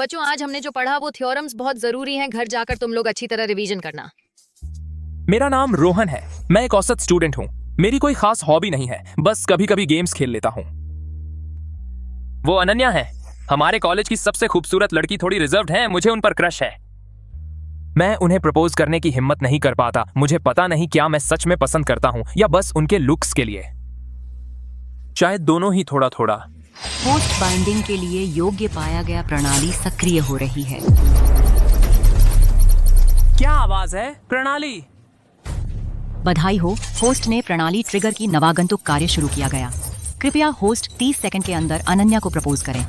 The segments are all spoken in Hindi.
बच्चों, आज हमने जो पढ़ा वो थ्योरम्स बहुत जरूरी हैं। घर जाकर तुम लोग अच्छी तरह रिवीजन करना। मेरा नाम रोहन है। मैं एक औसत स्टूडेंट हूँ। मेरी कोई खास हॉबी नहीं है, बस कभी कभी गेम्स खेल लेता हूँ। वो अनन्या है, हमारे कॉलेज की सबसे खूबसूरत लड़की। थोड़ी रिजर्व्ड है, मुझे उन पर क्रश है। मैं उन्हें प्रपोज करने की हिम्मत नहीं कर पाता। मुझे पता नहीं क्या मैं सच में पसंद करता हूँ या बस उनके लुक्स के लिए। शायद दोनों ही थोड़ा थोड़ा। पोस्ट बाइंडिंग के लिए योग्य पाया गया प्रणाली सक्रिय हो रही है। क्या आवाज है? प्रणाली। बधाई हो, होस्ट ने प्रणाली ट्रिगर की नवागंतुक कार्य शुरू किया गया। कृपया होस्ट 30 सेकंड के अंदर अनन्या को प्रपोज करें।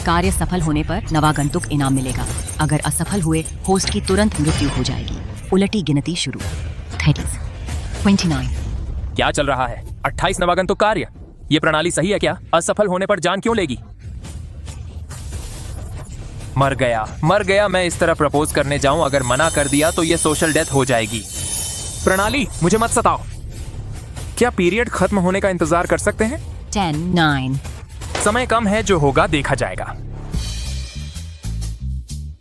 कार्य सफल होने पर नवागंतुक इनाम मिलेगा। अगर असफल हुए होस्ट की तुरंत मृत्यु हो जाएगी। उलटी गिनती शुरू। 30, 29। क्या चल रहा है? 28 नवागंतुक कार्य। ये प्रणाली सही है क्या? असफल होने पर जान क्यों लेगी? मर गया। मैं इस तरह प्रपोज करने जाऊं, अगर मना कर दिया तो ये सोशल डेथ हो जाएगी। प्रणाली, मुझे मत सताओ। क्या पीरियड खत्म होने का इंतजार कर सकते हैं? 10, 9। समय कम है, जो होगा देखा जाएगा।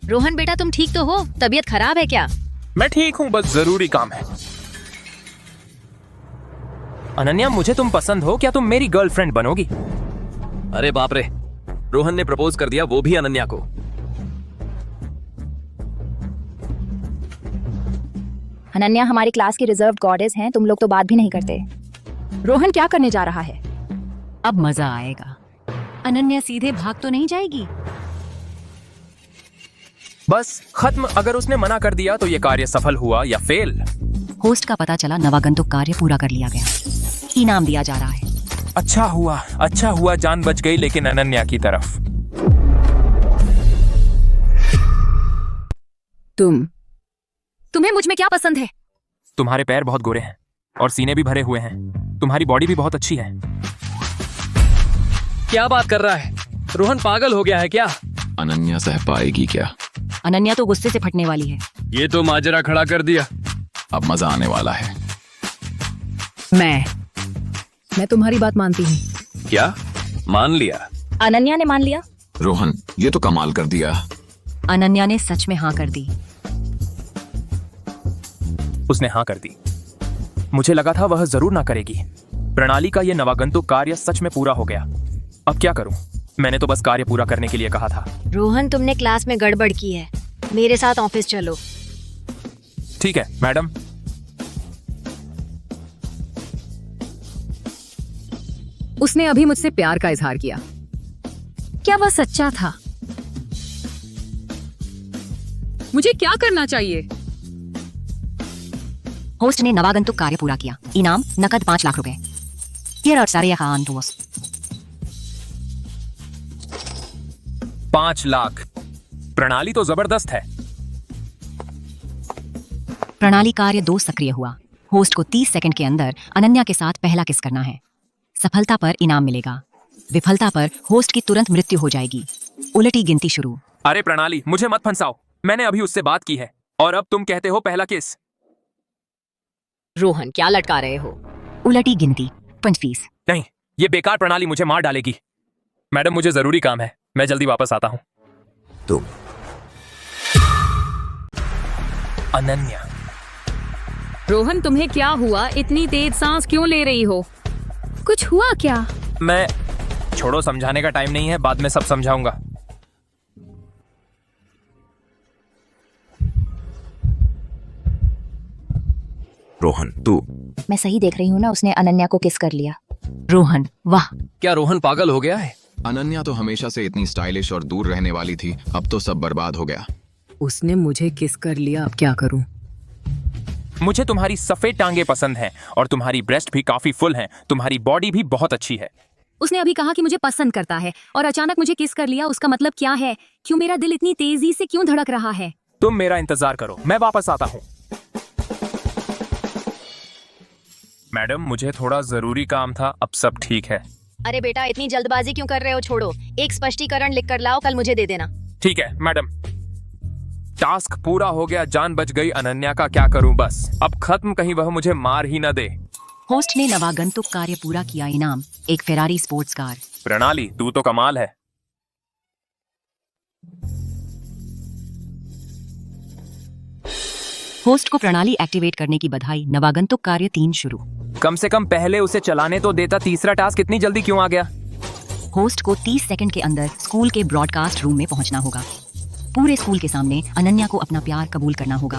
रोहन बेटा, तुम ठीक तो हो? तबीयत खराब है क्या? मैं ठीक हूँ, बस जरूरी काम है। अनन्या, मुझे तुम पसंद हो। क्या तुम मेरी गर्लफ्रेंड बनोगी? अरे बाप रे, रोहन ने प्रपोज कर दिया, वो भी अनन्या को। अनन्या हमारी क्लास की रिजर्व गॉडेस हैं, तुम लोग तो बात भी नहीं करते। रोहन क्या करने जा रहा है? अब मजा आएगा। अनन्या सीधे भाग तो नहीं जाएगी। बस खत्म। अगर उसने मना कर दिया तो ये कार्य सफल हुआ या फेल। होस्ट का पता चला, नवागंतुक कार्य पूरा कर लिया गया। इनाम दिया जा रहा है। अच्छा हुआ, जान बच गई, लेकिन अनन्या की तरफ। तुम्हें मुझ में क्या पसंद है? तुम्हारे पैर बहुत गोरे हैं और सीने भी भरे हुए हैं। तुम्हारी बॉडी भी बहुत अच्छी है। क्या बात कर रहा है? रोहन पागल हो गया है क्या? अनन्या सह पाएगी क्या? अनन्या तो गुस्से से फटने वाली है। ये तो माजरा खड़ा कर दिया। अब मजा आने वाला है। मैं तुम्हारी बात मानती हूँ। क्या मान लिया? अनन्या ने मान लिया। रोहन, ये तो कमाल कर दिया। अनन्या ने सच में हाँ कर दी। उसने हाँ कर दी। मुझे लगा था वह जरूर ना करेगी। प्रणाली का यह नवागंतुक कार्य सच में पूरा हो गया। अब क्या करूं? मैंने तो बस कार्य पूरा करने के लिए कहा था। रोहन, तुमने क्लास में गड़बड़ की है। मेरे साथ ऑफिस चलो। ठीक है मैडम। उसने अभी मुझसे प्यार का इजहार किया। क्या वह सच्चा था? मुझे क्या करना चाहिए? होस्ट ने नवागंतुक कार्य पूरा किया। इनाम नकद 5 लाख रुपए। Hier सारे यहाँ 5 लाख। प्रणाली तो जबरदस्त है। प्रणाली कार्य 2 सक्रिय हुआ। होस्ट को 30 सेकंड के अंदर अनन्या के साथ पहला किस करना है। सफलता पर इनाम मिलेगा। विफलता पर होस्ट की तुरंत मृत्यु हो जाएगी। उलटी गिनती शुरू। अरे प्रणाली, मुझे मत फंसाओ। मैंने अभी उससे बात की है और अब तुम कहते हो पहला किस। रोहन, क्या लटका रहे हो? उलटी गिनती 25। नहीं, ये बेकार प्रणाली मुझे मार डालेगी। मैडम, मुझे जरूरी काम है, मैं जल्दी वापस आता हूँ। तुम अनन्या। रोहन, तुम्हें क्या हुआ? इतनी तेज सांस क्यों ले रही हो? कुछ हुआ क्या? मैं छोड़ो, समझाने का टाइम नहीं है, बाद में सब समझाऊंगा। रोहन, तू मैं सही देख रही हूँ ना? उसने अनन्या को किस कर लिया। रोहन, वाह। क्या रोहन पागल हो गया है? अनन्या तो हमेशा से इतनी स्टाइलिश और दूर रहने वाली थी, अब तो सब बर्बाद हो गया। उसने मुझे किस कर लिया, अब क्या करूं? मुझे तुम्हारी सफेद टांगे पसंद हैं और तुम्हारी ब्रेस्ट भी काफी फुल हैं। तुम्हारी बॉडी भी बहुत अच्छी है। उसने अभी कहा कि मुझे पसंद करता है और अचानक मुझे किस कर लिया। उसका मतलब क्या है? क्यों मेरा दिल इतनी तेजी से क्यों धड़क रहा है? तुम मेरा इंतजार करो, मैं वापस आता हूँ। मैडम, मुझे थोड़ा जरूरी काम था, अब सब ठीक है। अरे बेटा, इतनी जल्दबाजी क्यों कर रहे हो? छोड़ो, एक स्पष्टीकरण लिख कर लाओ, कल मुझे दे देना। ठीक है मैडम। टास्क पूरा हो गया, जान बच गई। अनन्या का क्या करूं? बस अब खत्म, कहीं वह मुझे मार ही न दे। होस्ट ने नवागंतुक कार्य पूरा किया। इनाम एक फेरारी स्पोर्ट्स कार। प्रणाली, तू तो कमाल है। होस्ट को प्रणाली एक्टिवेट करने की बधाई। नवागंतुक कार्य 3 शुरू। कम से कम पहले उसे चलाने तो देता। तीसरा टास्क इतनी जल्दी क्यों आ गया? होस्ट को 30 सेकंड के अंदर स्कूल के ब्रॉडकास्ट रूम में पहुंचना होगा। पूरे स्कूल के सामने अनन्या को अपना प्यार कबूल करना होगा।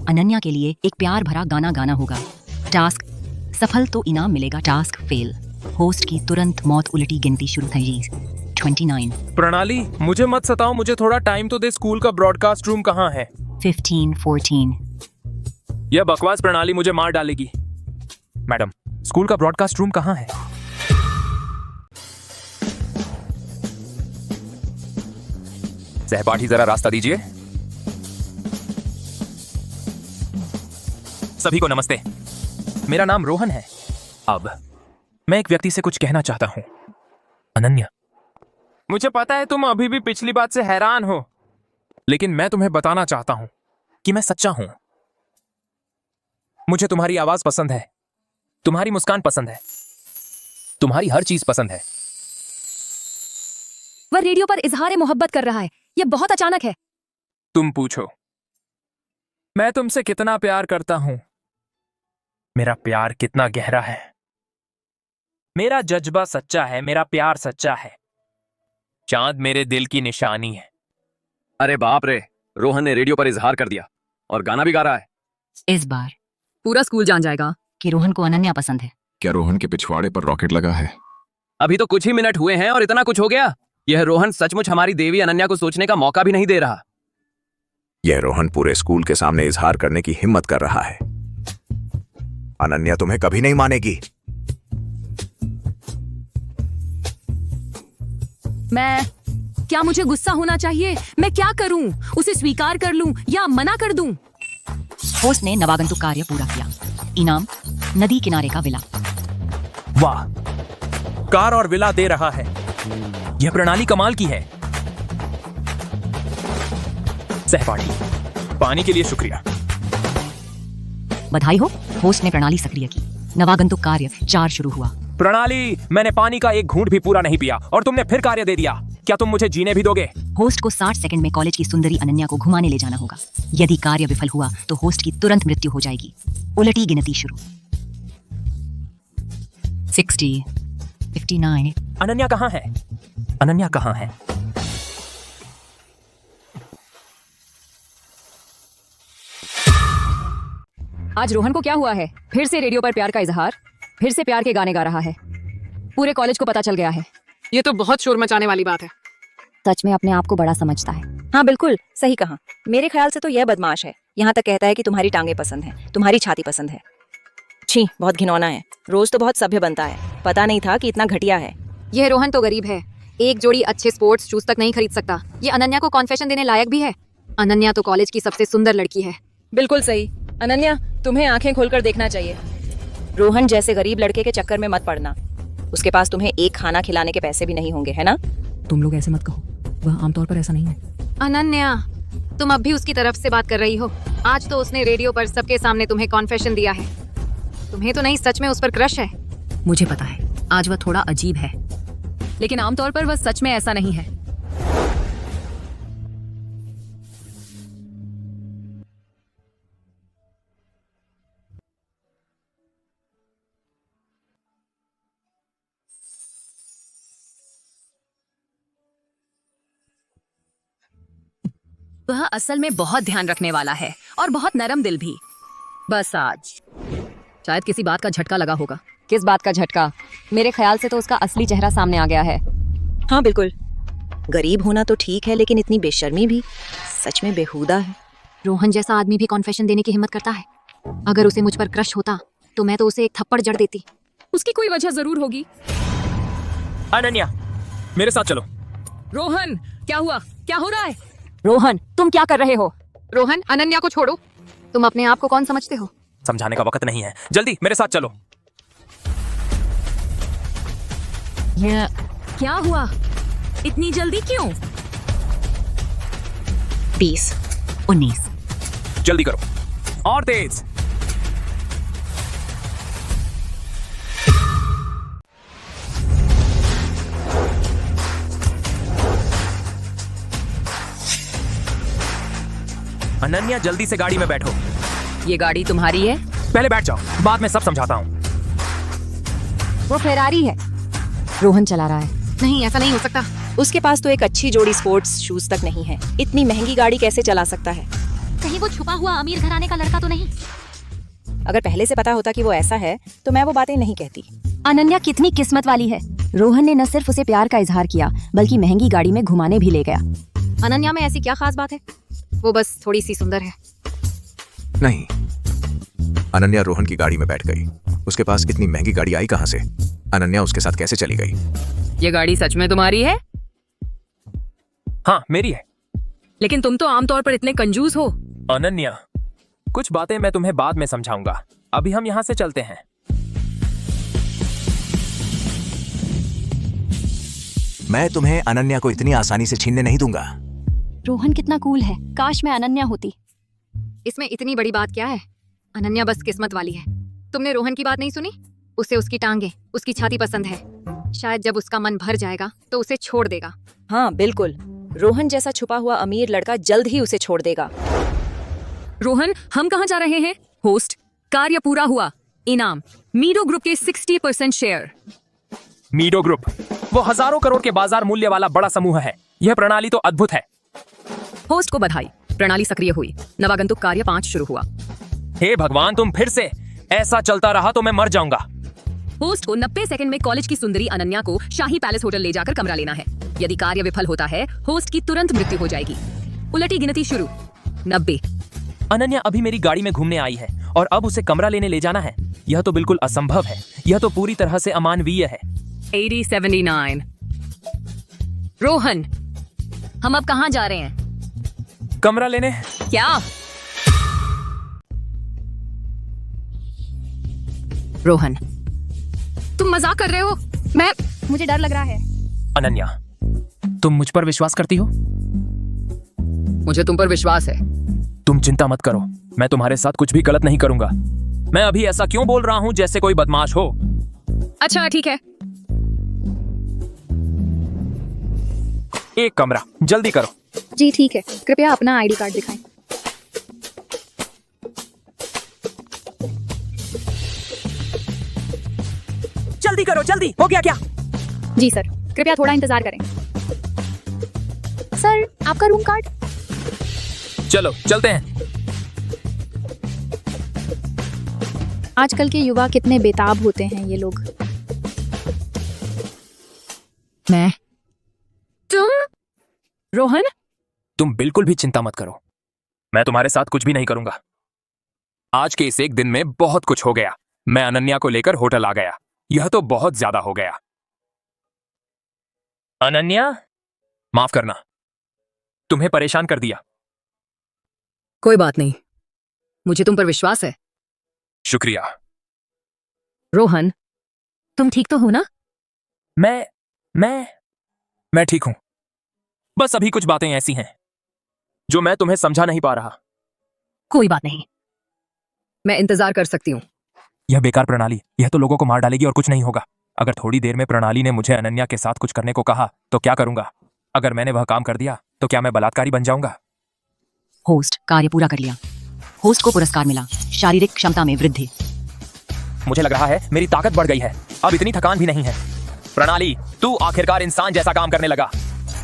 अनन्या के लिए एक प्यार भरा गाना गाना होगा। टास्क सफल तो इनाम मिलेगा, टास्क फेल। होस्ट की तुरंत मौत। उलटी गिनती शुरू थी। 29, प्रणाली मुझे मत सताओ, मुझे थोड़ा टाइम तो दे। स्कूल का ब्रॉडकास्ट रूम कहाँ है? 15, 14। यह बकवास प्रणाली मुझे मार डालेगी। मैडम, स्कूल का ब्रॉडकास्ट रूम कहाँ है? सहपाठी जरा रास्ता दीजिए। सभी को नमस्ते, मेरा नाम रोहन है। अब मैं एक व्यक्ति से कुछ कहना चाहता हूं। अनन्या, मुझे पता है तुम अभी भी पिछली बात से हैरान हो, लेकिन मैं तुम्हें बताना चाहता हूं कि मैं सच्चा हूं। मुझे तुम्हारी आवाज पसंद है, तुम्हारी मुस्कान पसंद है, तुम्हारी हर चीज पसंद है। वह रेडियो पर इजहार मोहब्बत कर रहा है। यह बहुत अचानक है। तुम पूछो मैं तुमसे कितना प्यार करता हूं। मेरा प्यार कितना गहरा है। मेरा जज्बा सच्चा है, मेरा प्यार सच्चा है। चांद मेरे दिल की निशानी है। अरे बाप रे, रोहन ने रेडियो पर इजहार कर दिया और गाना भी गा रहा है। इस बार पूरा स्कूल जान जाएगा कि रोहन को अनन्या पसंद है। क्या रोहन के पिछवाड़े पर रॉकेट लगा है? अभी तो कुछ ही मिनट हुए हैं और इतना कुछ हो गया। यह रोहन सचमुच हमारी देवी अनन्या को सोचने का मौका भी नहीं दे रहा। यह रोहन पूरे स्कूल के सामने इजहार करने की हिम्मत कर रहा है। अनन्या तुम्हें कभी नहीं मानेगी। क्या मुझे गुस्सा होना चाहिए? मैं क्या करूं? उसे स्वीकार कर लूं या मना कर दूं? होस्ट ने नवागंतुक कार्य पूरा किया। इनाम नदी किनारे का विला। वाह, कार और विला दे रहा है। यह प्रणाली कमाल की है। सहपाठी, पानी के लिए शुक्रिया। बधाई हो, होस्ट ने प्रणाली सक्रिय की। नवागंतुक कार्य 4 शुरू हुआ। प्रणाली, मैंने पानी का एक घूंट भी पूरा नहीं पिया और तुमने फिर कार्य दे दिया। क्या तुम मुझे जीने भी दोगे? होस्ट को 60 सेकंड में कॉलेज की सुंदरी अनन्या को घुमाने ले जाना होगा। यदि कार्य विफल हुआ तो होस्ट की तुरंत मृत्यु हो जाएगी। उलटी गिनती शुरू। 60, 59। अनन्या कहाँ है? अनन्या कहाँ है? आज रोहन को क्या हुआ है? फिर से रेडियो पर प्यार का इजहार, फिर से प्यार के गाने गा रहा है। पूरे कॉलेज को पता चल गया है। ये तो बहुत शोर मचाने वाली बात है। सच में अपने आप को बड़ा समझता है। हाँ बिल्कुल सही कहा। मेरे ख्याल से तो यह बदमाश है। यहाँ तक कहता है कि तुम्हारी टांगे पसंद है, तुम्हारी छाती पसंद है। छी, बहुत घिनौना है। रोज तो बहुत सभ्य बनता है, पता नहीं था कि इतना घटिया है। यह रोहन तो गरीब है, एक जोड़ी अच्छे स्पोर्ट्स शूज तक नहीं खरीद सकता। ये अनन्या को कॉन्फेशन देने लायक भी है। अनन्या तो कॉलेज की सबसे सुंदर लड़की है। बिल्कुल सही। अनन्या, तुम्हें आंखें खोलकर देखना चाहिए। रोहन जैसे गरीब लड़के के चक्कर में मत पड़ना। उसके पास तुम्हें एक खाना खिलाने के पैसे भी नहीं होंगे, है ना? तुम लोग ऐसे मत कहो, वह आमतौर पर ऐसा नहीं है। अनन्या, तुम अब भी उसकी तरफ से बात कर रही हो। आज तो उसने रेडियो पर सबके सामने तुम्हें कॉन्फेशन दिया है। तुम्हें तो नहीं सच में उस पर क्रश है? मुझे पता है आज वह थोड़ा अजीब है, लेकिन आमतौर पर वह सच में ऐसा नहीं है। वह असल में बहुत ध्यान रखने वाला है और बहुत नरम दिल भी। बस आज शायद किसी बात का झटका लगा होगा। किस बात का झटका? मेरे ख्याल से तो उसका असली चेहरा सामने आ गया है। हाँ बिल्कुल, गरीब होना तो ठीक है, लेकिन इतनी बेशर्मी भी सच में बेहुदा है। रोहन जैसा आदमी भी कॉन्फेशन देने की हिम्मत करता है। अगर उसे मुझ पर क्रश होता तो मैं तो उसे एक थप्पड़ जड़ देती। उसकी कोई वजह जरूर होगी। अनन्या, मेरे साथ चलो। रोहन, क्या हुआ? क्या हो रहा है? रोहन, तुम क्या कर रहे हो? रोहन, अनन्या को छोड़ो। तुम अपने आप को कौन समझते हो? समझाने का वक्त नहीं है, जल्दी मेरे साथ चलो। यह क्या हुआ? इतनी जल्दी क्यों? 20, 19। जल्दी करो और तेज। अनन्या, जल्दी से गाड़ी में बैठो। ये गाड़ी तुम्हारी है? पहले बैठ जाओ, बाद में सब समझाता हूँ। वो फेरारी है। रोहन चला रहा है। नहीं, ऐसा नहीं हो सकता। उसके पास तो एक अच्छी जोड़ी स्पोर्ट्स शूज तक नहीं है। इतनी महंगी गाड़ी कैसे चला सकता है? कहीं वो छुपा हुआ अमीर घराने का लड़का तो नहीं? अगर पहले से पता होता कि वो ऐसा है तो मैं वो बातें नहीं कहती। अनन्या कितनी किस्मत वाली है। रोहन ने न सिर्फ उसे प्यार का इजहार किया बल्कि महंगी गाड़ी में घुमाने भी ले गया। अनन्या में ऐसी क्या खास बात है? वो बस थोड़ी सी सुंदर है। नहीं, अनन्या रोहन की गाड़ी में बैठ गई। उसके पास इतनी महंगी गाड़ी आई कहां से? अनन्या उसके साथ कैसे चली गई? ये गाड़ी सच में तुम्हारी है? हाँ, मेरी है। लेकिन तुम तो आमतौर पर इतने कंजूस हो। अनन्या, कुछ बातें मैं तुम्हें बाद में समझाऊंगा। अभी हम यहाँ से चलते हैं। मैं तुम्हें अनन्या को इतनी आसानी से छीनने नहीं दूंगा। रोहन कितना कूल है, काश मैं अनन्या होती। इसमें इतनी बड़ी बात क्या है? अनन्या बस किस्मत वाली है। तुमने रोहन की बात नहीं सुनी? उसे उसकी टांगे, उसकी छाती पसंद है। शायद जब उसका मन भर जाएगा तो उसे छोड़ देगा। हाँ बिल्कुल, रोहन जैसा छुपा हुआ अमीर लड़का जल्द ही उसे छोड़ देगा। रोहन, हम कहाँ जा रहे हैं? होस्ट, कार्य पूरा हुआ। इनाम, मीडो ग्रुप के 60% शेयर। मीडो ग्रुप वो हजारों करोड़ के बाजार मूल्य वाला बड़ा समूह है। यह प्रणाली तो अद्भुत है। होस्ट को बधाई, प्रणाली सक्रिय हुई। नवागंतुक कार्य 5 शुरू हुआ। हे भगवान, तुम फिर से ऐसा चलता रहा तो मैं मर जाऊंगा। होस्ट को 90 सेकंड में कॉलेज की सुंदरी अनन्या को शाही पैलेस होटल ले जाकर कमरा लेना है। यदि कार्य विफल होता है, होस्ट की तुरंत मृत्यु हो जाएगी। उलटी गिनती शुरू। 90। अनन्या अभी मेरी गाड़ी में घूमने आई है और अब उसे कमरा लेने ले जाना है। यह तो बिल्कुल असंभव है। यह तो पूरी तरह से अमानवीय है। 80, 79। रोहन, हम अब कहाँ जा रहे हैं? कमरा लेने। क्या? रोहन, तुम मजाक कर रहे हो? मुझे डर लग रहा है। अनन्या, तुम मुझ पर विश्वास करती हो? मुझे तुम पर विश्वास है। तुम चिंता मत करो, मैं तुम्हारे साथ कुछ भी गलत नहीं करूंगा। मैं अभी ऐसा क्यों बोल रहा हूँ जैसे कोई बदमाश हो? अच्छा ठीक है। एक कमरा, जल्दी करो। जी ठीक है, कृपया अपना आईडी कार्ड दिखाएं। जल्दी करो, जल्दी। हो गया क्या? जी सर, कृपया थोड़ा इंतजार करें। सर, आपका रूम कार्ड। चलो चलते हैं। आजकल के युवा कितने बेताब होते हैं ये लोग। मैं? तुम? रोहन? तुम बिल्कुल भी चिंता मत करो, मैं तुम्हारे साथ कुछ भी नहीं करूंगा। आज के इस एक दिन में बहुत कुछ हो गया। मैं अनन्या को लेकर होटल आ गया। यह तो बहुत ज्यादा हो गया। अनन्या, माफ करना, तुम्हें परेशान कर दिया। कोई बात नहीं, मुझे तुम पर विश्वास है। शुक्रिया। रोहन, तुम ठीक तो हो ना? मैं ठीक हूं। बस अभी कुछ बातें ऐसी हैं जो मैं तुम्हें समझा नहीं पा रहा। कोई बात नहीं, मैं इंतजार कर सकती हूँ। यह बेकार प्रणाली, यह तो लोगों को मार डालेगी और कुछ नहीं होगा। अगर थोड़ी देर में प्रणाली ने मुझे अनन्या के साथ कुछ करने को कहा तो क्या करूंगा? अगर मैंने वह काम कर दिया तो क्या मैं बलात्कारी बन जाऊंगा? होस्ट, कार्य पूरा कर लिया। होस्ट को पुरस्कार मिला, शारीरिक क्षमता में वृद्धि। मुझे लग रहा है मेरी ताकत बढ़ गई है। अब इतनी थकान भी नहीं है। प्रणाली, तू आखिरकार इंसान जैसा काम करने लगा।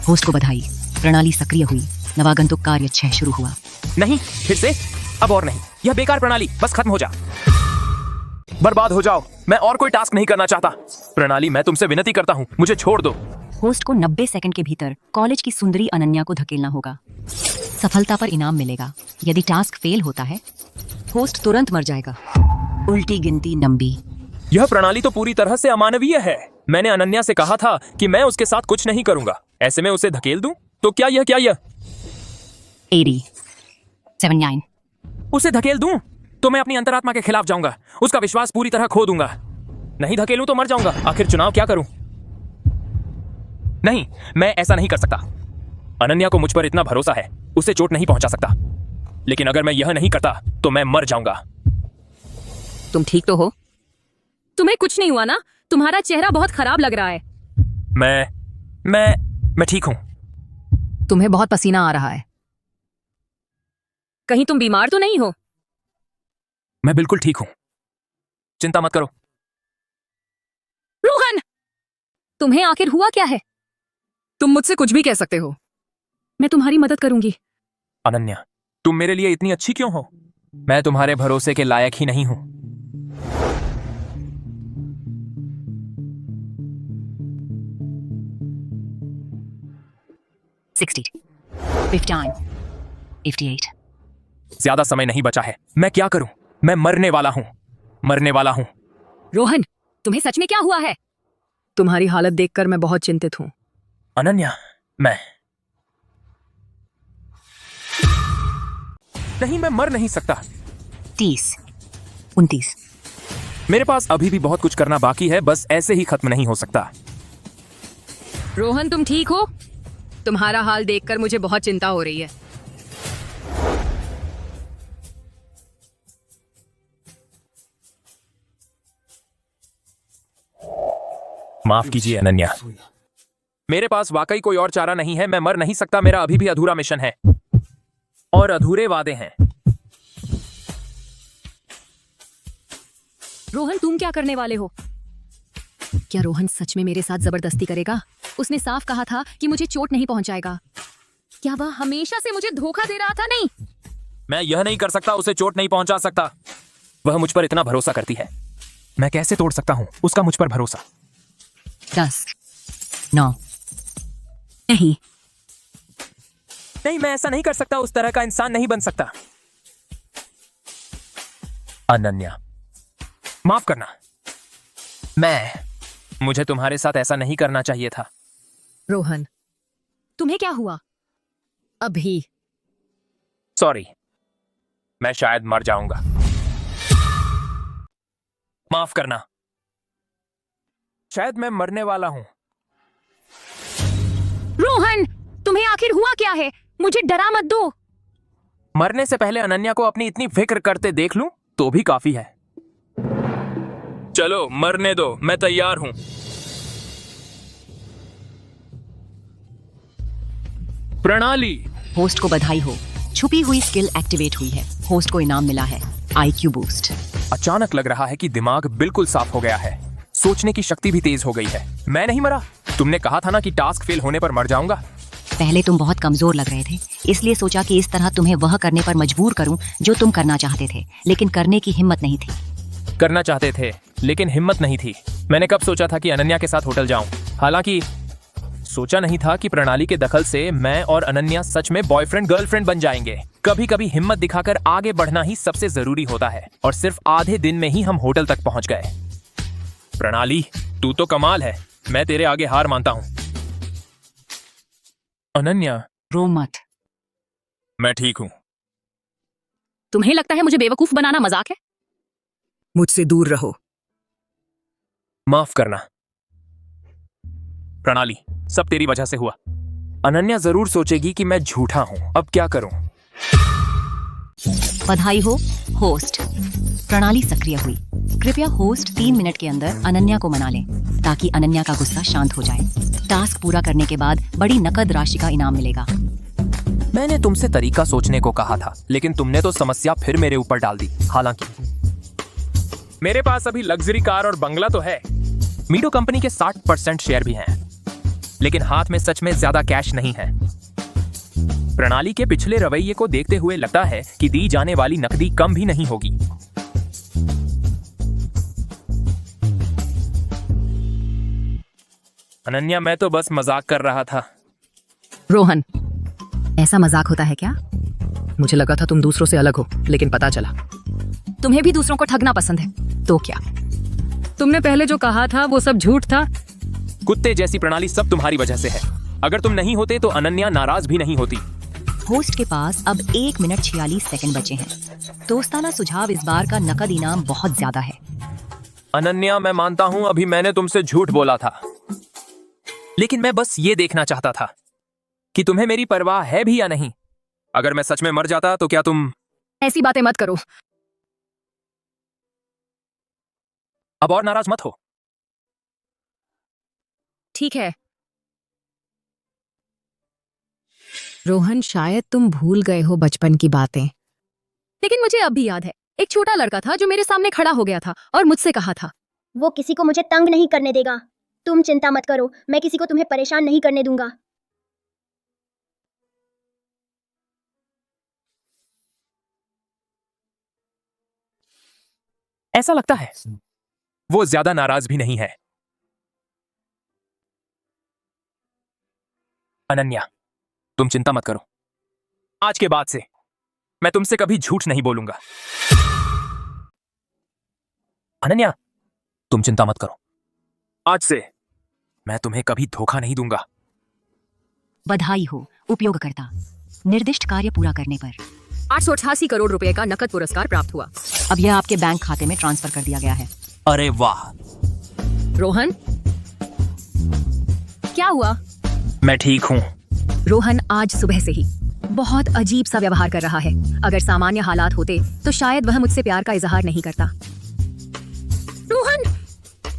होस्ट को बधाई, प्रणाली सक्रिय हुई। नवागंतुक कार्य 6 शुरू हुआ। नहीं, फिर से? अब और नहीं। यह बेकार प्रणाली, बस खत्म हो जा। बर्बाद हो जाओ। मैं और कोई टास्क नहीं करना चाहता। प्रणाली, मैं तुमसे विनती करता हूँ, मुझे छोड़ दो। होस्ट को 90 सेकंड के भीतर कॉलेज की सुंदरी अनन्या को धकेलना होगा। सफलता पर इनाम मिलेगा। यदि टास्क फेल होता है, होस्ट तुरंत मर जाएगा। उल्टी गिनती 90। यह प्रणाली तो पूरी तरह से अमानवीय है। मैंने अनन्या से कहा था कि मैं उसके साथ कुछ नहीं करूंगा। ऐसे में उसे धकेल दूं तो क्या यह 80, 79। उसे धकेल दूं तो मैं अपनी अंतरात्मा के खिलाफ जाऊंगा। उसका विश्वास पूरी तरह खो दूंगा। नहीं धकेलूं तो मर जाऊंगा। आखिर चुनाव क्या करूं? नहीं, मैं ऐसा नहीं कर सकता। अनन्या को मुझ पर इतना भरोसा है, उसे चोट नहीं पहुंचा सकता। लेकिन अगर मैं यह नहीं करता तो मैं मर जाऊंगा। तुम ठीक तो हो? तुम्हें कुछ नहीं हुआ ना? तुम्हारा चेहरा बहुत खराब लग रहा है। मैं ठीक हूं। तुम्हें बहुत पसीना आ रहा है। कहीं तुम बीमार तो नहीं हो? मैं बिल्कुल ठीक हूं, चिंता मत करो। रोहन, तुम्हें आखिर हुआ क्या है? तुम मुझसे कुछ भी कह सकते हो। मैं तुम्हारी मदद करूंगी। अनन्या, तुम मेरे लिए इतनी अच्छी क्यों हो? मैं तुम्हारे भरोसे के लायक ही नहीं हूं। ज्यादा समय नहीं बचा है। मैं क्या करूं? मैं मरने वाला हूं, मरने वाला हूं। रोहन, तुम्हें सच में क्या हुआ है? तुम्हारी हालत देखकर मैं बहुत चिंतित हूँ। अनन्या, मैं नहीं, मैं मर नहीं सकता। 30, 29। मेरे पास अभी भी बहुत कुछ करना बाकी है, बस ऐसे ही खत्म नहीं हो सकता। रोहन, तुम ठीक हो? तुम्हारा हाल देखकर मुझे बहुत चिंता हो रही है। माफ कीजिए अनन्या, मेरे पास वाकई कोई और चारा नहीं है। मैं मर नहीं सकता। मेरा अभी भी अधूरा मिशन है और अधूरे वादे हैं। रोहन, तुम क्या करने वाले हो? क्या रोहन सच में मेरे साथ जबरदस्ती करेगा? उसने साफ कहा था कि मुझे चोट नहीं पहुंचाएगा। क्या वह हमेशा से मुझे धोखा दे रहा था? नहीं, मैं यह नहीं कर सकता, उसे चोट नहीं पहुंचा सकता। वह मुझ पर इतना भरोसा करती है, मैं कैसे तोड़ सकता हूं उसका मुझ पर भरोसा? 10, 9। नहीं, नहीं, मैं ऐसा नहीं कर सकता। उस तरह का इंसान नहीं बन सकता। अनन्या, माफ करना। मुझे तुम्हारे साथ ऐसा नहीं करना चाहिए था। रोहन, तुम्हें क्या हुआ? अभी सॉरी, मैं शायद मर जाऊंगा। माफ करना, शायद मैं मरने वाला हूं। रोहन, तुम्हें आखिर हुआ क्या है? मुझे डरा मत दो। मरने से पहले अनन्या को अपनी इतनी फिक्र करते देख लूं तो भी काफी है। चलो मरने दो, मैं तैयार हूं। प्रणाली। होस्ट को बधाई हो, छुपी हुई स्किल एक्टिवेट हुई है। होस्ट को इनाम मिला है, IQ बूस्ट। अचानक लग रहा है कि दिमाग बिल्कुल साफ हो गया है। सोचने की शक्ति भी तेज हो गई है। मैं नहीं मरा। तुमने कहा था ना कि टास्क फेल होने पर मर जाऊंगा। पहले तुम बहुत कमजोर लग रहे थे, इसलिए सोचा कि इस तरह तुम्हें वह करने पर मजबूर करूं जो तुम करना चाहते थे, लेकिन करने की हिम्मत नहीं थी। करना चाहते थे लेकिन हिम्मत नहीं थी। मैंने कब सोचा था कि अनन्या के साथ होटल जाऊं? हालांकि सोचा नहीं था कि प्रणाली के दखल से मैं और अनन्या सच में बॉयफ्रेंड गर्लफ्रेंड बन जाएंगे। कभी कभी हिम्मत दिखाकर आगे बढ़ना ही सबसे जरूरी होता है, और सिर्फ आधे दिन में ही हम होटल तक पहुंच गए। प्रणाली, तू तो कमाल है। मैं तेरे आगे हार मानता हूं। अनन्या, रो मत। मैं ठीक हूं। तुम्हें लगता है मुझे बेवकूफ बनाना मजाक है? मुझसे दूर रहो। माफ करना प्रणाली, सब तेरी वजह से हुआ। अनन्या जरूर सोचेगी कि मैं झूठा हूं। अब क्या करूं? बधाई हो, होस्ट। प्रणाली सक्रिय हुई। कृपया होस्ट 3 मिनट के अंदर अनन्या को मना लें, ताकि अनन्या का गुस्सा शांत हो जाए। टास्क पूरा करने के बाद बड़ी नकद राशि का इनाम मिलेगा। मैंने तुमसे तरीका सोचने को कहा था, लेकिन तुमने तो समस्या फिर मेरे ऊपर डाल दी। हालांकि मेरे पास अभी लग्जरी कार और बंगला तो है। मीडो कंपनी के 60% शेयर भी हैं, लेकिन हाथ में सच में ज्यादा कैश नहीं है। प्रणाली के पिछले रवैये को देखते हुए लगता है कि दी जाने वाली नकदी कम भी नहीं होगी। अनन्या, मैं तो बस मजाक कर रहा था। रोहन, ऐसा मजाक होता है क्या? मुझे लगा था तुम दूसरों से अलग हो, लेकिन पता चला तुम्हें भी दूसरों को ठगना पसंद है। तो क्या तुमने पहले जो कहा था वो सब झूठ था। कुत्ते जैसी प्रणाली सब तुम्हारी वजह से है। अगर तुम नहीं होते तो अनन्या नाराज भी नहीं होती। होस्ट के पास अब 1 मिनट 46 सेकंड बचे हैं। दोस्ताना सुझाव, इस बार का नकद इनाम बहुत ज्यादा है। अनन्या, मैं मानता हूं अभी मैंने तुमसे झूठ बोला था, लेकिन मैं बस ये देखना चाहता था कि तुम्हें मेरी परवाह है भी या नहीं। अगर मैं सच में मर जाता तो क्या तुम... ऐसी बातें मत करो। अब और नाराज मत हो। ठीक है। रोहन, शायद तुम भूल गए हो बचपन की बातें। लेकिन मुझे अब भी याद है। एक छोटा लड़का था जो मेरे सामने खड़ा हो गया था और मुझसे कहा था, वो किसी को मुझे तंग नहीं करने देगा। तुम चिंता मत करो, मैं किसी को तुम्हें परेशान नहीं करने दूंगा। ऐसा लगता है वो ज्यादा नाराज भी नहीं है। अनन्या, तुम चिंता मत करो। आज के बाद से मैं तुमसे कभी झूठ नहीं बोलूंगा। अनन्या, तुम चिंता मत करो। आज से मैं तुम्हें कभी धोखा नहीं दूंगा। बधाई हो उपयोगकर्ता, निर्दिष्ट कार्य पूरा करने पर 888 करोड़ रुपए का नकद पुरस्कार प्राप्त हुआ। अब यह आपके बैंक खाते में ट्रांसफर कर दिया गया है। अरे वाह, रोहन, क्या हुआ? मैं ठीक हूं। रोहन आज सुबह से ही बहुत अजीब सा व्यवहार कर रहा है। अगर सामान्य हालात होते तो शायद वह मुझसे प्यार का इजहार नहीं करता। रोहन,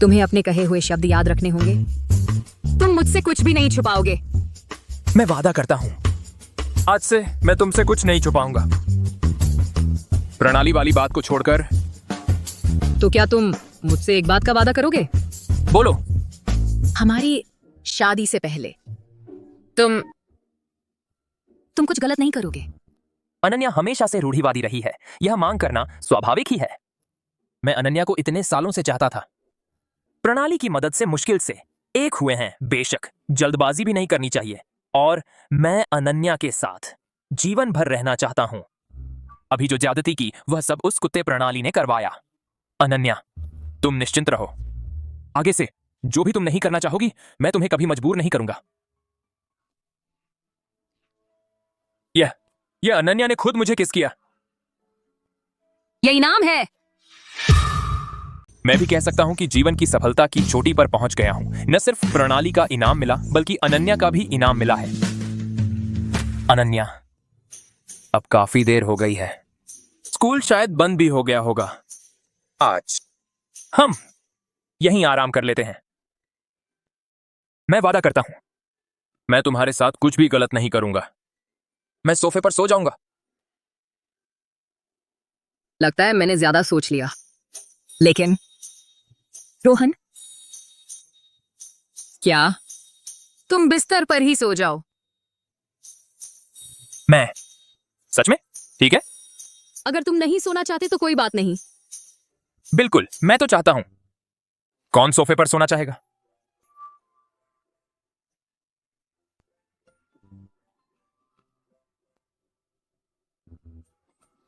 तुम्हें अपने कहे हुए शब्द याद रखने होंगे। तुम मुझसे कुछ भी नहीं छुपाओगे। मैं वादा करता हूं, आज से मैं तुमसे कुछ नहीं छुपाऊंगा। प्रणाली वाली बात को छोड़कर। तो क्या तुम मुझसे एक बात का वादा करोगे? बोलो। हमारी शादी से पहले तुम कुछ गलत नहीं करोगे। अनन्या हमेशा से रूढ़िवादी रही है। यह मांग करना स्वाभाविक ही है। मैं अनन्या को इतने सालों से चाहता था। प्रणाली की मदद से मुश्किल से एक हुए हैं। बेशक जल्दबाजी भी नहीं करनी चाहिए। और मैं अनन्या के साथ जीवन भर रहना चाहता हूं। अभी जो ज्यादती की वह सब उस कुत्ते प्रणाली ने करवाया। अनन्या, तुम निश्चिंत रहो। आगे से जो भी तुम नहीं करना चाहोगी, मैं तुम्हें कभी मजबूर नहीं करूंगा। यह अनन्या ने खुद मुझे किस किया। यह इनाम है। मैं भी कह सकता हूं कि जीवन की सफलता की चोटी पर पहुंच गया हूं। न सिर्फ प्रणाली का इनाम मिला, बल्कि अनन्या का भी इनाम मिला है। अनन्या, अब काफी देर हो गई है। स्कूल शायद बंद भी हो गया होगा। आज हम यहीं आराम कर लेते हैं। मैं वादा करता हूं, मैं तुम्हारे साथ कुछ भी गलत नहीं करूंगा। मैं सोफे पर सो जाऊंगा। लगता है मैंने ज्यादा सोच लिया। लेकिन रोहन, क्या तुम बिस्तर पर ही सो जाओ? मैं सच में? ठीक है। अगर तुम नहीं सोना चाहते तो कोई बात नहीं। बिल्कुल, मैं तो चाहता हूं। कौन सोफे पर सोना चाहेगा?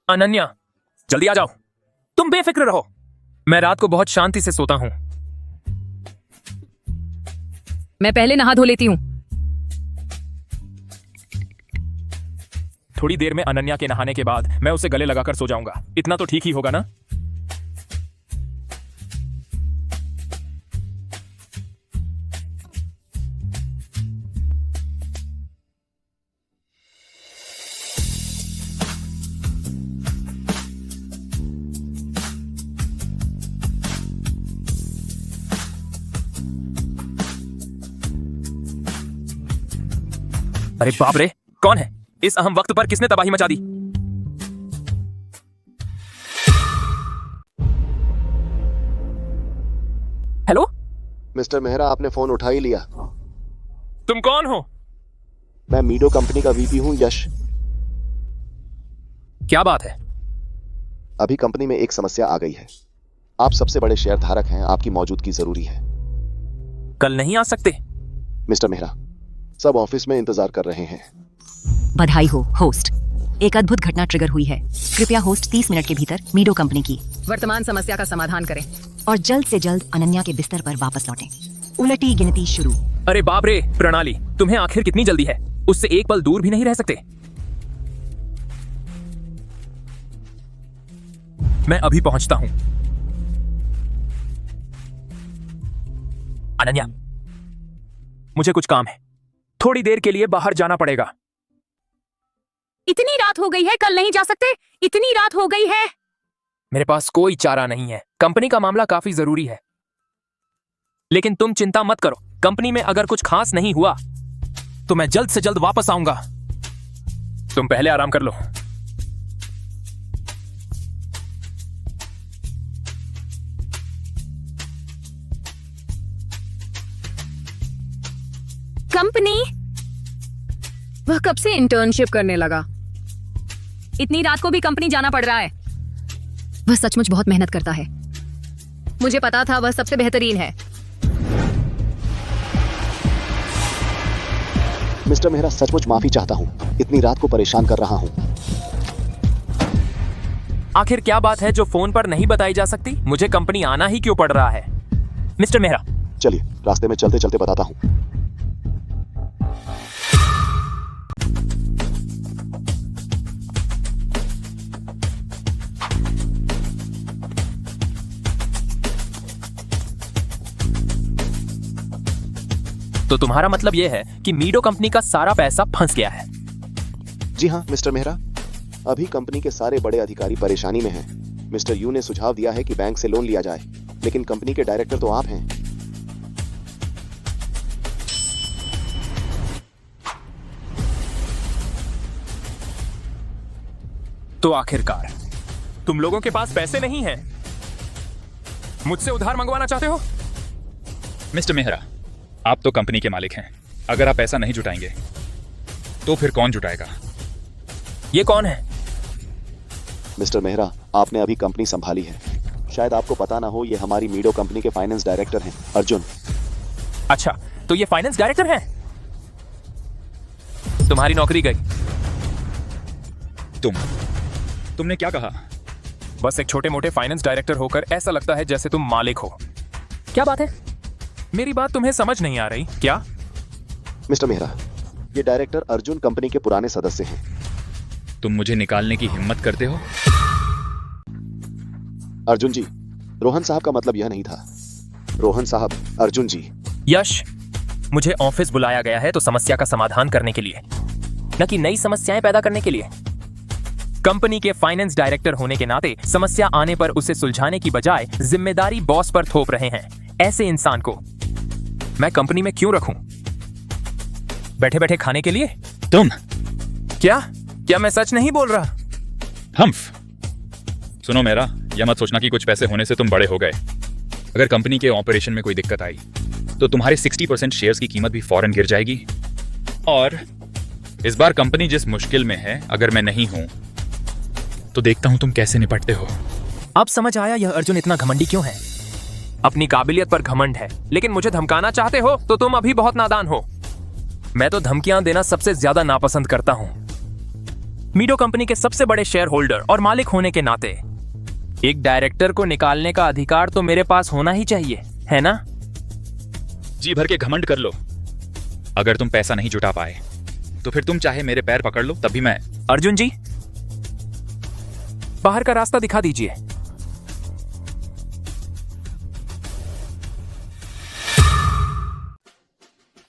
अनन्या, जल्दी आ जाओ। तुम बेफिक्र रहो। मैं रात को बहुत शांति से सोता हूं। मैं पहले नहा धो लेती हूँ। थोड़ी देर में अनन्या के नहाने के बाद मैं उसे गले लगाकर सो जाऊंगा। इतना तो ठीक ही होगा ना? अरे बाप रे, कौन है? इस अहम वक्त पर किसने तबाही मचा दी? हेलो मिस्टर मेहरा, आपने फोन उठा ही लिया। तुम कौन हो? मैं मीडो कंपनी का वीपी हूं, यश। क्या बात है? अभी कंपनी में एक समस्या आ गई है। आप सबसे बड़े शेयर धारक हैं, आपकी मौजूदगी जरूरी है। कल नहीं आ सकते? मिस्टर मेहरा, सब ऑफिस में इंतजार कर रहे हैं। बधाई हो होस्ट, एक अद्भुत घटना ट्रिगर हुई है। कृपया होस्ट 30 मिनट के भीतर मीडो कंपनी की वर्तमान समस्या का समाधान करें और जल्द से जल्द अनन्या के बिस्तर पर वापस लौटें। उलटी गिनती शुरू। अरे बाप रे, प्रणाली, तुम्हें आखिर कितनी जल्दी है? उससे एक पल दूर भी नहीं रह सकते? मैं अभी पहुंचता हूं। अनन्या, मुझे कुछ काम है। थोड़ी देर के लिए बाहर जाना पड़ेगा। इतनी रात हो गई है, कल नहीं जा सकते? इतनी रात हो गई है। मेरे पास कोई चारा नहीं है। कंपनी का मामला काफी जरूरी है। लेकिन तुम चिंता मत करो, कंपनी में अगर कुछ खास नहीं हुआ तो मैं जल्द से जल्द वापस आऊंगा। तुम पहले आराम कर लो। कंपनी। वह कब से इंटर्नशिप करने लगा? इतनी रात को भी कंपनी जाना पड़ रहा है। वह सचमुच बहुत मेहनत करता है। मुझे पता था वह सबसे बेहतरीन है। मिस्टर मेहरा, सचमुच माफी चाहता हूँ, इतनी रात को परेशान कर रहा हूँ। आखिर क्या बात है जो फोन पर नहीं बताई जा सकती? मुझे कंपनी आना ही क्यों पड़ रहा है? मिस्टर मेहरा, चलिए रास्ते में चलते चलते बताता हूँ। तो तुम्हारा मतलब यह है कि मीडो कंपनी का सारा पैसा फंस गया है? जी हाँ मिस्टर मेहरा, अभी कंपनी के सारे बड़े अधिकारी परेशानी में हैं। मिस्टर यू ने सुझाव दिया है कि बैंक से लोन लिया जाए, लेकिन कंपनी के डायरेक्टर तो आप हैं। तो आखिरकार तुम लोगों के पास पैसे नहीं हैं? मुझसे उधार मंगवाना चाहते हो? मिस्टर मेहरा, आप तो कंपनी के मालिक हैं। अगर आप पैसा नहीं जुटाएंगे तो फिर कौन जुटाएगा? ये कौन है? मिस्टर मेहरा, आपने अभी कंपनी संभाली है, शायद आपको पता ना हो, ये हमारी मीडो कंपनी के फाइनेंस डायरेक्टर हैं, अर्जुन। अच्छा, तो ये फाइनेंस डायरेक्टर हैं? तुम्हारी नौकरी गई। तुमने क्या कहा? बस एक छोटे मोटे फाइनेंस डायरेक्टर होकर ऐसा लगता है जैसे तुम मालिक हो। क्या बात है? मेरी बात तुम्हें समझ नहीं आ रही क्या? मिस्टर मेहरा, ये डायरेक्टर अर्जुन कंपनी के पुराने सदस्य हैं। तुम मुझे निकालने की हिम्मत करते हो? अर्जुन जी, रोहन साहब का मतलब यह नहीं था। रोहन साहब, अर्जुन जी। यश, मुझे ऑफिस बुलाया गया है तो समस्या का समाधान करने के लिए, न कि नई समस्याएं पैदा करने के लिए। कंपनी के फाइनेंस डायरेक्टर होने के नाते समस्या आने पर उसे सुलझाने की बजाय जिम्मेदारी बॉस पर थोप रहे हैं। ऐसे इंसान को मैं कंपनी में क्यों रखूं? बैठे बैठे खाने के लिए? तुम क्या मैं सच नहीं बोल रहा? हम्फ। सुनो मेरा, यह मत सोचना कि कुछ पैसे होने से तुम बड़े हो गए। अगर कंपनी के ऑपरेशन में कोई दिक्कत आई तो तुम्हारे 60% शेयर्स की कीमत भी फौरन गिर जाएगी। और इस बार कंपनी जिस मुश्किल में है, अगर मैं नहीं हूं तो देखता हूं तुम कैसे निपटते हो। अब समझ आया यह अर्जुन इतना घमंडी क्यों है। अपनी काबिलियत पर घमंड है, लेकिन मुझे धमकाना चाहते हो तो तुम अभी बहुत नादान हो। मैं तो धमकियां देना सबसे ज्यादा नापसंद करता हूं। मीडो कंपनी के सबसे बड़े शेयर होल्डर और मालिक होने के नाते एक डायरेक्टर को निकालने का अधिकार तो मेरे पास होना ही चाहिए, है ना? जी भर के घमंड कर लो। अगर तुम पैसा नहीं जुटा पाए तो फिर तुम चाहे मेरे पैर पकड़ लो, तभी मैं। अर्जुन जी, बाहर का रास्ता दिखा दीजिए।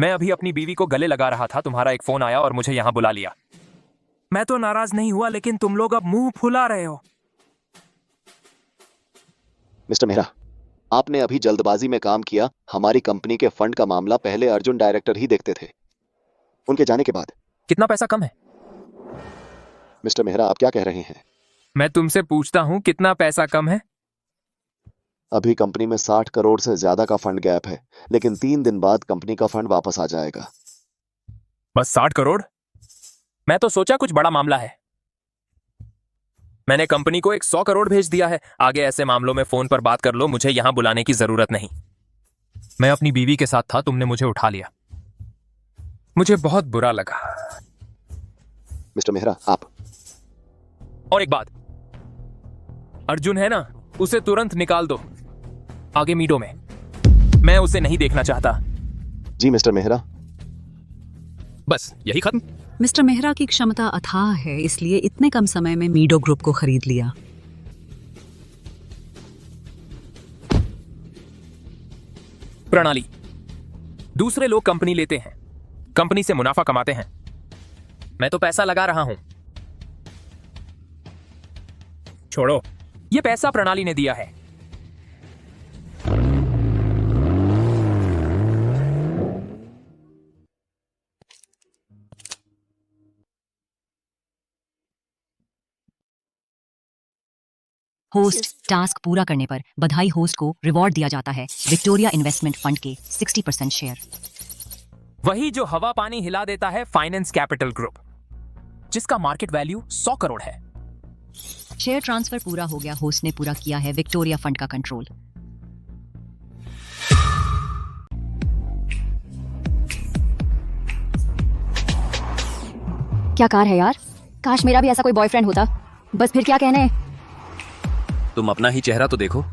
मैं अभी अपनी बीवी को गले लगा रहा था, तुम्हारा एक फोन आया और मुझे यहां बुला लिया। मैं तो नाराज नहीं हुआ, लेकिन तुम लोग अब मुंह फुला रहे हो। मिस्टर मेहरा, आपने अभी जल्दबाजी में काम किया। हमारी कंपनी के फंड का मामला पहले अर्जुन डायरेक्टर ही देखते थे। उनके जाने के बाद कितना पैसा कम है? मिस्टर मेहरा, आप क्या कह रहे हैं? मैं तुमसे पूछता हूं कितना पैसा कम है? अभी कंपनी में 60 करोड़ से ज्यादा का फंड गैप है, लेकिन 3 दिन बाद कंपनी का फंड वापस आ जाएगा। बस 60 करोड़? मैं तो सोचा कुछ बड़ा मामला है। मैंने कंपनी को 100 करोड़ भेज दिया है। आगे ऐसे मामलों में फोन पर बात कर लो, मुझे यहां बुलाने की जरूरत नहीं। मैं अपनी बीवी के साथ था, तुमने मुझे उठा लिया। मुझे बहुत बुरा लगा। मिस्टर मेहरा, आप। और एक बात, अर्जुन है ना, उसे तुरंत निकाल दो आगे मीडो में। मैं उसे नहीं देखना चाहता। जी मिस्टर मेहरा। बस यही खत्म? मिस्टर मेहरा की क्षमता अथाह है, इसलिए इतने कम समय में मीडो ग्रुप को खरीद लिया। प्रणाली। दूसरे लोग कंपनी लेते हैं, कंपनी से मुनाफा कमाते हैं। मैं तो पैसा लगा रहा हूं। छोड़ो, यह पैसा प्रणाली ने दिया है। होस्ट टास्क पूरा करने पर बधाई होस्ट को रिवॉर्ड दिया जाता है, विक्टोरिया इन्वेस्टमेंट फंड के 60% शेयर। वही जो हवा पानी हिला देता है फाइनेंस कैपिटल ग्रुप, जिसका मार्केट वैल्यू 100 करोड़ है। शेयर ट्रांसफर पूरा हो गया। होस्ट ने पूरा किया है विक्टोरिया फंड का कंट्रोल। क्या कार है यार, काश मेरा भी ऐसा कोई बॉयफ्रेंड होता। बस फिर क्या कहने। तुम अपना ही चेहरा तो देखो।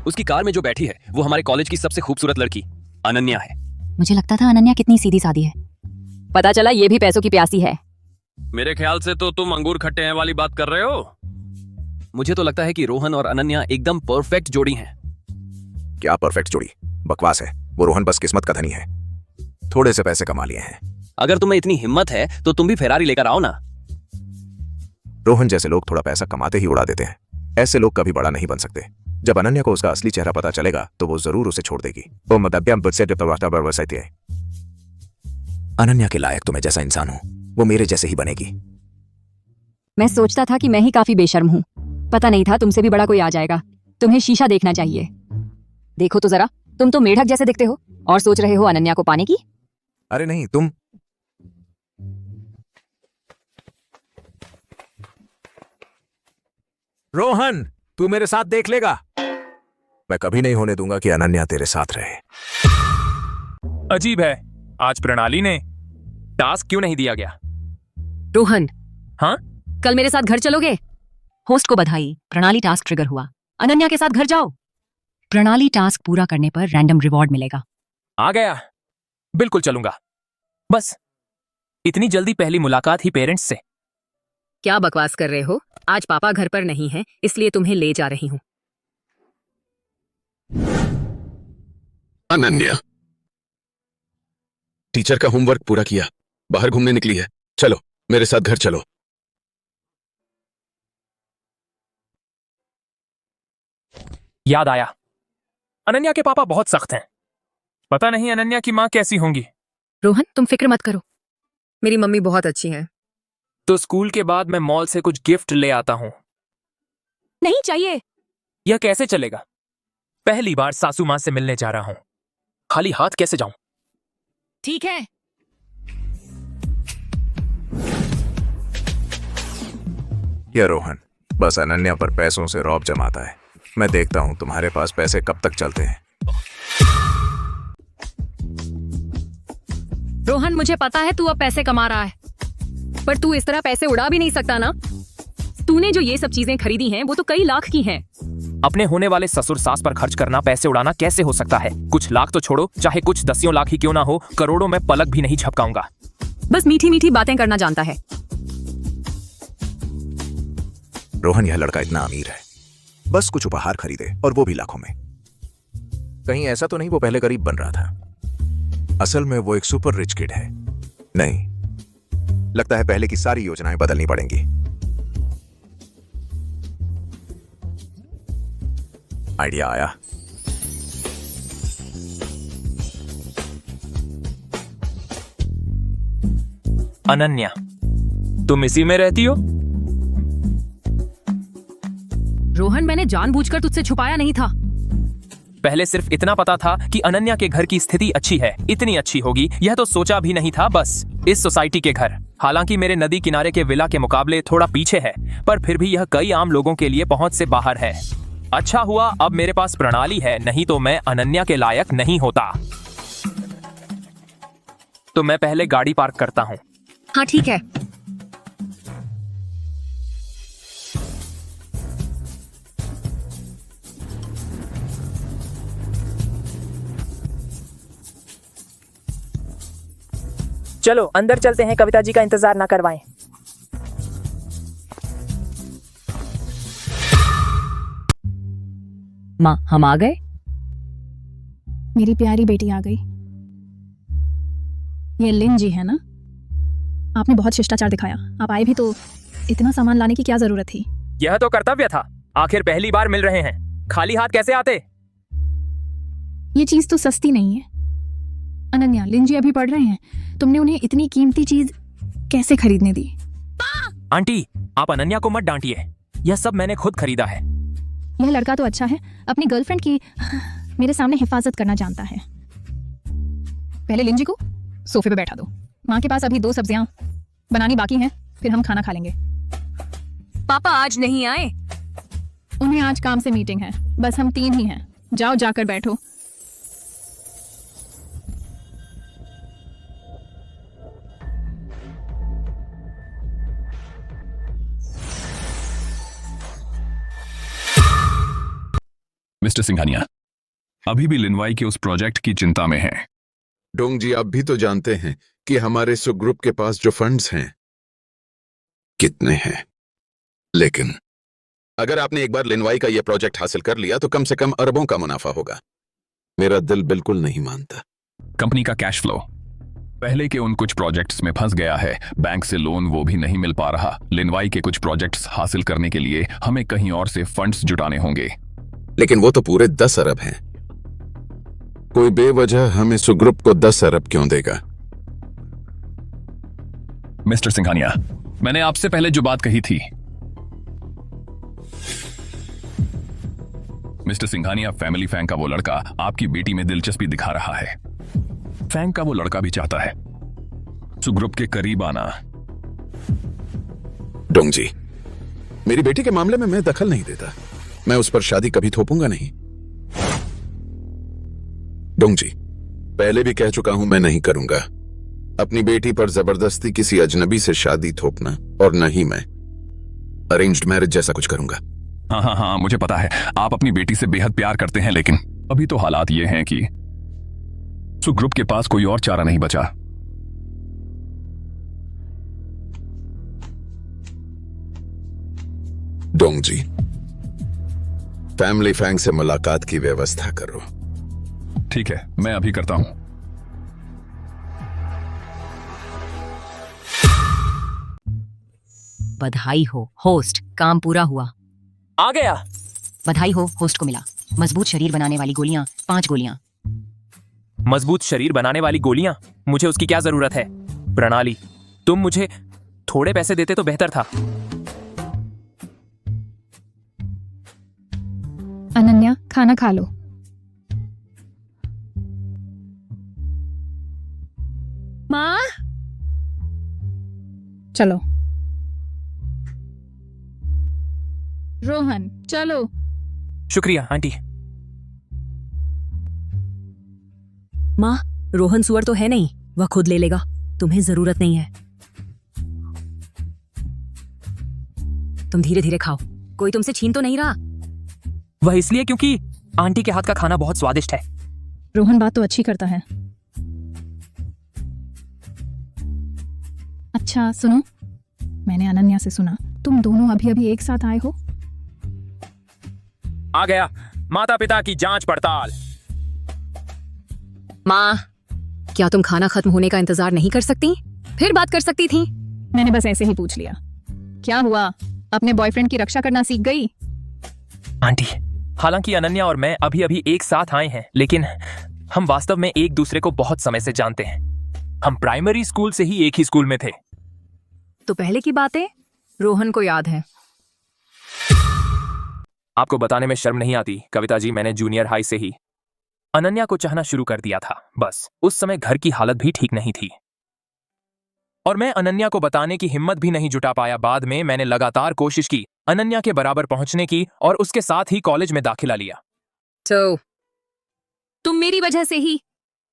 उसकी कार में जो बैठी है वो हमारे कॉलेज की सबसे खूबसूरत लड़की अनन्या है। मुझे लगता था अनन्या कितनी सीधी सादी है, पता चला ये भी पैसों की प्यासी है। मेरे ख्याल से तो तुम अंगूर खट्टे हैं वाली बात कर रहे हो। मुझे तो लगता है कि रोहन और अनन्या एकदम परफेक्ट जोड़ी हैं। क्या परफेक्ट जोड़ी? बकवास है। वो रोहन बस किस्मत का धनी है, थोड़े से पैसे कमा लिए हैं। अगर तुम्हें इतनी हिम्मत है तो तुम भी फेरारी लेकर आओ ना। रोहन जैसे लोग थोड़ा पैसा कमाते ही उड़ा देते हैं। ऐसे लोग कभी बड़ा नहीं बन सकते। जब अनन्या को उसका असली चेहरा पता चलेगा तो वो जरूर उसे छोड़ देगी। अनन्या के लायक तो मैं जैसा इंसान हूँ वो मेरे जैसे ही बनेगी। मैं सोचता था कि मैं ही काफी बेशर्म हूँ, पता नहीं था तुमसे भी बड़ा कोई आ जाएगा। तुम्हें शीशा देखना चाहिए। देखो तो जरा, तुम तो मेढक जैसे दिखते हो और सोच रहे हो अनन्या को पाने की। अरे नहीं, तुम रोहन, तू मेरे साथ देख लेगा। मैं कभी नहीं होने दूंगा कि अनन्या तेरे साथ रहे। अजीब है, आज प्रणाली ने टास्क क्यों नहीं दिया गया? रोहन, हाँ, कल मेरे साथ घर चलोगे? होस्ट को बधाई, प्रणाली टास्क ट्रिगर हुआ। अनन्या के साथ घर जाओ। प्रणाली टास्क पूरा करने पर रैंडम रिवॉर्ड मिलेगा। आ गया, बिल्कुल चलूंगा। बस इतनी जल्दी पहली मुलाकात ही पेरेंट्स से। क्या बकवास कर रहे हो? आज पापा घर पर नहीं है, इसलिए तुम्हें ले जा रही हूँ। अनन्या, टीचर का होमवर्क पूरा किया, बाहर घूमने निकली है। चलो मेरे साथ घर चलो। याद आया, अनन्या के पापा बहुत सख्त हैं। पता नहीं अनन्या की माँ कैसी होंगी। रोहन, तुम फिक्र मत करो, मेरी मम्मी बहुत अच्छी है। तो स्कूल के बाद मैं मॉल से कुछ गिफ्ट ले आता हूँ। नहीं चाहिए। यह कैसे चलेगा? पहली बार सासू माँ से मिलने जा रहा हूँ, खाली हाथ कैसे जाऊं? ठीक है। ये रोहन बस अनन्या पर पैसों से रौब जमाता है। मैं देखता हूं तुम्हारे पास पैसे कब तक चलते हैं। रोहन, मुझे पता है तू अब पैसे कमा रहा है, पर तू इस तरह पैसे उड़ा भी नहीं सकता ना। तूने जो ये सब चीजें खरीदी हैं वो तो कई लाख की हैं। अपने होने वाले ससुर सास पर खर्च करना पैसे उड़ाना कैसे हो सकता है? कुछ लाख तो छोड़ो, चाहे कुछ दसियों लाख ही क्यों ना हो, करोड़ों में पलक भी नहीं झपकाऊंगा। बस मीठी मीठी बातें करना जानता है। रोहन, यह लड़का इतना अमीर है, बस कुछ उपहार खरीदे और वो भी लाखों में। कहीं ऐसा तो नहीं वो पहले गरीब बन रहा था? असल में वो एक सुपर रिच किड है। नहीं, लगता है पहले की सारी योजनाएं बदलनी पड़ेंगी। आइडिया आया। अनन्या, तुम इसी में रहती हो? रोहन, मैंने जानबूझकर तुझसे छुपाया नहीं था। पहले सिर्फ इतना पता था कि अनन्या के घर की स्थिति अच्छी है। इतनी अच्छी होगी यह तो सोचा भी नहीं था। बस इस सोसाइटी के घर, हालांकि मेरे नदी किनारे के विला के मुकाबले थोड़ा पीछे है, पर फिर भी यह कई आम लोगों के लिए पहुंच से बाहर है। अच्छा हुआ अब मेरे पास प्रणाली है, नहीं तो मैं अनन्या के लायक नहीं होता। तो मैं पहले गाड़ी पार्क करता हूँ। हाँ ठीक है। चलो अंदर चलते हैं, कविता जी का इंतजार ना करवाएं। माँ, हम आ गए। मेरी प्यारी बेटी आ गई। ये लिन जी है ना? आपने बहुत शिष्टाचार दिखाया। आप आए भी तो इतना सामान लाने की क्या जरूरत थी? यह तो कर्तव्य था, आखिर पहली बार मिल रहे हैं, खाली हाथ कैसे आते? ये चीज तो सस्ती नहीं है। अनन्या, लिन जी अभी पढ़ रहे हैं, तुमने उन्हें इतनी कीमती चीज कैसे खरीदने दी? आंटी, आप अनन्या को मत डांटिए, यह सब मैंने खुद खरीदा है। यह लड़का तो अच्छा है, अपनी गर्लफ्रेंड की मेरे सामने हिफाजत करना जानता है। पहले लिन जी को सोफे पे बैठा दो। माँ के पास अभी 2 सब्जियां बनानी बाकी हैं, फिर हम खाना खा लेंगे। पापा आज नहीं आए? उन्हें आज काम से मीटिंग है, बस हम 3 ही हैं। जाओ जाकर बैठो। मिस्टर सिंघानिया अभी भी लिनवाई के उस प्रोजेक्ट की चिंता में हैं। डोंग जी, आप भी तो जानते हैं कि हमारे सुग्रुप के पास जो फंड्स हैं कितने हैं, लेकिन अगर आपने एक बार लिनवाई का यह प्रोजेक्ट हासिल कर लिया तो कम से कम अरबों का मुनाफा होगा। मेरा दिल बिल्कुल नहीं मानता। कंपनी का कैश फ्लो पहले के उन कुछ प्रोजेक्ट्स में फंस गया है। बैंक से लोन वो भी नहीं मिल पा रहा। लिनवाई के कुछ प्रोजेक्ट्स हासिल करने के लिए हमें कहीं और से फंड्स जुटाने होंगे। लेकिन वो तो पूरे 10 अरब हैं। कोई बेवजह हमें सुग्रुप को 10 अरब क्यों देगा? मिस्टर सिंघानिया, मैंने आपसे पहले जो बात कही थी। मिस्टर सिंघानिया, फैमिली फैंग का वो लड़का आपकी बेटी में दिलचस्पी दिखा रहा है। फैंग का वो लड़का भी चाहता है सुग्रुप के करीब आना। डोंग जी, मेरी बेटी के मामले में मैं दखल नहीं देता। मैं उस पर शादी कभी थोपूंगा नहीं। डोंग जी, पहले भी कह चुका हूं मैं नहीं करूंगा। अपनी बेटी पर जबरदस्ती किसी अजनबी से शादी थोपना, और न ही मैं अरेंज्ड मैरिज जैसा कुछ करूंगा। हाँ, मुझे पता है आप अपनी बेटी से बेहद प्यार करते हैं, लेकिन अभी तो हालात ये हैं कि सुग्रुप के पास कोई और चारा नहीं बचा। डोंग जी, फैमिली फैंग से मुलाकात की व्यवस्था करो। ठीक है, मैं अभी करता हूं। बधाई हो होस्ट, काम पूरा हुआ। आ गया। बधाई हो होस्ट को मिला मजबूत शरीर बनाने वाली गोलियां, 5 गोलियां। मजबूत शरीर बनाने वाली गोलियां? मुझे उसकी क्या जरूरत है? प्रणाली, तुम मुझे थोड़े पैसे देते तो बेहतर था। अनन्या, खाना खा लो। माँ, चलो। रोहन, चलो। शुक्रिया आंटी। माँ, रोहन सुअर तो है नहीं, वह खुद ले लेगा। तुम्हें जरूरत नहीं है। तुम धीरे धीरे खाओ, कोई तुमसे छीन तो नहीं रहा। वह इसलिए क्योंकि आंटी के हाथ का खाना बहुत स्वादिष्ट है। रोहन बात तो अच्छी करता है। अच्छा सुनो, मैंने अनन्या से सुना तुम दोनों अभी अभी एक साथ आए हो। आ गया माता पिता की जांच पड़ताल। माँ, क्या तुम खाना खत्म होने का इंतजार नहीं कर सकती? फिर बात कर सकती थी। मैंने बस ऐसे ही पूछ लिया। क्या हुआ, अपने बॉयफ्रेंड की रक्षा करना सीख गई? आंटी, हालांकि अनन्या और मैं अभी अभी एक साथ आए हैं, लेकिन हम वास्तव में एक दूसरे को बहुत समय से जानते हैं। हम प्राइमरी स्कूल से ही एक ही स्कूल में थे। तो पहले की बातें रोहन को याद है। आपको बताने में शर्म नहीं आती कविता जी, मैंने जूनियर हाई से ही अनन्या को चाहना शुरू कर दिया था। बस उस समय घर की हालत भी ठीक नहीं थी और मैं अनन्या को बताने की हिम्मत भी नहीं जुटा पाया। बाद में मैंने लगातार कोशिश की अनन्या के बराबर पहुंचने की और उसके साथ ही कॉलेज में दाखिला लिया। तो तुम मेरी वजह से ही।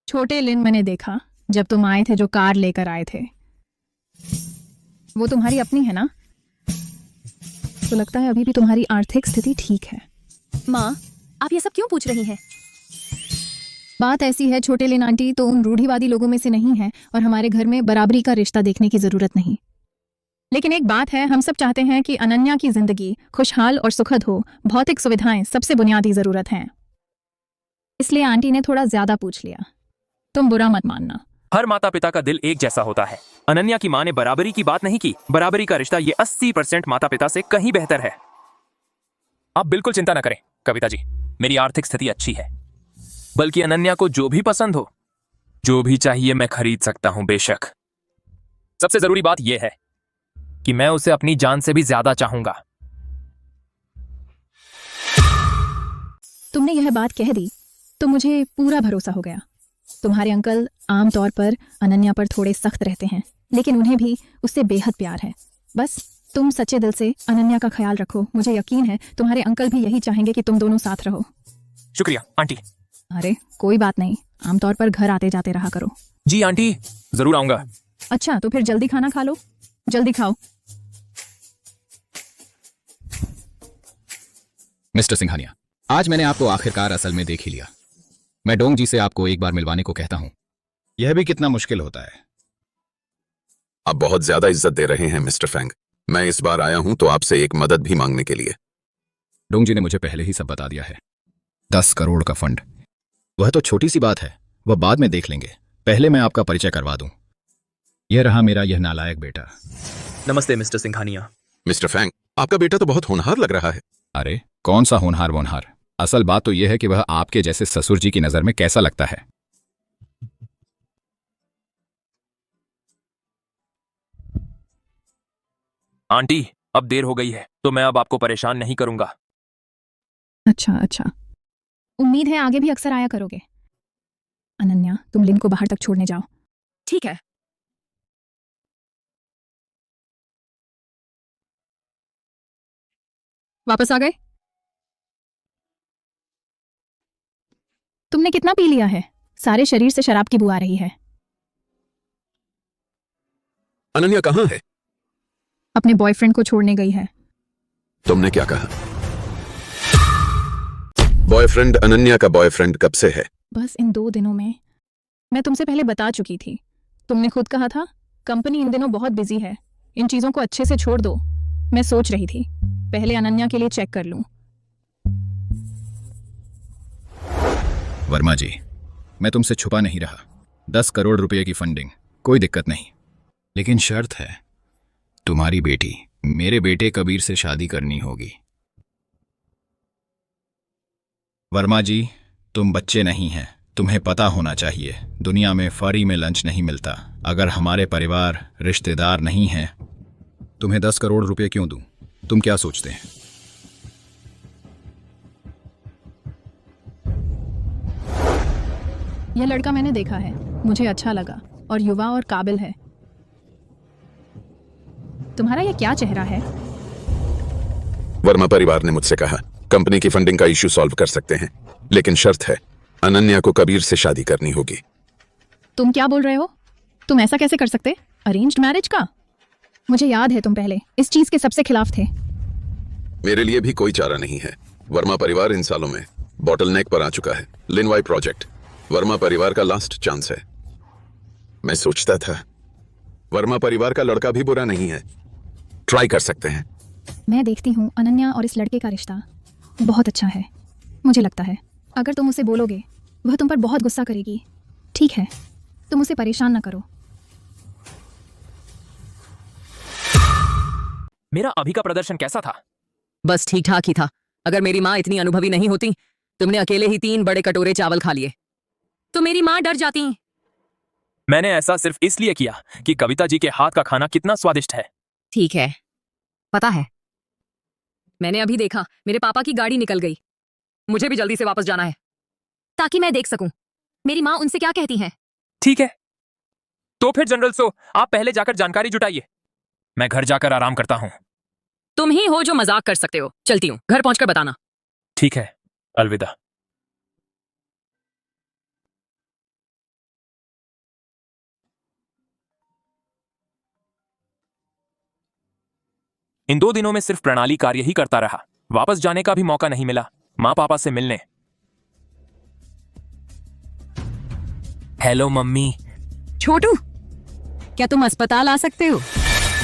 छोटे लिन, मैंने देखा जब तुम आए थे जो कार लेकर आए थे, वो तुम्हारी अपनी है ना? तो लगता है अभी भी तुम्हारी आर्थिक स्थिति ठीक है। माँ, आप ये सब क्यों पूछ रही हैं? बात ऐसी है छोटे लिन आंटी तो उन रूढ़िवादी लोगों में से नहीं है और हमारे घर में बराबरी का रिश्ता देखने की जरूरत नहीं। लेकिन एक बात है, हम सब चाहते हैं कि अनन्या की जिंदगी खुशहाल और सुखद हो। भौतिक सुविधाएं सबसे बुनियादी जरूरत हैं, इसलिए आंटी ने थोड़ा ज्यादा पूछ लिया। तुम बुरा मत मानना। हर माता पिता का दिल एक जैसा होता है। अनन्या की माँ ने बराबरी की बात नहीं की। बराबरी का रिश्ता ये 80% माता पिता से कहीं बेहतर है। आप बिल्कुल चिंता न करें कविता जी, मेरी आर्थिक स्थिति अच्छी है। बल्कि अनन्या को जो भी पसंद हो, जो भी चाहिए मैं खरीद सकता हूं। बेशक सबसे जरूरी बात यह है कि मैं उसे अपनी जान से भी ज्यादा चाहूंगा। तुमने यह बात कह दी तो मुझे पूरा भरोसा हो गया। तुम्हारे अंकल आमतौर पर अनन्या पर थोड़े सख्त रहते हैं, लेकिन उन्हें भी उससे बेहद प्यार है। बस तुम सच्चे दिल से अनन्या का ख्याल रखो। मुझे यकीन है तुम्हारे अंकल भी यही चाहेंगे कि तुम दोनों साथ रहो। शुक्रिया आंटी। अरे कोई बात नहीं, आमतौर पर घर आते जाते रहा करो। जी आंटी, जरूर आऊंगा। अच्छा तो फिर जल्दी खाना खा लो, जल्दी खाओ। मिस्टर सिंघानिया, आज मैंने आपको आखिरकार असल में देख ही लिया। मैं डोंग जी से आपको एक बार मिलवाने को कहता हूं, यह भी कितना मुश्किल होता है। आप बहुत ज्यादा इज्जत दे रहे हैं मिस्टर फैंग। मैं इस बार आया हूं तो आपसे एक मदद भी मांगने के लिए। डोंग जी ने मुझे पहले ही सब बता दिया है। 10 करोड़ का फंड, वह तो छोटी सी बात है, वह बाद में देख लेंगे। पहले मैं आपका परिचय करवा दूं। यह रहा मेरा यह नालायक बेटा। नमस्ते मिस्टर सिंघानिया। मिस्टर फैंग, आपका बेटा तो बहुत होनहार लग रहा है। अरे कौन सा होनहार वोनहार, असल बात तो यह है कि वह आपके जैसे ससुर जी की नजर में कैसा लगता है। आंटी, अब देर हो गई है तो मैं अब आपको परेशान नहीं करूंगा। अच्छा अच्छा, उम्मीद है आगे भी अक्सर आया करोगे। अनन्या, तुम लिन को बाहर तक छोड़ने जाओ। ठीक है। वापस आ गए? तुमने कितना पी लिया है? सारे शरीर से शराब की बू आ रही है। अनन्या कहाँ है? अपने बॉयफ्रेंड को छोड़ने गई है। तुमने क्या कहा? बॉयफ्रेंड? अनन्या का बॉयफ्रेंड कब से है? बस इन 2 दिनों में। मैं तुमसे पहले बता चुकी थी। तुमने खुद कहा था कंपनी इन दिनों बहुत बिजी है, इन चीजों को अच्छे से छोड़ दो। मैं सोच रही थी पहले अनन्या के लिए चेक कर लूं। वर्मा जी, मैं तुमसे छुपा नहीं रहा। 10 करोड़ रुपए की फंडिंग, कोई दिक्कत नहीं, लेकिन शर्त है, तुम्हारी बेटी मेरे बेटे कबीर से शादी करनी होगी। वर्मा जी, तुम बच्चे नहीं हैं, तुम्हें पता होना चाहिए दुनिया में फ्री में लंच नहीं मिलता। अगर हमारे परिवार रिश्तेदार नहीं हैं, तुम्हें 10 करोड़ रुपए क्यों दूं? तुम क्या सोचते हैं? यह लड़का मैंने देखा है, मुझे अच्छा लगा और युवा और काबिल है। तुम्हारा यह क्या चेहरा है? वर्मा परिवार ने मुझसे कहा कंपनी की फंडिंग का इश्यू सॉल्व कर सकते हैं, लेकिन शर्त है अनन्या को कबीर से शादी करनी होगी। तुम क्या बोल रहे हो? तुम ऐसा कैसे कर सकते? अरेंज्ड मैरिज का? मुझे याद है तुम पहले इस चीज के सबसे खिलाफ थे। मेरे लिए भी कोई चारा नहीं है। वर्मा परिवार इन सालों में बॉटलनेक पर आ चुका है। लिनवाई प्रोजेक्ट वर्मा परिवार का लास्ट चांस है। मैं सोचता था वर्मा परिवार का लड़का भी बुरा नहीं है, ट्राई कर सकते हैं। मैं देखती हूँ अनन्या और इस लड़के का रिश्ता बहुत अच्छा है। मुझे लगता है अगर तुम उसे बोलोगे वह तुम पर बहुत गुस्सा करेगी। ठीक है, तुम उसे परेशान ना करो। मेरा अभी का प्रदर्शन कैसा था? बस ठीक ठाक ही था। अगर मेरी माँ इतनी अनुभवी नहीं होती, तुमने अकेले ही 3 बड़े कटोरे चावल खा लिए तो मेरी माँ डर जाती। मैंने ऐसा सिर्फ इसलिए किया कि कविता जी के हाथ का खाना कितना स्वादिष्ट है। ठीक है, पता है, मैंने अभी देखा मेरे पापा की गाड़ी निकल गई। मुझे भी जल्दी से वापस जाना है ताकि मैं देख सकूं मेरी माँ उनसे क्या कहती हैं। ठीक है, तो फिर जनरल सो आप पहले जाकर जानकारी जुटाइए, मैं घर जाकर आराम करता हूं। तुम ही हो जो मजाक कर सकते हो। चलती हूँ, घर पहुंचकर बताना। ठीक है, अलविदा। इन 2 दिनों में सिर्फ प्रणाली कार्य ही करता रहा। वापस जाने का भी मौका नहीं मिला माँ पापा से मिलने। Hello mummy. छोटू, क्या तुम अस्पताल आ सकते हो?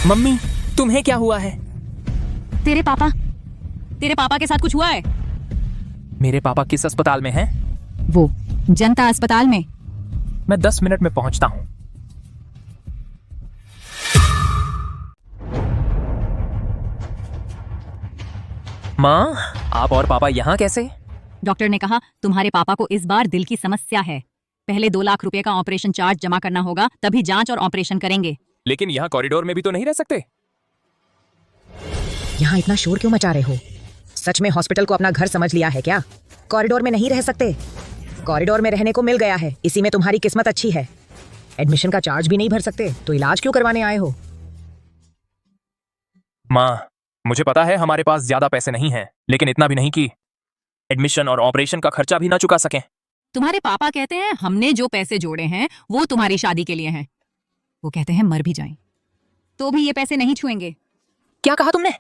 मम्मी, तुम्हें क्या हुआ है? तेरे पापा के साथ कुछ हुआ है? मेरे पापा किस अस्पताल में हैं? वो जनता अस्पताल में। मैं 10 मिनट में पहुंचता हूं। माँ, आप और पापा यहाँ कैसे? डॉक्टर ने कहा तुम्हारे पापा को इस बार दिल की समस्या है। पहले 2 लाख रुपए का ऑपरेशन चार्ज जमा करना होगा, तभी जांच और ऑपरेशन करेंगे। लेकिन यहाँ कॉरिडोर में भी तो नहीं रह सकते। यहाँ इतना शोर क्यों मचा रहे हो? सच में हॉस्पिटल को अपना घर समझ लिया है क्या? कॉरिडोर में नहीं रह सकते। कॉरिडोर में रहने को मिल गया है, इसी में तुम्हारी किस्मत अच्छी है। एडमिशन का चार्ज भी नहीं भर सकते तो इलाज क्यों करवाने आए हो? माँ, मुझे पता है हमारे पास ज्यादा पैसे नहीं हैं, लेकिन इतना भी नहीं कि एडमिशन और ऑपरेशन का खर्चा भी ना चुका सकें। तुम्हारे पापा कहते हैं हमने जो पैसे जोड़े हैं वो तुम्हारी शादी के लिए हैं। वो कहते हैं मर भी जाएं तो भी ये पैसे नहीं छुएंगे। क्या कहा तुमने?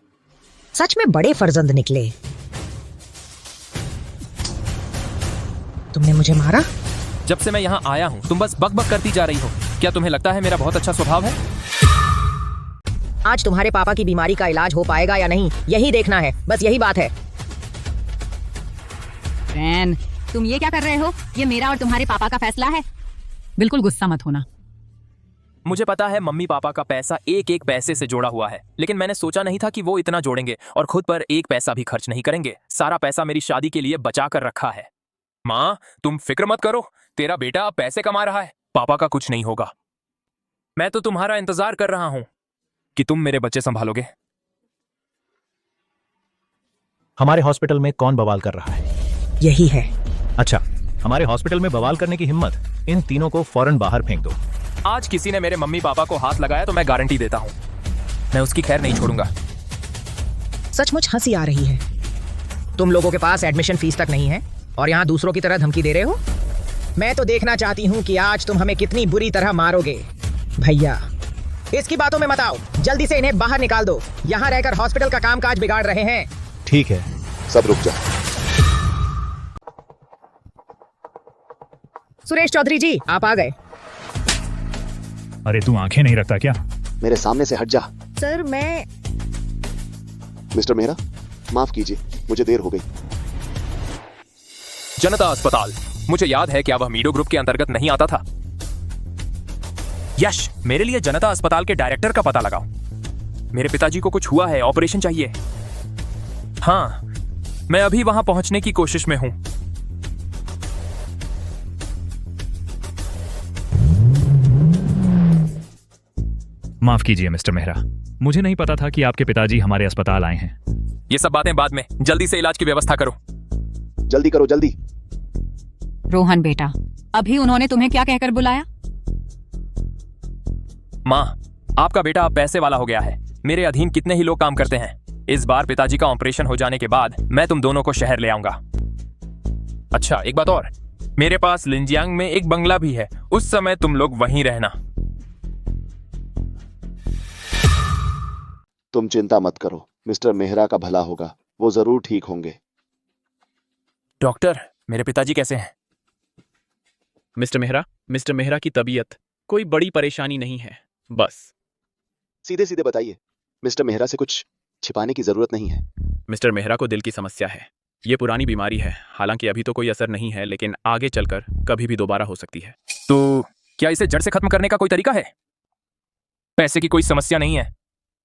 सच में बड़े फर्जंद निकले। तुमने मुझे मारा? जब से मैं यहाँ आया हूँ तुम बस बक करती जा रही हो। क्या तुम्हें लगता है मेरा बहुत अच्छा स्वभाव है? आज तुम्हारे पापा की बीमारी का इलाज हो पाएगा या नहीं, यही देखना है, बस यही बात है। रैन, तुम ये क्या कर रहे हो? ये मेरा और तुम्हारे पापा का फैसला है। बिल्कुल गुस्सा मत होना। मुझे पता है मम्मी पापा का पैसा एक एक पैसे से जोड़ा हुआ है, लेकिन मैंने सोचा नहीं था कि वो इतना जोड़ेंगे और खुद पर एक पैसा भी खर्च नहीं करेंगे। सारा पैसा मेरी शादी के लिए बचा कर रखा है। माँ, तुम फिक्र मत करो, तेरा बेटा अब पैसे कमा रहा है, पापा का कुछ नहीं होगा। मैं तो तुम्हारा इंतजार कर रहा हूँ कि तुम मेरे बच्चे संभालोगे। हमारे हॉस्पिटल में कौन बवाल कर रहा है? यही है। अच्छा, हमारे हॉस्पिटल में बवाल करने की हिम्मत, इन तीनों को फौरन बाहर फेंक दो। आज किसी ने मेरे मम्मी पापा को हाथ लगाया तो मैं गारंटी देता हूँ मैं उसकी खैर नहीं छोड़ूंगा। सचमुच हंसी आ रही है। तुम लोगों के पास एडमिशन फीस तक नहीं है और यहाँ दूसरों की तरह धमकी दे रहे हो। मैं तो देखना चाहती हूँ कि आज तुम हमें कितनी बुरी तरह मारोगे। भैया, इसकी बातों में मत आओ, जल्दी से इन्हें बाहर निकाल दो। यहाँ रहकर हॉस्पिटल का कामकाज बिगाड़ रहे हैं। ठीक है, सब रुक जा। सुरेश चौधरी जी, आप आ गए। अरे तू आंखें नहीं रखता क्या? मेरे सामने से हट जा। सर, मैं मिस्टर मेहरा, माफ कीजिए, मुझे देर हो गई। जनता अस्पताल, मुझे याद है क्या वह मीडो ग्रुप के अंतर्गत नहीं आता था? यश, मेरे लिए जनता अस्पताल के डायरेक्टर का पता लगाओ। मेरे पिताजी को कुछ हुआ है, ऑपरेशन चाहिए। हाँ, मैं अभी वहां पहुंचने की कोशिश में हूं। माफ कीजिए मिस्टर मेहरा, मुझे नहीं पता था कि आपके पिताजी हमारे अस्पताल आए हैं। ये सब बातें बाद में, जल्दी से इलाज की व्यवस्था करो। जल्दी करो, जल्दी। रोहन बेटा, अभी उन्होंने तुम्हें क्या कहकर बुलाया? माँ, आपका बेटा अब पैसे वाला हो गया है। मेरे अधीन कितने ही लोग काम करते हैं। इस बार पिताजी का ऑपरेशन हो जाने के बाद मैं तुम दोनों को शहर ले आऊंगा। अच्छा, एक बात और, मेरे पास लिंजियांग में एक बंगला भी है, उस समय तुम लोग वहीं रहना। तुम चिंता मत करो, मिस्टर मेहरा का भला होगा, वो जरूर ठीक होंगे। डॉक्टर, मेरे पिताजी कैसे हैं? मिस्टर मेहरा की तबीयत कोई बड़ी परेशानी नहीं है, बस। सीधे सीधे बताइए, मिस्टर मेहरा से कुछ छिपाने की जरूरत नहीं है। मिस्टर मेहरा को दिल की समस्या है। ये पुरानी बीमारी है, हालांकि अभी तो कोई असर नहीं है, लेकिन आगे चलकर कभी भी दोबारा हो सकती है। तो क्या इसे जड़ से खत्म करने का कोई तरीका है? पैसे की कोई समस्या नहीं है।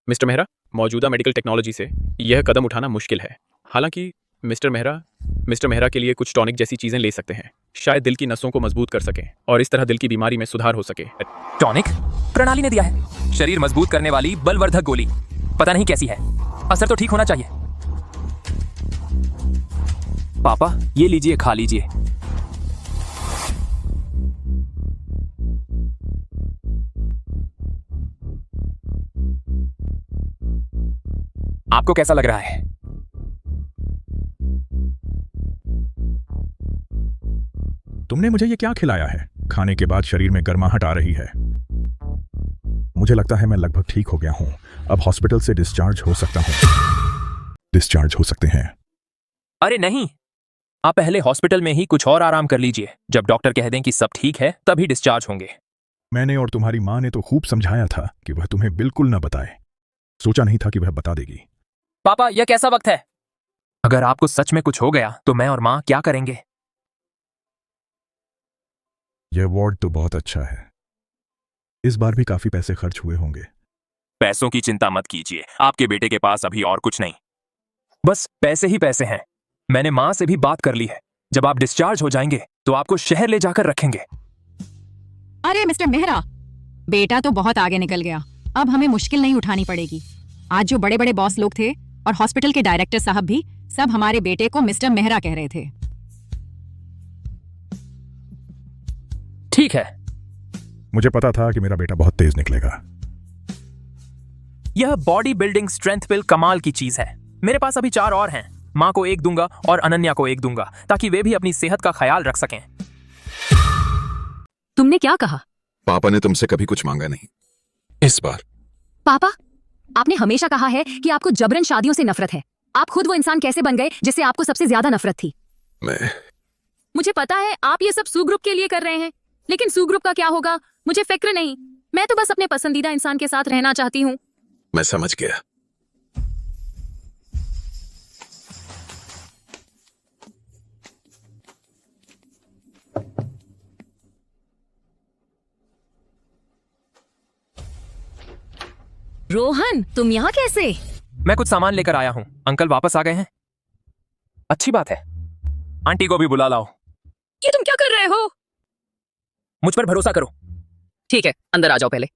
मिस्टर मेहरा, मौजूदा मेडिकल टेक्नोलॉजी से यह कदम उठाना मुश्किल है। हालांकि मिस्टर मेहरा के लिए कुछ टॉनिक जैसी चीजें ले सकते हैं, शायद दिल की नसों को मजबूत कर सके और इस तरह दिल की बीमारी में सुधार हो सके। टॉनिक? प्रणाली ने दिया है, शरीर मजबूत करने वाली बलवर्धक गोली। पता नहीं कैसी है, असर तो ठीक होना चाहिए। पापा, ये लीजिए, खा लीजिए। आपको कैसा लग रहा है? तुमने मुझे ये क्या खिलाया है? खाने के बाद शरीर में गर्माहट आ रही है। मुझे लगता है मैं लगभग ठीक हो गया हूं। अब हॉस्पिटल से डिस्चार्ज हो सकता हूं। डिस्चार्ज हो सकते हैं। अरे नहीं, आप पहले हॉस्पिटल में ही कुछ और आराम कर लीजिए। जब डॉक्टर कह दें कि सब ठीक है तभी डिस्चार्ज होंगे। मैंने और तुम्हारी माँ ने तो खूब समझाया था कि वह तुम्हें बिल्कुल न बताए। सोचा नहीं था कि वह बता देगी। पापा, यह कैसा वक्त है? अगर आपको सच में कुछ हो गया तो मैं और माँ क्या करेंगे? यह वार्ड तो बहुत अच्छा है। इस बार भी काफी पैसे खर्च हुए होंगे। पैसों की चिंता मत कीजिए, आपके बेटे के पास अभी और कुछ नहीं, बस पैसे ही पैसे हैं। मैंने माँ से भी बात कर ली है, जब आप डिस्चार्ज हो जाएंगे तो आपको शहर ले जाकर रखेंगे। अरे मिस्टर मेहरा, बेटा तो बहुत आगे निकल गया, अब हमें मुश्किल नहीं उठानी पड़ेगी। आज जो बड़े बड़े बॉस लोग थे और हॉस्पिटल के डायरेक्टर साहब भी सब हमारे बेटे को मिस्टर मेहरा कह रहे थे। ठीक है। मुझे पता था कि मेरा बेटा बहुत तेज निकलेगा। यह बॉडी बिल्डिंग स्ट्रेंथ पिल कमाल की चीज है। मेरे पास अभी 4 और हैं। माँ को 1 दूंगा और अनन्या को 1 दूंगा ताकि वे भी अपनी सेहत का ख्याल रख सकें। तुमने क्या कहा? पापा ने तुमसे कभी कुछ मांगा नहीं। इस बार पापा, आपने हमेशा कहा है कि आपको जबरन शादियों से नफरत है। आप खुद वो इंसान कैसे बन गए जिससे आपको सबसे ज्यादा नफरत थी? मुझे पता है आप ये सब सू ग्रुप के लिए कर रहे हैं, लेकिन सू ग्रुप का क्या होगा मुझे फिक्र नहीं। मैं तो बस अपने पसंदीदा इंसान के साथ रहना चाहती हूँ। मैं समझ गया। रोहन, तुम यहाँ कैसे? मैं कुछ सामान लेकर आया हूँ। अंकल वापस आ गए हैं। अच्छी बात है। आंटी को भी बुला लाओ। ये तुम क्या कर रहे हो? मुझ पर भरोसा करो। ठीक है, अंदर आ जाओ पहले।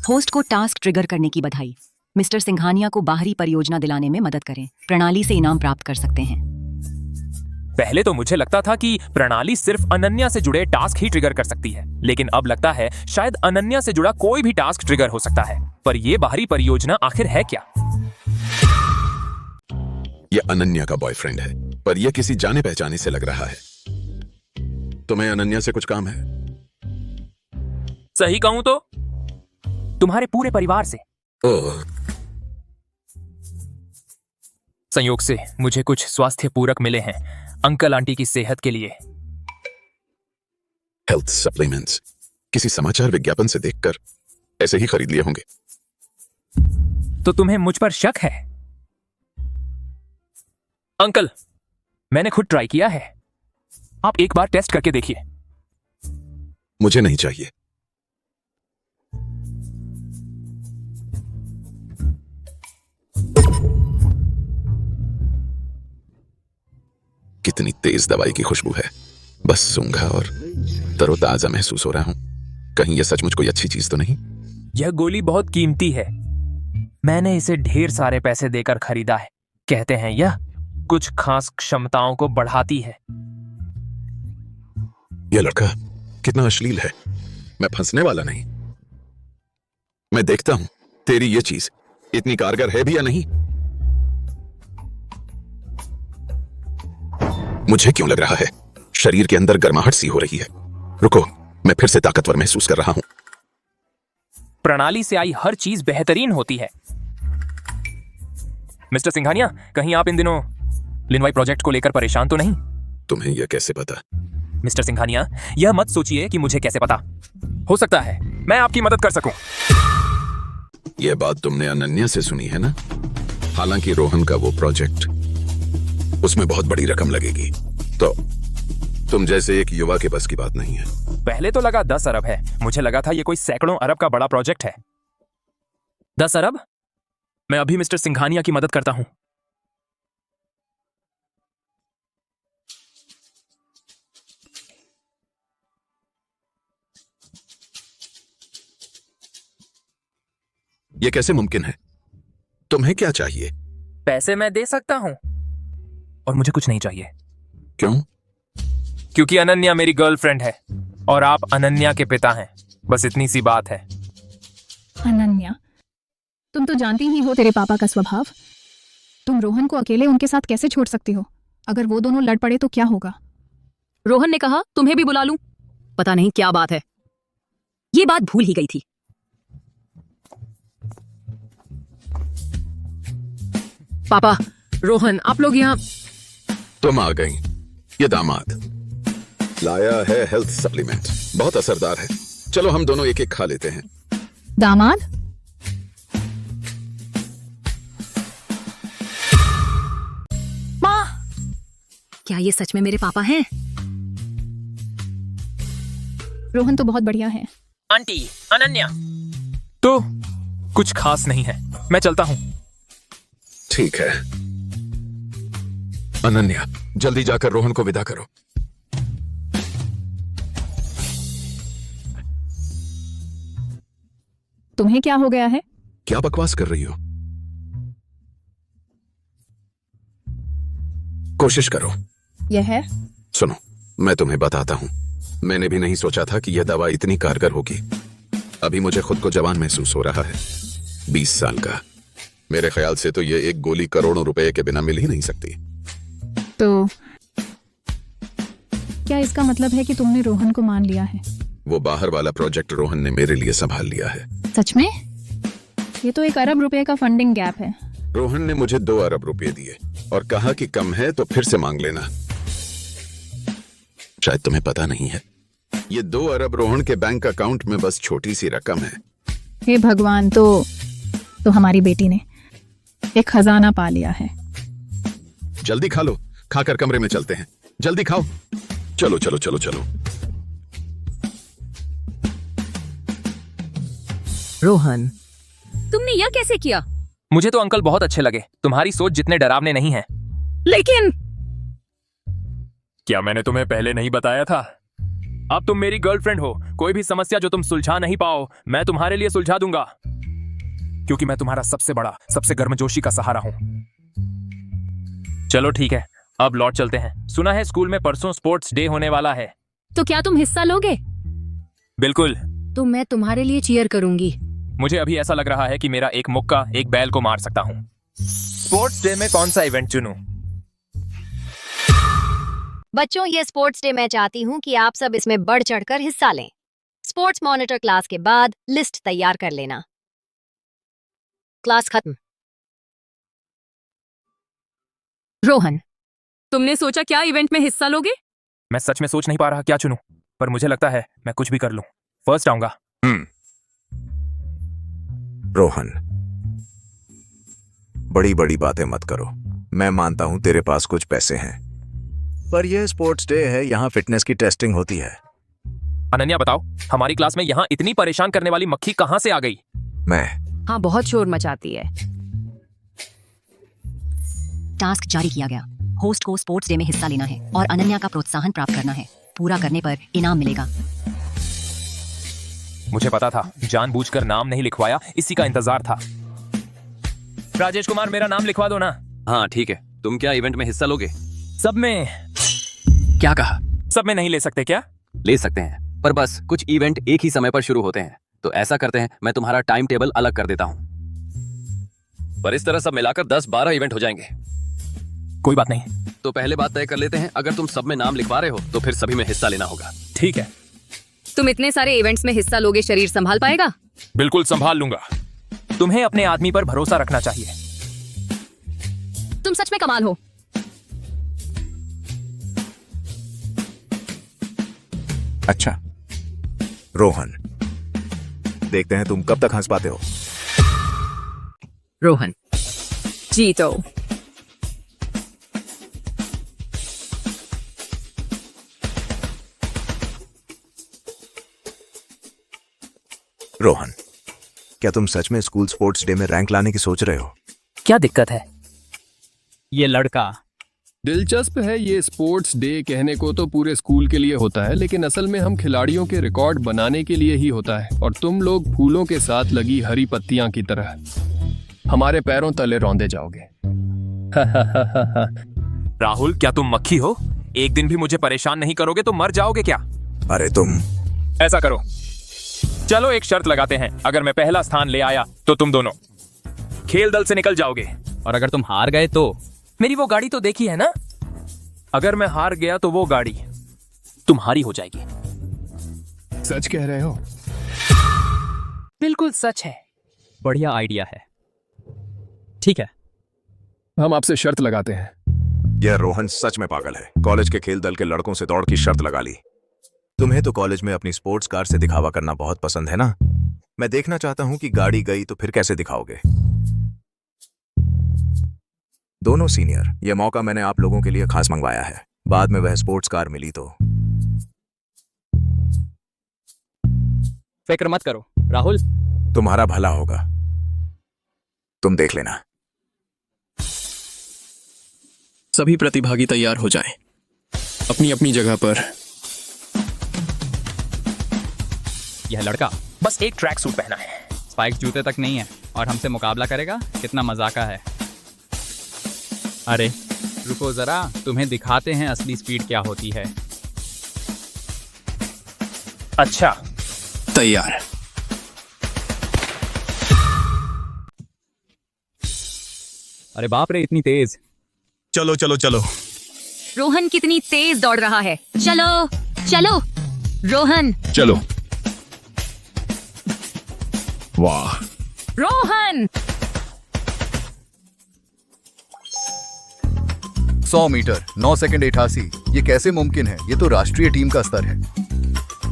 होस्ट को टास्क ट्रिगर करने की बधाई। मिस्टर सिंघानिया को बाहरी परियोजना दिलाने में मदद करें। प्रणाली से इनाम प्राप्त कर सकते हैं। पहले तो मुझे लगता था कि प्रणाली सिर्फ अनन्या से जुड़े टास्क ही ट्रिगर कर सकती है, लेकिन अब लगता है शायद अनन्या से जुड़ा कोई भी टास्क ट्रिगर हो सकता है। पर यह बाहरी परियोजना आखिर है क्या? यह अनन्या का बॉयफ्रेंड है, पर यह किसी जाने पहचाने से लग रहा है। तुम्हें अनन्या से कुछ काम है? सही कहूं तो तुम्हारे पूरे परिवार से। ओह, संयोग से मुझे कुछ स्वास्थ्य पूरक मिले हैं अंकल आंटी की सेहत के लिए। हेल्थ सप्लीमेंट्स किसी समाचार विज्ञापन से देखकर ऐसे ही खरीद लिए होंगे। तो तुम्हें मुझ पर शक है? अंकल, मैंने खुद ट्राई किया है। आप एक बार टेस्ट करके देखिए। मुझे नहीं चाहिए। कितनी तेज दवाई की खुशबू है। बस सूंघा और तरोताजा महसूस हो रहा हूं। कहीं यह सचमुच कोई अच्छी चीज तो नहीं? यह गोली बहुत कीमती है। मैंने इसे ढेर सारे पैसे देकर खरीदा है। कहते हैं यह कुछ खास क्षमताओं को बढ़ाती है। यह लड़का कितना अश्लील है। मैं फंसने वाला नहीं। मैं देखता हूं तेरी यह चीज इतनी कारगर है भी या नहीं। मुझे क्यों लग रहा है शरीर के अंदर गर्माहट सी हो रही है। रुको, मैं फिर से ताकतवर महसूस कर रहा हूं। प्रणाली से आई हर चीज बेहतरीन होती है। मिस्टर सिंघानिया, कहीं आप इन दिनों लिनवाई प्रोजेक्ट को लेकर परेशान तो नहीं? तुम्हें यह कैसे पता? मिस्टर सिंघानिया, यह मत सोचिए कि मुझे कैसे पता। हो सकता है मैं आपकी मदद कर सकूं। यह बात तुमने अनन्या से सुनी है ना? हालांकि रोहन का वो प्रोजेक्ट, उसमें बहुत बड़ी रकम लगेगी, तो तुम जैसे एक युवा के बस की बात नहीं है। पहले तो लगा 10 अरब है। मुझे लगा था यह कोई सैकड़ों अरब का बड़ा प्रोजेक्ट है। 10 अरब? मैं अभी मिस्टर सिंघानिया की मदद करता हूं। यह कैसे मुमकिन है? तुम्हें क्या चाहिए? पैसे मैं दे सकता हूं, और मुझे कुछ नहीं चाहिए। क्यों? क्योंकि अनन्या मेरी गर्लफ्रेंड है और आप अनन्या के पिता हैं। बस इतनी सी बात है। अनन्या, तुम तो जानती ही हो तेरे पापा का स्वभाव। तुम रोहन को अकेले उनके साथ कैसे छोड़ सकती हो? अगर वो दोनों लड़ पड़े तो क्या होगा? रोहन ने कहा तुम्हें भी बुला लूं। पता नहीं क्या बात है। ये बात भूल ही गई थी। पापा, रोहन, आप लोग यहाँ। तुम आ गई। ये दामाद लाया है हेल्थ सप्लीमेंट, बहुत असरदार है। चलो हम दोनों एक एक खा लेते हैं। दामाद? माँ, क्या ये सच में मेरे पापा हैं? रोहन तो बहुत बढ़िया है। आंटी, अनन्या तो कुछ खास नहीं है। मैं चलता हूं। ठीक है अनन्या, जल्दी जाकर रोहन को विदा करो। तुम्हें क्या हो गया है? क्या बकवास कर रही हो? कोशिश करो। यह है। सुनो, मैं तुम्हें बताता हूँ, मैंने भी नहीं सोचा था कि यह दवा इतनी कारगर होगी। अभी मुझे खुद को जवान महसूस हो रहा है। 20 साल का। मेरे ख्याल से तो ये एक गोली करोड़ों रुपए के बिना मिल ही नहीं सकती। तो क्या इसका मतलब है कि तुमने रोहन को मान लिया है? वो बाहर वाला प्रोजेक्ट रोहन ने मेरे लिए संभाल लिया है। सच में? ये तो 1 अरब रुपए का फंडिंग गैप है। रोहन ने मुझे 2 अरब रुपए दिए और कहा कि कम है तो फिर से मांग लेना। शायद तुम्हें पता नहीं है, ये 2 अरब रोहन के बैंक अकाउंट में बस छोटी सी रकम है। हे भगवान, तो हमारी बेटी ने एक खजाना पा लिया है। जल्दी खा लो, खाकर कमरे में चलते हैं। जल्दी खाओ। चलो चलो चलो चलो। रोहन, तुमने यह कैसे किया? मुझे तो अंकल बहुत अच्छे लगे। तुम्हारी सोच जितने डरावने नहीं है। लेकिन क्या मैंने तुम्हें पहले नहीं बताया था? अब तुम मेरी गर्लफ्रेंड हो। कोई भी समस्या जो तुम सुलझा नहीं पाओ, मैं तुम्हारे लिए सुलझा दूंगा, क्योंकि मैं तुम्हारा सबसे बड़ा, सबसे गर्मजोशी का सहारा हूं। चलो ठीक है, अब लौट चलते हैं। सुना है स्कूल में परसों स्पोर्ट्स डे होने वाला है। तो क्या तुम हिस्सा लोगे? बिल्कुल। तो मैं तुम्हारे लिए चीयर करूंगी। मुझे अभी ऐसा लग रहा है कि मेरा एक मुक्का एक बैल को मार सकता हूँ। स्पोर्ट्स डे में कौन सा इवेंट चुनूं? बच्चों, ये स्पोर्ट्स डे मैं चाहती हूँ कि आप सब इसमें बढ़ चढ़कर हिस्सा लें। स्पोर्ट्स मॉनिटर क्लास के बाद लिस्ट तैयार कर लेना। क्लास खत्म। रोहन, तुमने सोचा क्या इवेंट में हिस्सा लोगे? मैं सच में सोच नहीं पा रहा क्या चुनूं, पर मुझे लगता है मैं कुछ भी कर लूं। फर्स्ट आऊंगा। रोहन, बड़ी बड़ी बातें मत करो। मैं मानता हूं तेरे पास कुछ पैसे हैं, पर यह स्पोर्ट्स डे है, यहाँ फिटनेस की टेस्टिंग होती है। अनन्या बताओ, हमारी क्लास में यहाँ इतनी परेशान करने वाली मक्खी कहाँ से आ गई? मैं। हाँ, बहुत शोर मचाती है। टास्क जारी किया गया। होस्ट को स्पोर्ट्स डे में हिस्सा लेना है और अनन्या का प्रोत्साहन प्राप्त करना है। पूरा करने पर इनाम मिलेगा। मुझे पता था, जानबूझकर नाम नहीं लिखवाया, इसी का इंतजार था। राजेश कुमार, मेरा नाम लिखवा दो ना। हाँ ठीक है। तुम क्या इवेंट में हिस्सा लोगे? सब में? क्या कहा? सब में नहीं ले सकते क्या? ले सकते हैं, पर बस कुछ इवेंट एक ही समय पर शुरू होते हैं। तो ऐसा करते हैं, मैं तुम्हारा टाइम टेबल अलग कर देता हूँ, पर इस तरह सब मिलाकर 10-12 इवेंट हो जाएंगे। कोई बात नहीं। तो पहले बात तय कर लेते हैं, अगर तुम सब में नाम लिखवा रहे हो तो फिर सभी में हिस्सा लेना होगा। ठीक है। तुम इतने सारे इवेंट्स में हिस्सा लोगे, शरीर संभाल पाएगा? बिल्कुल संभाल लूंगा। तुम्हें अपने आदमी पर भरोसा रखना चाहिए। तुम सच में कमाल हो। अच्छा रोहन, देखते हैं तुम कब तक हंस पाते हो। रोहन, जीतो। रोहन, क्या तुम सच में स्कूल स्पोर्ट्स डे में रैंक लाने की सोच रहे हो? क्या दिक्कत है? ये लड़का दिलचस्प है। ये स्पोर्ट्स डे कहने को तो पूरे स्कूल के लिए होता है, लेकिन असल में हम खिलाड़ियों के रिकॉर्ड बनाने के लिए ही होता है। और तुम लोग फूलों के साथ लगी हरी पत्तियां की तरह हमारे पैरों तले रौंदे जाओगे। राहुल, क्या तुम मक्खी हो? एक दिन भी मुझे परेशान नहीं करोगे तो मर जाओगे क्या? अरे तुम ऐसा करो, चलो एक शर्त लगाते हैं, अगर मैं पहला स्थान ले आया तो तुम दोनों खेल दल से निकल जाओगे, और अगर तुम हार गए तो? मेरी वो गाड़ी तो देखी है ना? अगर मैं हार गया तो वो गाड़ी तुम्हारी हो जाएगी। सच कह रहे हो? बिल्कुल सच है। बढ़िया आइडिया है। ठीक है, हम आपसे शर्त लगाते हैं। यह रोहन सच में पागल है। कॉलेज के खेल दल के लड़कों से दौड़ की शर्त लगा ली। तुम्हें तो कॉलेज में अपनी स्पोर्ट्स कार से दिखावा करना बहुत पसंद है ना? मैं देखना चाहता हूं कि गाड़ी गई तो फिर कैसे दिखाओगे। दोनों सीनियर, यह मौका मैंने आप लोगों के लिए खास मंगवाया है। बाद में वह स्पोर्ट्स कार मिली तो। फिक्र मत करो राहुल, तुम्हारा भला होगा, तुम देख लेना। सभी प्रतिभागी तैयार हो जाएं, अपनी अपनी जगह पर। यह लड़का बस एक ट्रैक सूट पहना है, स्पाइक जूते तक नहीं है और हमसे मुकाबला करेगा? कितना मजाका है। अरे रुको जरा, तुम्हें दिखाते हैं असली स्पीड क्या होती है। अच्छा, तैयार। अरे बाप रे, इतनी तेज। चलो चलो चलो। रोहन कितनी तेज दौड़ रहा है। चलो चलो रोहन। चलो। वाह, रोहन 100 मीटर 9 सेकंड 88। ये कैसे मुमकिन है? ये तो राष्ट्रीय टीम का स्तर है।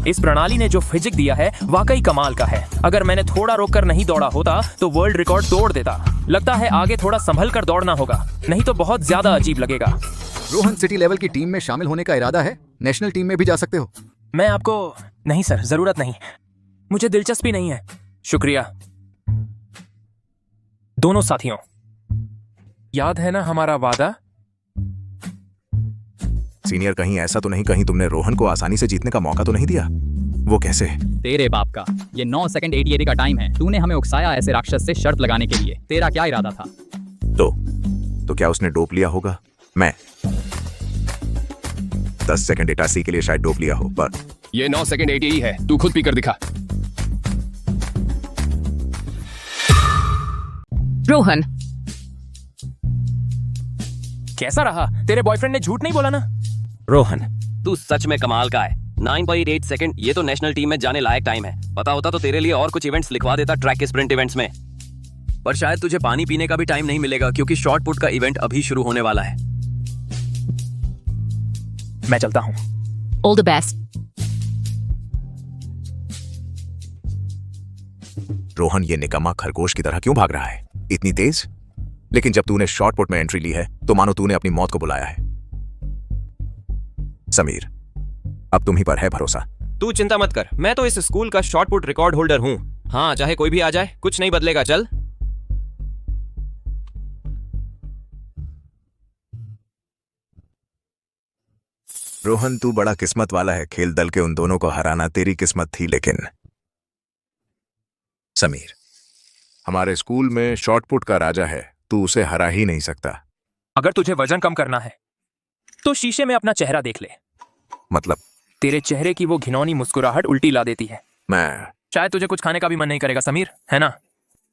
इस प्रणाली ने जो फिजिक दिया है वाकई कमाल का है। अगर मैंने थोड़ा रोककर नहीं दौड़ा होता तो वर्ल्ड रिकॉर्ड तोड़ देता। लगता है आगे थोड़ा संभल कर दौड़ना होगा, नहीं तो बहुत ज्यादा अजीब लगेगा। रोहन, सिटी लेवल की टीम में शामिल होने का इरादा है? नेशनल टीम में भी जा सकते हो। मैं आपको नहीं सर, जरूरत नहीं, मुझे दिलचस्पी नहीं है। शुक्रिया। दोनों साथियों, याद है ना हमारा वादा? सीनियर, कहीं ऐसा तो नहीं कहीं तुमने रोहन को आसानी से जीतने का मौका तो नहीं दिया? वो कैसे? तेरे बाप का, ये 9 सेकंड 88 का टाइम है। तूने हमें उकसाया ऐसे राक्षस से शर्त लगाने के लिए। तेरा क्या इरादा था? तो क्या उसने डोप लिया होगा? मैं 10 सेकंड 88 के लिए शायद डोप लिया हो, पर ये 9 सेकंड 80 ही है। तू खुद पी कर दिखा। रोहन कैसा रहा? तेरे बॉयफ्रेंड ने झूठ नहीं बोला ना? रोहन, तू सच में कमाल का है। 9.8 सेकंड, ये तो नेशनल टीम में जाने लायक टाइम है। पता होता तो तेरे लिए और कुछ इवेंट्स लिखवा देता ट्रैक के स्प्रिंट इवेंट्स में। पर शायद तुझे पानी पीने का भी टाइम नहीं मिलेगा क्योंकि शॉर्ट पुट का इवेंट अभी शुरू होने वाला है। मैं चलता हूँ। All the best. रोहन ये निकम्मा खरगोश की तरह क्यों भाग रहा है? इतनी तेज? लेकिन जब तूने शॉर्ट पुट में एंट्री ली है तो मानो तूने अपनी मौत को बुलाया है। समीर, अब तुम ही पर है भरोसा। तू चिंता मत कर, मैं तो इस स्कूल का शॉर्ट पुट रिकॉर्ड होल्डर हूँ। हाँ, चाहे कोई भी आ जाए, कुछ नहीं बदलेगा। चल। रोहन, तू बड़ा किस्मत वाला है। खेल दल के उन दोनों को हराना तेरी किस्मत थी, लेकिन समीर हमारे स्कूल में शॉर्ट पुट का राजा है। तू उसे हरा ही नहीं सकता। अगर तुझे वजन कम करना है तो शीशे में अपना चेहरा देख ले। मतलब? तेरे चेहरे की वो घिनौनी मुस्कुराहट उल्टी ला देती है। मैं शायद तुझे कुछ खाने का भी मन नहीं करेगा समीर, है ना?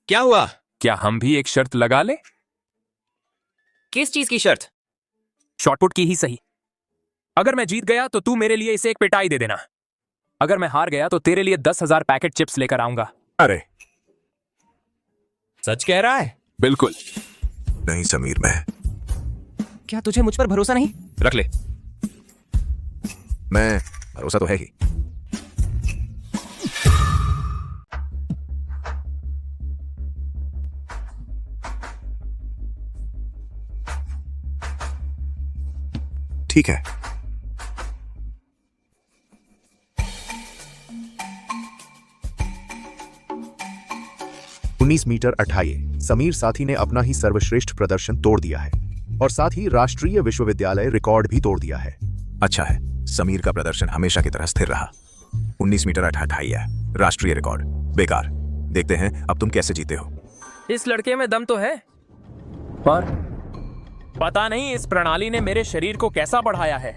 क्या हुआ? क्या हम भी एक शर्त लगा ले? किस चीज की शर्त? शॉर्टपुट की ही सही। अगर मैं जीत गया तो तू मेरे लिए इसे एक पिटाई दे देना। अगर मैं हार गया तो तेरे लिए 10,000 पैकेट चिप्स लेकर आऊंगा। अरे, सच कह रहा है? बिल्कुल। नहीं समीर, मैं क्या तुझे मुझ पर भरोसा नहीं? रख ले। मैं भरोसा तो है ही। ठीक है। मीटर 28। समीर साथी ने अपना ही सर्वश्रेष्ठ प्रदर्शन तोड़ दिया है और साथ ही राष्ट्रीय विश्वविद्यालय रिकॉर्ड भी तोड़ दिया है। अच्छा है, समीर का प्रदर्शन हमेशा की तरह स्थिर रहा। 19 मीटर 28 है राष्ट्रीय रिकॉर्ड। बेकार। देखते हैं अब तुम कैसे जीते हो। इस लड़के में दम तो है, पर पता नहीं इस प्रणाली ने मेरे शरीर को कैसा बढ़ाया है।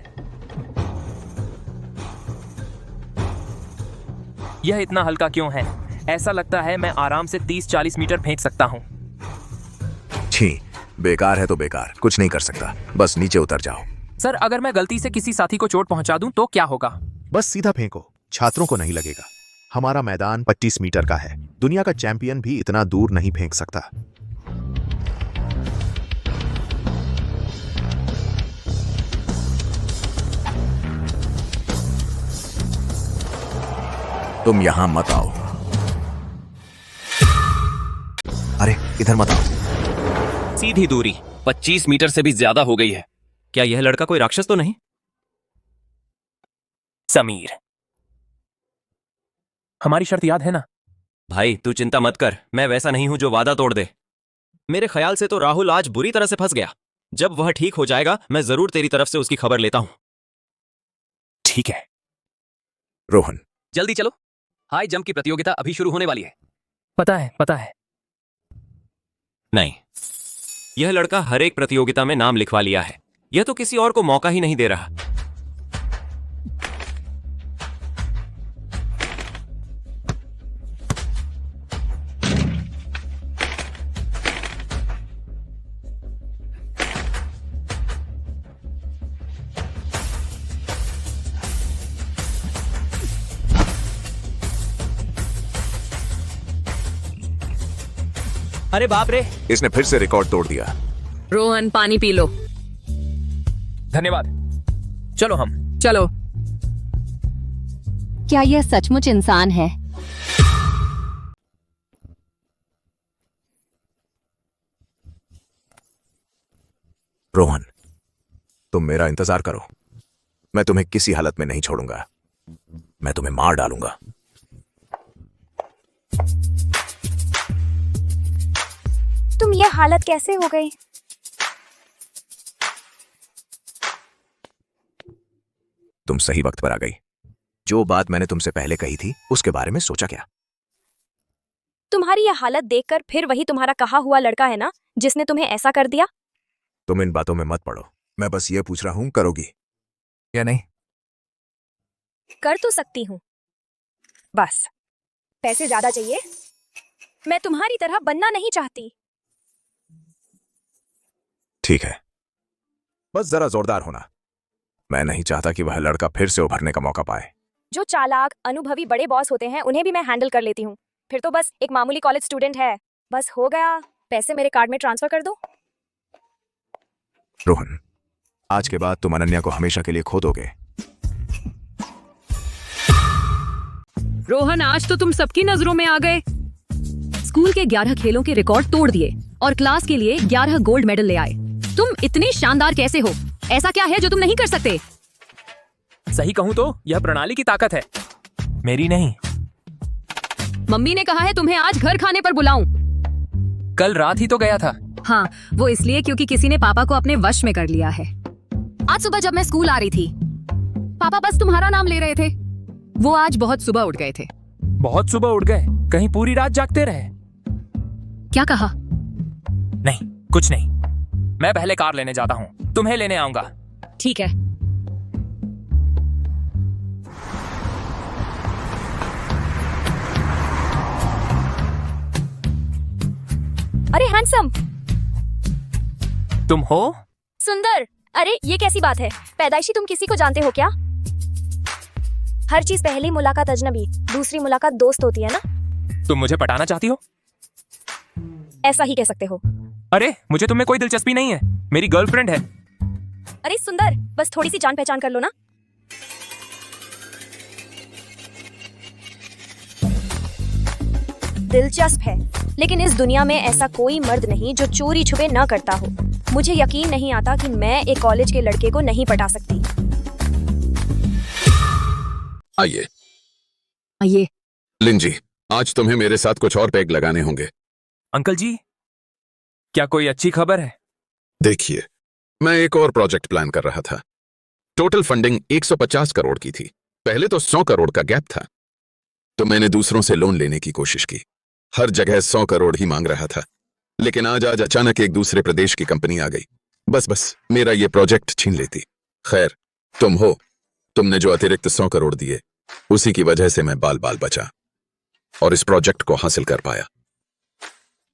यह इतना हल्का क्यों है? ऐसा लगता है मैं आराम से 30-40 मीटर फेंक सकता हूं। छी, बेकार है तो बेकार, कुछ नहीं कर सकता। बस नीचे उतर जाओ। सर, अगर मैं गलती से किसी साथी को चोट पहुंचा दूं तो क्या होगा? बस सीधा फेंको, छात्रों को नहीं लगेगा। हमारा मैदान 25 मीटर का है। दुनिया का चैंपियन भी इतना दूर नहीं फेंक सकता। तुम यहां मत आओ। अरे, इधर मत आओ। सीधी दूरी 25 मीटर से भी ज्यादा हो गई है। क्या यह लड़का कोई राक्षस तो नहीं? समीर, हमारी शर्त याद है ना? भाई तू चिंता मत कर, मैं वैसा नहीं हूं जो वादा तोड़ दे। मेरे ख्याल से तो राहुल आज बुरी तरह से फंस गया। जब वह ठीक हो जाएगा मैं जरूर तेरी तरफ से उसकी खबर लेता हूं। ठीक है। रोहन, जल्दी चलो, हाई जंप की प्रतियोगिता अभी शुरू होने वाली है। पता है, पता है। नहीं, यह लड़का हर एक प्रतियोगिता में नाम लिखवा लिया है। यह तो किसी और को मौका ही नहीं दे रहा। अरे बाप रे। इसने फिर से रिकॉर्ड तोड़ दिया। रोहन पानी पी लो। धन्यवाद। चलो हम। चलो। क्या यह सचमुच इंसान है? रोहन, तुम मेरा इंतजार करो। मैं तुम्हें किसी हालत में नहीं छोड़ूंगा। मैं तुम्हें मार डालूंगा। तुम ये हालत कैसे हो गई? तुम सही वक्त पर आ गई। जो बात मैंने तुमसे पहले कही थी उसके बारे में सोचा क्या? तुम्हारी यह हालत देखकर फिर वही तुम्हारा कहा हुआ लड़का है ना जिसने तुम्हें ऐसा कर दिया? तुम इन बातों में मत पड़ो। मैं बस ये पूछ रहा हूं, करोगी या नहीं? कर तो सकती हूँ, बस पैसे ज्यादा चाहिए। मैं तुम्हारी तरह बनना नहीं चाहती। ठीक है, बस जरा जोरदार होना। मैं नहीं चाहता कि वह लड़का फिर से उभरने का मौका पाए। जो चालाक अनुभवी बड़े बॉस होते हैं उन्हें भी मैं हैंडल कर लेती हूँ। फिर तो बस एक मामूली कॉलेज स्टूडेंट है। बस हो गया, पैसे मेरे कार्ड में ट्रांसफर कर दो। रोहन, आज के बाद तुम अनन्या को हमेशा के लिए खो दोगे। रोहन, आज तो तुम सबकी नजरों में आ गए। स्कूल के 11 खेलों के रिकॉर्ड तोड़ दिए और क्लास के लिए 11 गोल्ड मेडल ले आए। तुम इतने शानदार कैसे हो? ऐसा क्या है जो तुम नहीं कर सकते? सही कहूं तो यह प्रणाली की ताकत है, मेरी नहीं। मम्मी ने कहा है तुम्हें आज घर खाने पर बुलाऊं। कल रात ही तो गया था। हाँ, वो इसलिए क्योंकि किसी ने पापा को अपने वश में कर लिया है। आज सुबह जब मैं स्कूल आ रही थी, पापा बस तुम्हारा नाम ले रहे थे। वो आज बहुत सुबह उठ गए थे। बहुत सुबह उठ गए? कहीं पूरी रात जागते रहे? क्या कहा? नहीं, कुछ नहीं। मैं पहले कार लेने जाता हूँ, तुम्हें लेने आऊंगा। ठीक है। अरे हैंडसम, तुम हो? सुंदर। अरे ये कैसी बात है? पैदाइशी तुम किसी को जानते हो क्या? हर चीज पहली मुलाकात अजनबी, दूसरी मुलाकात दोस्त होती है ना? तुम मुझे पटाना चाहती हो? ऐसा ही कह सकते हो। अरे मुझे तुम्हें कोई दिलचस्पी नहीं है, मेरी गर्लफ्रेंड है। अरे सुंदर, बस थोड़ी सी जान पहचान कर लो ना। दिलचस्प है, लेकिन इस दुनिया में ऐसा कोई मर्द नहीं जो चोरी छुपे न करता हो। मुझे यकीन नहीं आता कि मैं एक कॉलेज के लड़के को नहीं पटा सकती। आइए। आइए। लिन जी, आज तुम्हें मेरे साथ कुछ और पैग लगाने होंगे। अंकल जी, क्या कोई अच्छी खबर है? देखिए, मैं एक और प्रोजेक्ट प्लान कर रहा था। टोटल फंडिंग 150 करोड़ की थी। पहले तो 100 करोड़ का गैप था, तो मैंने दूसरों से लोन लेने की कोशिश की। हर जगह 100 करोड़ ही मांग रहा था, लेकिन आज अचानक एक दूसरे प्रदेश की कंपनी आ गई, बस मेरा ये प्रोजेक्ट छीन लेती। खैर, तुम हो, तुमने जो अतिरिक्त 100 करोड़ दिए, उसी की वजह से मैं बाल बचा और इस प्रोजेक्ट को हासिल कर पाया।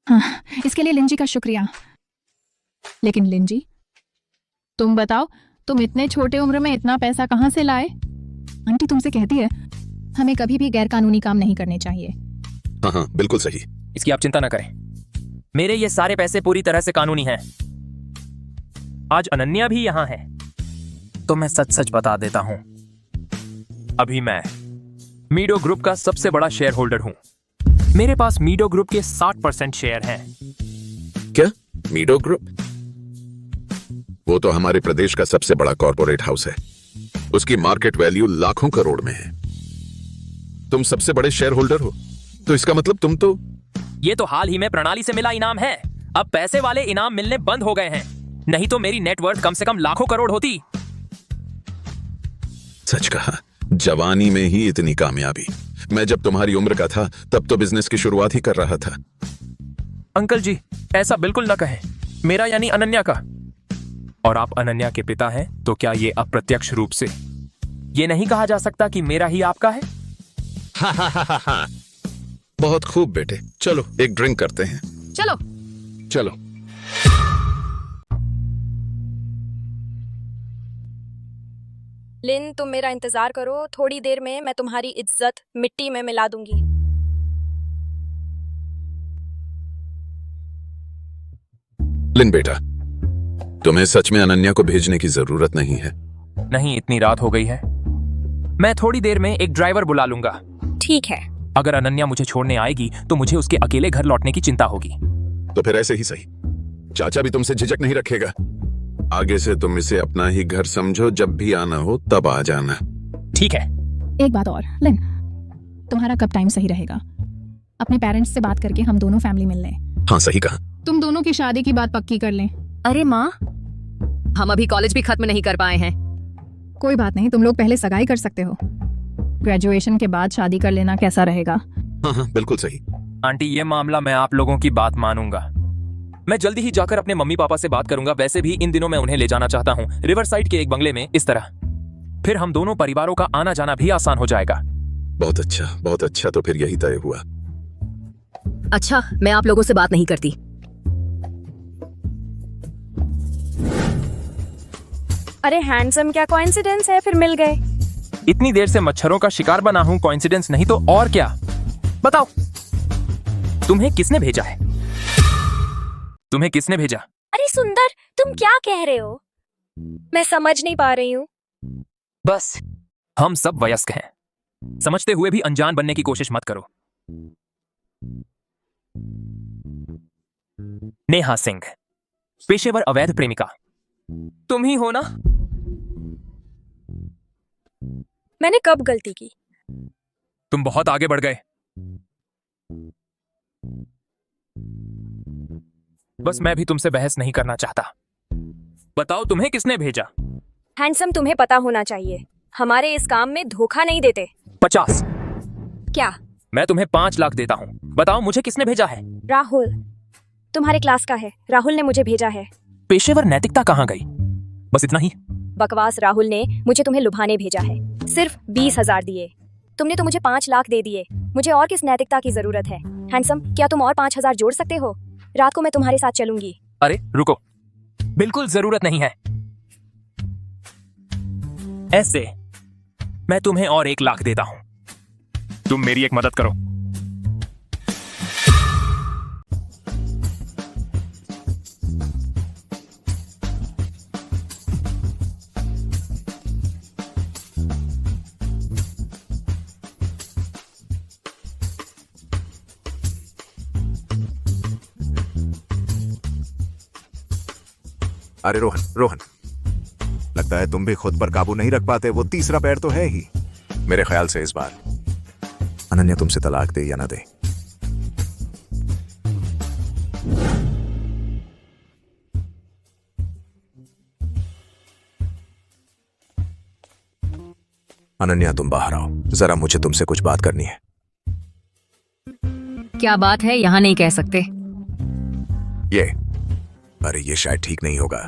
हाँ, इसके लिए लिंजी का शुक्रिया। लेकिन लिंजी, तुम बताओ, तुम इतने छोटे उम्र में इतना पैसा कहाँ से लाए? आंटी तुमसे कहती है हमें कभी भी गैर कानूनी काम नहीं करने चाहिए। हाँ, बिल्कुल सही। इसकी आप चिंता न करें, मेरे ये सारे पैसे पूरी तरह से कानूनी हैं। आज अनन्या भी यहाँ है, तो मैं सच बता देता हूँ। अभी मैं मीडो ग्रुप का सबसे बड़ा शेयर होल्डर हूँ। मेरे पास मीडो ग्रुप के 60% शेयर हैं। क्या? मीडो ग्रुप? वो तो हमारे प्रदेश का सबसे बड़ा कॉर्पोरेट हाउस है। उसकी मार्केट वैल्यू लाखों करोड़ में है। तुम सबसे बड़े शेयर होल्डर हो, तो इसका मतलब तुम तो... ये तो हाल ही में प्रणाली से मिला इनाम है। अब पैसे वाले इनाम मिलने बंद हो गए हैं, नहीं तो मेरी नेटवर्थ कम से कम लाखों करोड़ होती। सच कहा, जवानी में ही इतनी कामयाबी। मैं जब तुम्हारी उम्र का था तब तो बिजनेस की शुरुआत ही कर रहा था। अंकल जी, ऐसा बिल्कुल न कहें। मेरा यानी अनन्या का। और आप अनन्या के पिता हैं, तो क्या ये अप्रत्यक्ष रूप से ये नहीं कहा जा सकता कि मेरा ही आपका है? हा। बहुत खूब बेटे, चलो एक ड्रिंक करते हैं। चलो। चलो। लिन, तुम मेरा इंतजार करो, थोड़ी देर में मैं तुम्हारी इज्जत मिट्टी में मिला दूंगी। लिन बेटा, तुम्हें सच में अनन्या को भेजने की जरूरत नहीं है। नहीं, इतनी रात हो गई है। मैं थोड़ी देर में एक ड्राइवर बुला लूंगा। ठीक है। अगर अनन्या मुझे छोड़ने आएगी तो मुझे उसके अकेले घर लौटने की चिंता होगी। तो फिर ऐसे ही सही, चाचा भी तुमसे झिझक नहीं रखेगा। आगे से तुम इसे अपना ही घर समझो, जब भी आना हो तब आ जाना। ठीक है। एक बात और, लिन, तुम्हारा कब टाइम सही रहेगा? अपने पेरेंट्स से बात करके हम दोनों फैमिली मिल लें। हाँ, सही कहा। तुम दोनों की शादी की बात पक्की कर लें। अरे माँ, हम अभी कॉलेज भी खत्म नहीं कर पाए हैं। कोई बात नहीं, तुम लोग पहले सगाई कर सकते हो। ग्रेजुएशन के बाद शादी कर लेना कैसा रहेगा? हाँ, बिल्कुल सही। आंटी, ये मामला मैं आप लोगों की बात मानूंगा। मैं जल्दी ही जाकर अपने मम्मी पापा से बात करूंगा। वैसे भी इन दिनों मैं उन्हें ले जाना चाहता हूँ रिवर साइड के एक बंगले में, इस तरह फिर हम दोनों परिवारों का आना जाना भी आसान हो जाएगा। बहुत अच्छा, बहुत अच्छा। तो फिर यही तय हुआ। अच्छा, मैं आप लोगों से बात नहीं करती। अरे हैंडसम, क्या कोइंसिडेंस है, फिर मिल गए। इतनी देर से मच्छरों का शिकार बना हूं, कोइंसिडेंस नहीं तो और क्या। बताओ, तुम्हें किसने भेजा है? तुम्हें किसने भेजा? अरे सुंदर, तुम क्या कह रहे हो? मैं समझ नहीं पा रही हूँ। बस, हम सब वयस्क हैं, समझते हुए भी अनजान बनने की कोशिश मत करो। नेहा सिंह, पेशेवर अवैध प्रेमिका, तुम ही हो ना? मैंने कब गलती की? तुम बहुत आगे बढ़ गए। बस मैं भी तुमसे बहस नहीं करना चाहता। बताओ, तुम्हें किसने भेजा? हैंडसम, तुम्हें पता होना चाहिए, हमारे इस काम में धोखा नहीं देते। 50। क्या? मैं तुम्हें 5 लाख देता हूँ। बताओ, मुझे किसने भेजा है? राहुल, तुम्हारे क्लास का है। राहुल ने मुझे भेजा है। पेशेवर नैतिकता कहाँ गई? बस इतना ही? बकवास। राहुल ने मुझे तुम्हें लुभाने भेजा है। सिर्फ 20,000 दिए। तुमने तो मुझे 5 लाख दे दिए। मुझे और किस नैतिकता की जरूरत है? हैंडसम, क्या तुम और 5,000 जोड़ सकते हो? रात को मैं तुम्हारे साथ चलूंगी। अरे रुको, बिल्कुल जरूरत नहीं है। ऐसे मैं तुम्हें और 1 लाख देता हूं। तुम मेरी एक मदद करो। अरे रोहन, रोहन, लगता है तुम भी खुद पर काबू नहीं रख पाते। वो तीसरा पैर तो है ही। मेरे ख्याल से इस बार अनन्या तुमसे तलाक दे या ना दे। अनन्या, तुम बाहर आओ जरा, मुझे तुमसे कुछ बात करनी है। क्या बात है? यहाँ नहीं कह सकते। ये, अरे ये शायद ठीक नहीं होगा।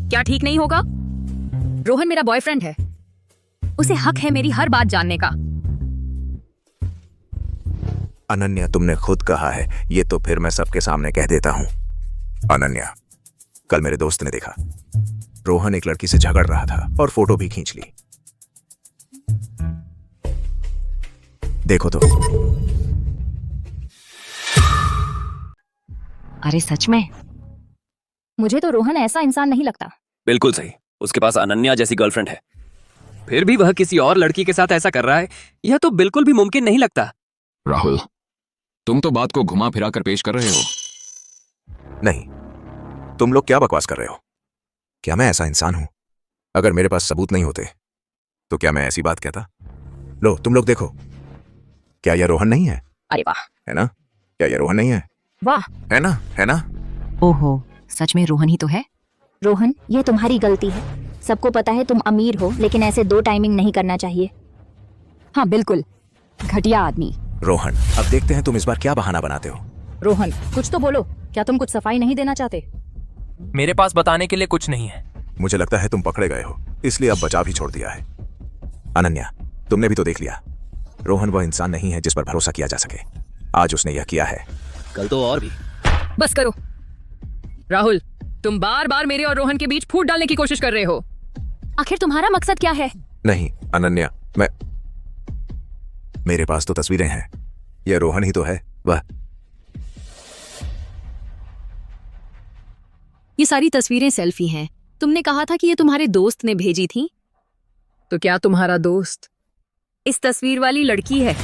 क्या ठीक नहीं होगा? रोहन मेरा बॉयफ्रेंड है, उसे हक है मेरी हर बात जानने का। अनन्या, तुमने खुद कहा है ये, तो फिर मैं सबके सामने कह देता हूं। अनन्या, कल मेरे दोस्त ने देखा रोहन एक लड़की से झगड़ रहा था और फोटो भी खींच ली। देखो तो। अरे सच में? मुझे तो रोहन ऐसा इंसान नहीं लगता। बिल्कुल सही, उसके पास अनन्या जैसी गर्लफ्रेंड है, फिर भी वह किसी और लड़की के साथ ऐसा कर रहा है। यह तो बिल्कुल भी मुमकिन नहीं लगता। राहुल, तुम तो बात को घुमा फिरा कर पेश कर रहे हो। नहीं, तुम लोग क्या बकवास कर रहे हो? क्या मैं ऐसा इंसान हूं? अगर मेरे पास सबूत नहीं होते तो क्या मैं ऐसी बात कहता? लो, तुम लोग देखो, क्या यह रोहन नहीं है? अरे वाह, है ना? क्या यह रोहन नहीं है? वाह, है ना? है ना? ओहो, सच में रोहन ही तो है। रोहन, ये तुम्हारी गलती है। सबको पता है तुम अमीर हो, लेकिन ऐसे 2 टाइमिंग नहीं करना चाहिए। हाँ बिल्कुल, घटिया आदमी। रोहन, अब देखते हैं तुम इस बार क्या बहाना बनाते हो। रोहन, कुछ तो बोलो, क्या तुम कुछ सफाई नहीं देना चाहते? मेरे पास बताने के लिए कुछ नहीं है। मुझे लगता है तुम पकड़े गए हो, इसलिए अब बचा भी छोड़ दिया है। अनन्या, तुमने भी तो देख लिया, रोहन वह इंसान नहीं है जिस पर भरोसा किया जा सके। आज उसने यह किया है। कल तो और भी। बस करो राहुल, तुम बार बार मेरे और रोहन के बीच फूट डालने की कोशिश कर रहे हो। आखिर तुम्हारा मकसद क्या है? नहीं अनन्या, मेरे पास तो तस्वीरें हैं। यह रोहन ही तो है। वह ये सारी तस्वीरें सेल्फी हैं। तुमने कहा था कि ये तुम्हारे दोस्त ने भेजी थी। तो क्या तुम्हारा दोस्त इस तस्वीर वाली लड़की है?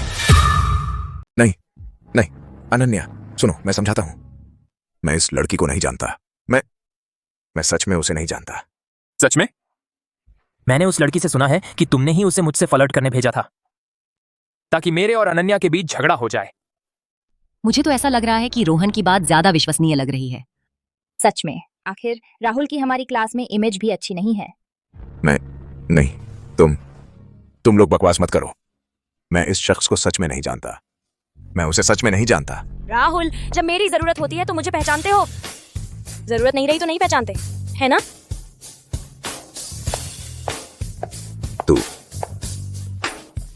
नहीं नहीं अनन्या, सुनो, मैं समझाता हूं। मैं इस लड़की को नहीं जानता। मैं सच में उसे नहीं जानता। सच में? मैंने उस लड़की से सुना है कि तुमने ही उसे मुझसे फ्लर्ट करने भेजा था, ताकि मेरे और अनन्या के बीच झगड़ा हो जाए। मुझे तो ऐसा लग रहा है कि रोहन की बात ज्यादा विश्वसनीय लग रही है। सच में? आखिर राहुल की हमारी क्लास में इमेज भी अच्छी नहीं है। नहीं, तुम लोग बकवास मत करो। मैं इस शख्स को सच में नहीं जानता। मैं उसे सच में नहीं जानता। राहुल, जब मेरी जरूरत होती है तो मुझे पहचानते हो, जरूरत नहीं रही तो नहीं पहचानते, है ना? तू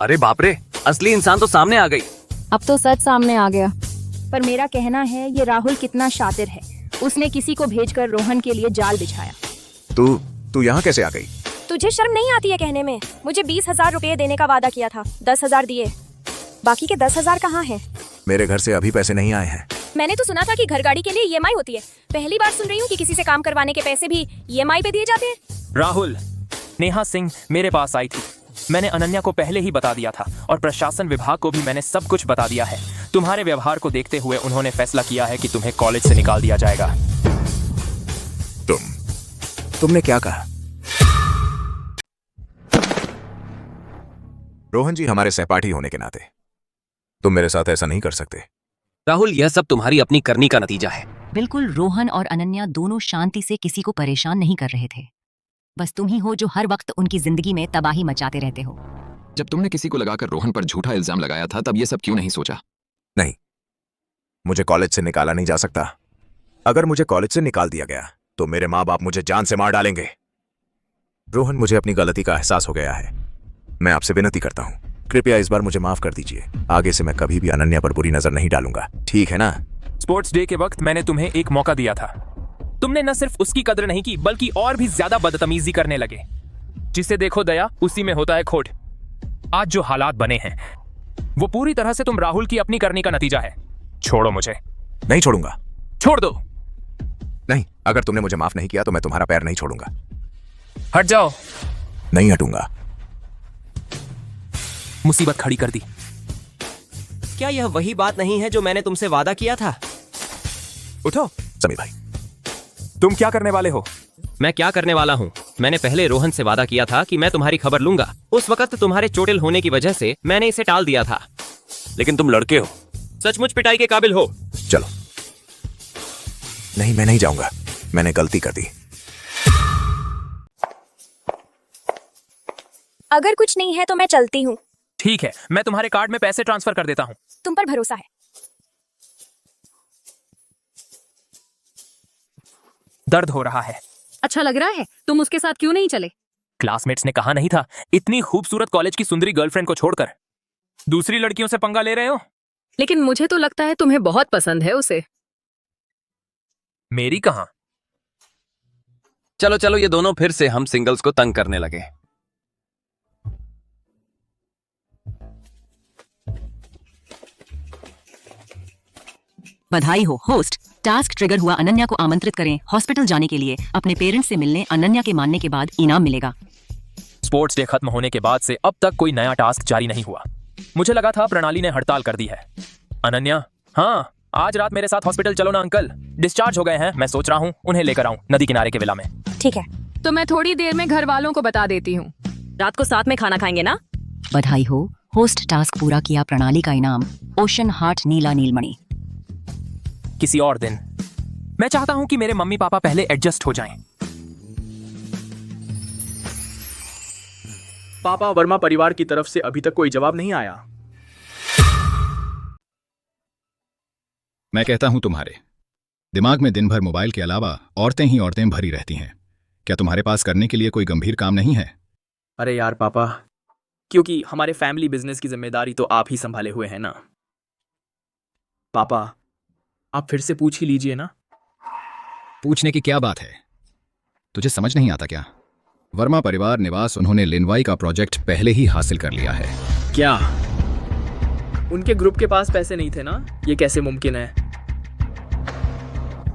अरे बाप रे, असली इंसान तो सामने आ गई। अब तो सच सामने आ गया। पर मेरा कहना है ये राहुल कितना शातिर है। उसने किसी को भेजकर रोहन के लिए जाल बिछाया। तू यहाँ कैसे आ गई? तुझे शर्म नहीं आती है कहने में? मुझे 20,000 रुपए देने का वादा किया था, 10,000 दिए, बाकी के 10,000 कहाँ हैं? मेरे घर से अभी पैसे नहीं आए हैं। मैंने तो सुना था कि घर गाड़ी के लिए EMI होती है। पहली बार सुन रही हूँ कि किसी से काम करवाने के पैसे भी EMI पे दिए जाते हैं। राहुल, नेहा सिंह मेरे पास आई थी। मैंने अनन्या को पहले ही बता दिया था और प्रशासन विभाग को भी मैंने सब कुछ बता दिया है। तुम्हारे व्यवहार को देखते हुए उन्होंने फैसला किया है कि तुम्हें कॉलेज से निकाल दिया जाएगा। तुमने क्या कहा? रोहन जी हमारे सहपाठी होने के नाते तुम मेरे साथ ऐसा नहीं कर सकते। राहुल, यह सब तुम्हारी अपनी करनी का नतीजा है। बिल्कुल, रोहन और अनन्या दोनों शांति से किसी को परेशान नहीं कर रहे थे। बस तुम ही हो जो हर वक्त उनकी जिंदगी में तबाही मचाते रहते हो। जब तुमने किसी को लगाकर रोहन पर झूठा इल्जाम लगाया था तब ये सब क्यों नहीं सोचा? नहीं, मुझे कॉलेज से निकाला नहीं जा सकता। अगर मुझे कॉलेज से निकाल दिया गया तो मेरे माँ बाप मुझे जान से मार डालेंगे। रोहन, मुझे अपनी गलती का एहसास हो गया है। मैं आपसे विनती करता हूँ, कृपया इस बार मुझे माफ कर दीजिए। आगे से मैं कभी भी अनन्या पर बुरी नजर नहीं डालूंगा, ठीक है ना? स्पोर्ट्स डे के वक्त मैंने तुम्हें एक मौका दिया था। तुमने न सिर्फ उसकी कदर नहीं की बल्कि और भी ज्यादा बदतमीजी करने लगे। जिसे देखो दया, उसी में होता है खोट। आज जो हालात बने हैं वो पूरी तरह से तुम राहुल की अपनी करनी का नतीजा है। छोड़ो मुझे। नहीं छोड़ूंगा। छोड़ दो। नहीं, अगर तुमने मुझे माफ नहीं किया तो मैं तुम्हारा पैर नहीं छोड़ूंगा। हट जाओ। नहीं हटूंगा। मुसीबत खड़ी कर दी। क्या यह वही बात नहीं है जो मैंने तुमसे वादा किया था? उठो। समीर भाई, तुम क्या करने वाले हो? मैं क्या करने वाला हूँ? मैंने पहले रोहन से वादा किया था कि मैं तुम्हारी खबर लूंगा। उस वक्त तुम्हारे चोटिल होने की वजह से मैंने इसे टाल दिया था। लेकिन तुम लड़के हो, सचमुच पिटाई के काबिल हो। चलो। नहीं, मैं नहीं जाऊंगा। मैंने गलती कर दी। अगर कुछ नहीं है तो मैं चलती हूँ। ठीक है, मैं तुम्हारे कार्ड में पैसे ट्रांसफर कर देता हूँ। तुम पर भरोसा है। दर्द हो रहा है। अच्छा लग रहा है? तुम उसके साथ क्यों नहीं चले? क्लासमेट्स ने कहा नहीं था, इतनी खूबसूरत कॉलेज की सुंदरी गर्लफ्रेंड को छोड़कर दूसरी लड़कियों से पंगा ले रहे हो? लेकिन मुझे तो लगता है तुम्हें बहुत पसंद है उसे। मेरी कहां? चलो चलो, ये दोनों फिर से हम सिंगल्स को तंग करने लगे। बधाई हो होस्ट। टास्क ट्रिगर हुआ। अनन्या को आमंत्रित करें हॉस्पिटल जाने के लिए। अपने पेरेंट्स से मिलने। अनन्या के मानने के बाद इनाम मिलेगा। स्पोर्ट्स डे खत्म होने के बाद से अब तक कोई नया टास्क जारी नहीं हुआ। मुझे लगा था प्रणाली ने हड़ताल कर दी है। अनन्या, हाँ, आज रात मेरे साथ हॉस्पिटल चलो ना। अंकल डिस्चार्ज हो गए हैं। मैं सोच रहा हूँ उन्हें लेकर आऊँ नदी किनारे के विला में। ठीक है। तो मैं थोड़ी देर में घर वालों को बता देती हूँ। रात को साथ में खाना खाएंगे ना? बधाई हो होस्ट। टास्क पूरा किया। प्रणाली का इनाम ओशन हार्ट नीला नीलमणि। किसी और दिन। मैं चाहता हूं कि मेरे मम्मी पापा पहले एडजस्ट हो जाएं। पापा, वर्मा परिवार की तरफ से अभी तक कोई जवाब नहीं आया। मैं कहता हूं तुम्हारे दिमाग में दिन भर मोबाइल के अलावा औरतें ही औरतें भरी रहती हैं। क्या तुम्हारे पास करने के लिए कोई गंभीर काम नहीं है? अरे यार पापा, क्योंकि हमारे फैमिली बिजनेस की जिम्मेदारी तो आप ही संभाले हुए हैं ना। पापा, आप फिर से पूछ ही लीजिए ना। पूछने की क्या बात है? तुझे समझ नहीं आता क्या? वर्मा परिवार निवास उन्होंने लिनवाई का प्रोजेक्ट पहले ही हासिल कर लिया है। क्या उनके ग्रुप के पास पैसे नहीं थे ना? ये कैसे मुमकिन है?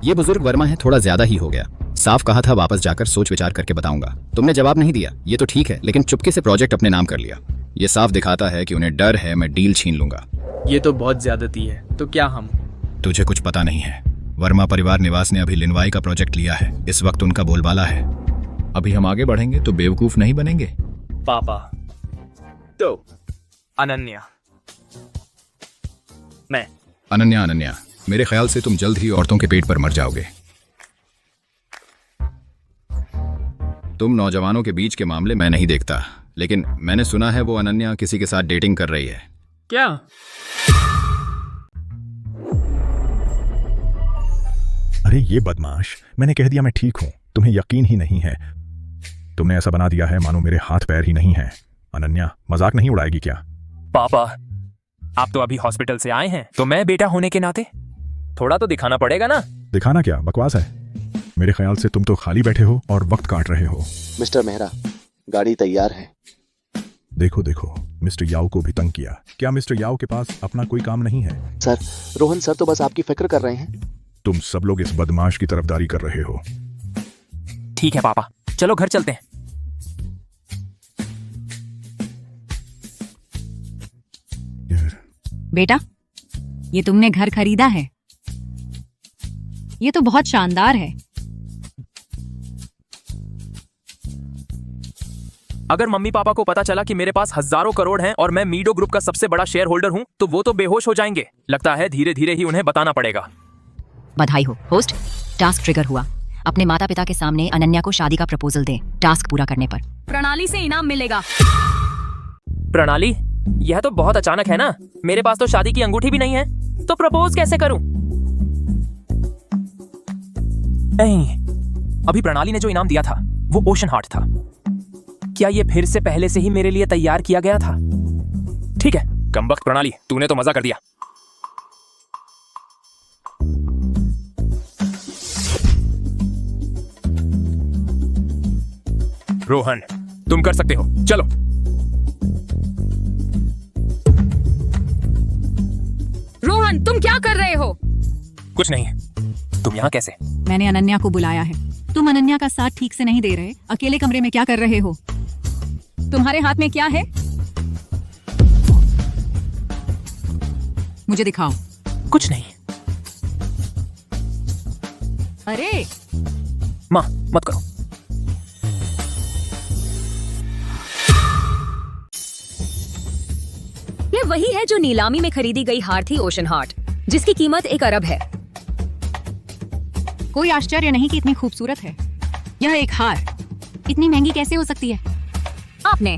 ये बुजुर्ग वर्मा है, थोड़ा ज्यादा ही हो गया। साफ कहा था वापस जाकर सोच विचार करके बताऊंगा। तुमने जवाब नहीं दिया, ये तो ठीक है, लेकिन चुपके से प्रोजेक्ट अपने नाम कर लिया। ये साफ दिखाता है कि उन्हें डर है मैं डील छीन लूंगा। ये तो बहुत ज्यादती है। तो क्या हम? तुझे कुछ पता नहीं है। वर्मा परिवार निवास ने अभी लिनवाई का प्रोजेक्ट लिया है, इस वक्त उनका बोलबाला है। अभी हम आगे बढ़ेंगे तो बेवकूफ नहीं बनेंगे। पापा तो अनन्या, मैं अनन्या, मेरे ख्याल से तुम जल्द ही औरतों के पेट पर मर जाओगे। तुम नौजवानों के बीच के मामले मैं नहीं देखता, लेकिन मैंने सुना है वो अनन्या किसी के साथ डेटिंग कर रही है। क्या? अरे ये बदमाश, मैंने कह दिया मैं ठीक हूं, तुम्हें यकीन ही नहीं है। तुमने ऐसा बना दिया है मानो मेरे हाथ पैर ही नहीं है। अनन्या मजाक नहीं उड़ाएगी क्या? पापा, आप तो अभी हॉस्पिटल से आए हैं, तो मैं बेटा होने के नाते थोड़ा तो दिखाना पड़ेगा ना। दिखाना क्या, बकवास है। मेरे ख्याल से तुम तो खाली बैठे हो और वक्त काट रहे हो। मिस्टर मेहरा, गाड़ी तैयार है। देखो देखो, मिस्टर याओ को भी तंग किया। क्या मिस्टर याओ के पास अपना कोई काम नहीं है? सर, रोहन सर तो बस आपकी फिक्र कर रहे हैं। तुम सब लोग इस बदमाश की तरफदारी कर रहे हो। ठीक है पापा, चलो घर चलते हैं। बेटा, ये तुमने घर खरीदा है? ये तो बहुत शानदार है। अगर मम्मी पापा को पता चला कि मेरे पास हजारों करोड़ हैं और मैं मीडो ग्रुप का सबसे बड़ा शेयर होल्डर हूं, तो वो तो बेहोश हो जाएंगे। लगता है धीरे धीरे ही उन्हें बताना पड़ेगा। बधाई हो होस्ट, टास्क ट्रिगर हुआ। अपने माता पिता के सामने अनन्या को शादी का प्रपोजल दें टास्क पूरा करने पर। प्रणाली से इनाम मिलेगा। प्रणाली, यह तो बहुत अचानक है ना। मेरे पास तो शादी की अंगूठी भी नहीं है, तो प्रपोज कैसे करूं? नहीं, अभी प्रणाली ने जो इनाम दिया था वो ओशन हार्ट था। क्या ये फिर से पहले से ही मेरे लिए तैयार किया गया था? ठीक है, कमबख्त प्रणाली, तूने तो मजा कर दिया। रोहन, तुम कर सकते हो, चलो। रोहन, तुम क्या कर रहे हो? कुछ नहीं, तुम यहाँ कैसे? मैंने अनन्या को बुलाया है। तुम अनन्या का साथ ठीक से नहीं दे रहे। अकेले कमरे में क्या कर रहे हो? तुम्हारे हाथ में क्या है? मुझे दिखाओ। कुछ नहीं। अरे माँ, मत करो। ये वही है जो नीलामी में खरीदी गई हार थी, ओशन हार्ट, जिसकी कीमत 1 अरब है। कोई आश्चर्य नहीं कि इतनी खूबसूरत है। यह एक हार इतनी महंगी कैसे हो सकती है? आपने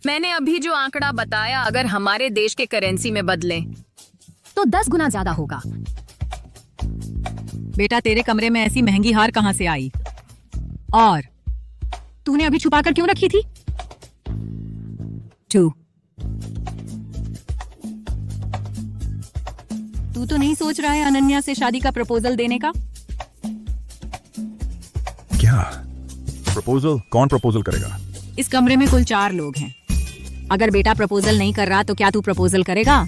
मैंने अभी जो आंकड़ा बताया, अगर हमारे देश के करेंसी में बदलें तो 10 गुना ज्यादा होगा। बेटा, तेरे कमरे में ऐसी महंगी हार कहाँ से आई? और तूने अभी छुपाकर क्यों रखी थी? 2 तू तो नहीं सोच रहा है अनन्या से शादी का प्रपोजल देने का? क्या प्रपोजल? कौन प्रपोजल करेगा? इस कमरे में कुल 4 लोग हैं। अगर बेटा प्रपोजल नहीं कर रहा तो क्या तू प्रपोजल करेगा?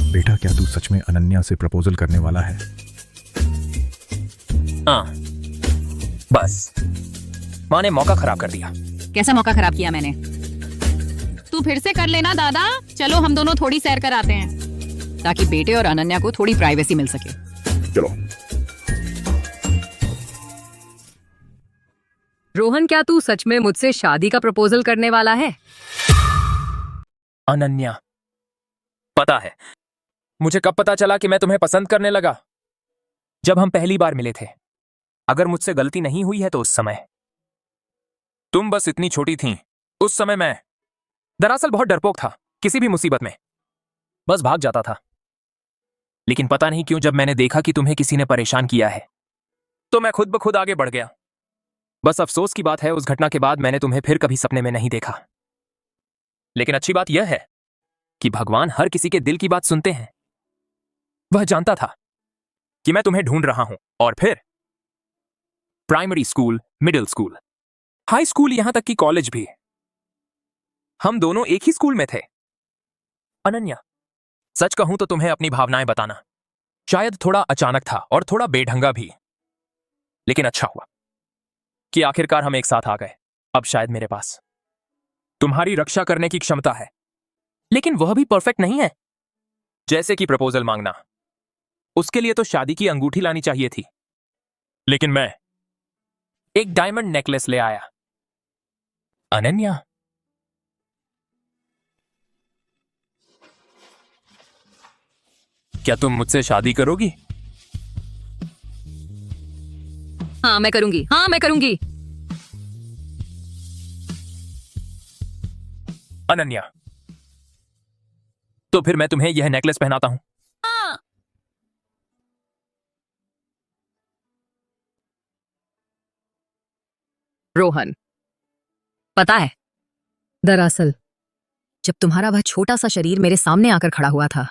बेटा, क्या तू सच में अनन्या से प्रपोजल करने वाला है? हाँ, बस माँ ने मौका खराब कर दिया। कैसा मौका खराब किया मैंने? तू फिर से कर लेना दादा। चलो हम दोनों थोड़ी सैर कर आते हैं, ताकि बेटे और अनन्या को थोड़ी प्राइवेसी मिल सके। चलो। रोहन, क्या तू सच में मुझसे शादी का प्रपोजल करने वाला है? अनन्या, पता है मुझे कब पता चला कि मैं तुम्हें पसंद करने लगा? जब हम पहली बार मिले थे। अगर मुझसे गलती नहीं हुई है तो उस समय तुम बस इतनी छोटी थीं। उस समय मैं दरअसल बहुत डरपोक था। किसी भी मुसीबत में बस भाग जाता था। लेकिन पता नहीं क्यों जब मैंने देखा कि तुम्हें किसी ने परेशान किया है तो मैं खुद ब खुद आगे बढ़ गया। बस अफसोस की बात है उस घटना के बाद मैंने तुम्हें फिर कभी सपने में नहीं देखा। लेकिन अच्छी बात यह है कि भगवान हर किसी के दिल की बात सुनते हैं। वह जानता था कि मैं तुम्हें ढूंढ रहा हूं और फिर primary school, middle school, high school, यहां तक कि कॉलेज भी, हम दोनों एक ही स्कूल में थे। अनन्या, सच कहूं तो तुम्हें अपनी भावनाएं बताना शायद थोड़ा अचानक था और थोड़ा बेढंगा भी, लेकिन अच्छा हुआ कि आखिरकार हम एक साथ आ गए। अब शायद मेरे पास तुम्हारी रक्षा करने की क्षमता है, लेकिन वह भी परफेक्ट नहीं है। जैसे कि प्रपोजल मांगना, उसके लिए तो शादी की अंगूठी लानी चाहिए थी, लेकिन मैं एक डायमंड नेकलेस ले आया। अनन्या, क्या तुम मुझसे शादी करोगी? हाँ मैं करूंगी, हाँ मैं करूंगी। अनन्या, तो फिर मैं तुम्हें यह नेकलेस पहनाता हूं। रोहन, पता है, दरअसल जब तुम्हारा वह छोटा सा शरीर मेरे सामने आकर खड़ा हुआ था,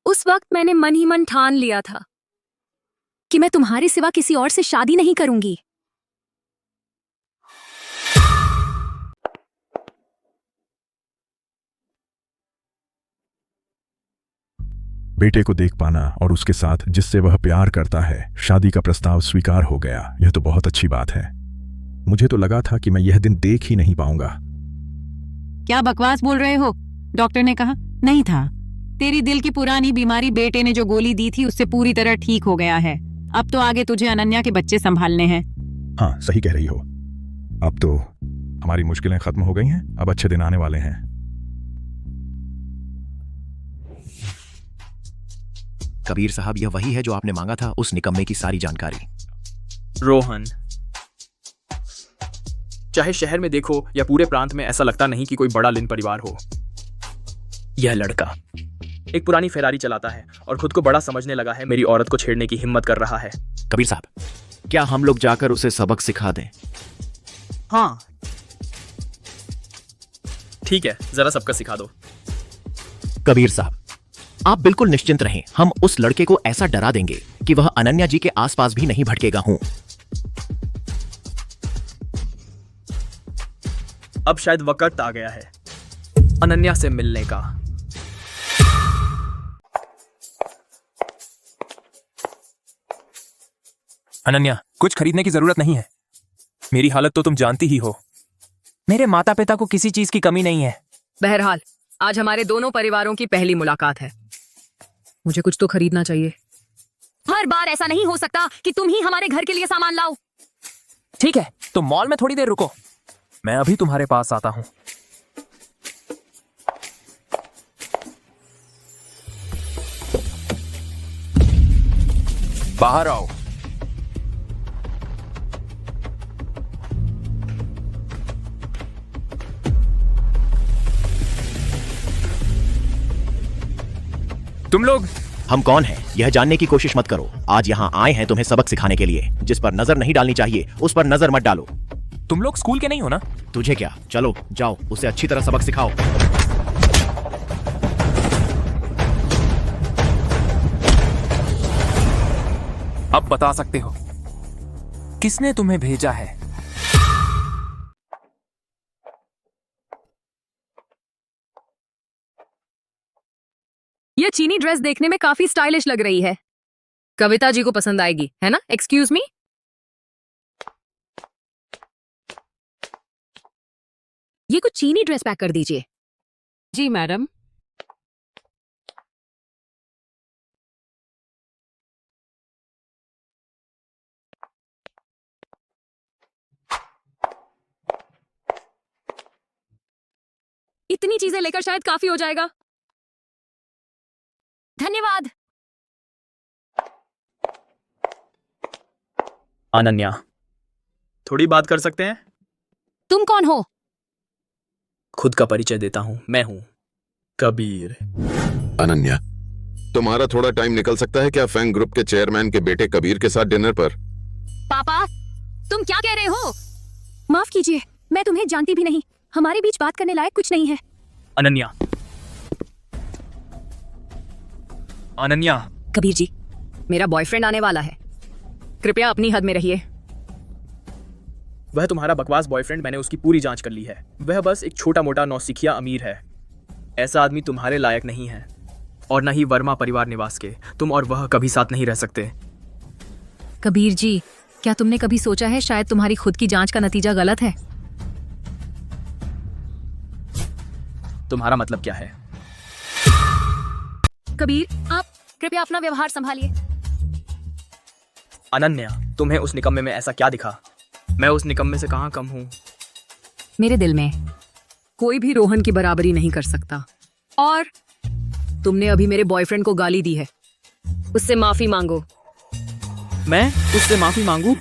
उस वक्त मैंने मन ही मन ठान लिया था कि मैं तुम्हारे सिवा किसी और से शादी नहीं करूंगी। बेटे को देख पाना और उसके साथ जिससे वह प्यार करता है शादी का प्रस्ताव स्वीकार हो गया, यह तो बहुत अच्छी बात है। मुझे तो लगा था कि मैं यह दिन देख ही नहीं पाऊंगा। क्या बकवास बोल रहे हो? डॉक्टर ने कहा नहीं था। तेरी दिल की पुरानी बीमारी बेटे ने जो गोली दी थी उससे पूरी तरह ठीक हो गया है। अब तो आगे तुझे अनन्या के बच्चे संभालने हैं। हाँ, सही कह रही हो। अब तो हमारी मुश्किलें खत्म हो गई हैं, अब अच्छे दिन आने वाले हैं। कबीर साहब, यह वही है जो आपने मांगा था, उस निकम्मे की सारी जानकारी। रोहन, चाहे शहर में देखो या पूरे प्रांत में, ऐसा लगता नहीं कि कोई बड़ा लिन परिवार हो। यह लड़का एक पुरानी फेरारी चलाता है और खुद को बड़ा समझने लगा है। मेरी औरत को छेड़ने की हिम्मत कर रहा है। कबीर साहब, क्या हम लोग जाकर उसे सबक सिखा दें? हाँ ठीक है, जरा सबका सिखा दो। कबीर साहब, आप बिल्कुल निश्चिंत रहें, हम उस लड़के को ऐसा डरा देंगे कि वह अनन्या जी के आसपास भी नहीं भटकेगा हूं। अब शायद वक्त आ गया है अनन्या से मिलने का। अनन्या, कुछ खरीदने की जरूरत नहीं है। मेरी हालत तो तुम जानती ही हो। मेरे माता पिता को किसी चीज की कमी नहीं है। बहरहाल, आज हमारे दोनों परिवारों की पहली मुलाकात है। मुझे कुछ तो खरीदना चाहिए। हर बार ऐसा नहीं हो सकता कि तुम ही हमारे घर के लिए सामान लाओ। ठीक है, तो मॉल में थोड़ी देर रुको, मैं अभी तुम्हारे पास आता हूं। बाहर आओ। तुम लोग? हम कौन हैं यह जानने की कोशिश मत करो। आज यहाँ आए हैं तुम्हें सबक सिखाने के लिए। जिस पर नजर नहीं डालनी चाहिए उस पर नजर मत डालो। तुम लोग स्कूल के नहीं हो ना? तुझे क्या, चलो जाओ, उसे अच्छी तरह सबक सिखाओ। अब बता सकते हो किसने तुम्हें भेजा है? ये चीनी ड्रेस देखने में काफी स्टाइलिश लग रही है। कविता जी को पसंद आएगी, है ना? Excuse me. ये कुछ चीनी ड्रेस पैक कर दीजिए। जी मैडम। इतनी चीजें लेकर शायद काफी हो जाएगा। धन्यवाद। अनन्या, थोड़ी बात कर सकते हैं? तुम कौन हो? खुद का परिचय देता हूं, मैं हूं कबीर। अनन्या, तुम्हारा थोड़ा टाइम निकल सकता है क्या फैंग ग्रुप के चेयरमैन के बेटे कबीर के साथ डिनर पर? पापा, तुम क्या कह रहे हो? माफ कीजिए, मैं तुम्हें जानती भी नहीं। हमारे बीच बात करने लायक कुछ नहीं है। अनन्या, अनन्या। कबीर जी, मेरा बॉयफ्रेंड आने वाला है, कृपया अपनी हद में रहिए। वह तुम्हारा बकवास बॉयफ्रेंड, मैंने उसकी पूरी जांच कर ली है। वह बस एक छोटा मोटा नौसिखिया अमीर है। ऐसा आदमी तुम्हारे लायक नहीं है, और न ही वर्मा परिवार निवास के। तुम और वह कभी साथ नहीं रह सकते। कबीर जी, क्या तुमने कभी सोचा है शायद तुम्हारी खुद की जांच का नतीजा गलत है? तुम्हारा मतलब क्या है? कबीर, आप कृपया अपना व्यवहार संभालिए। अनन्या, तुम्हें उस निकम्मे में ऐसा क्या दिखा? मैं उस निकम्मे से कहाँ कम हूँ? मेरे दिल में कोई भी रोहन की बराबरी नहीं कर सकता, और तुमने अभी मेरे बॉयफ्रेंड को गाली दी है, उससे माफी मांगो। मैं उससे माफी मांगू?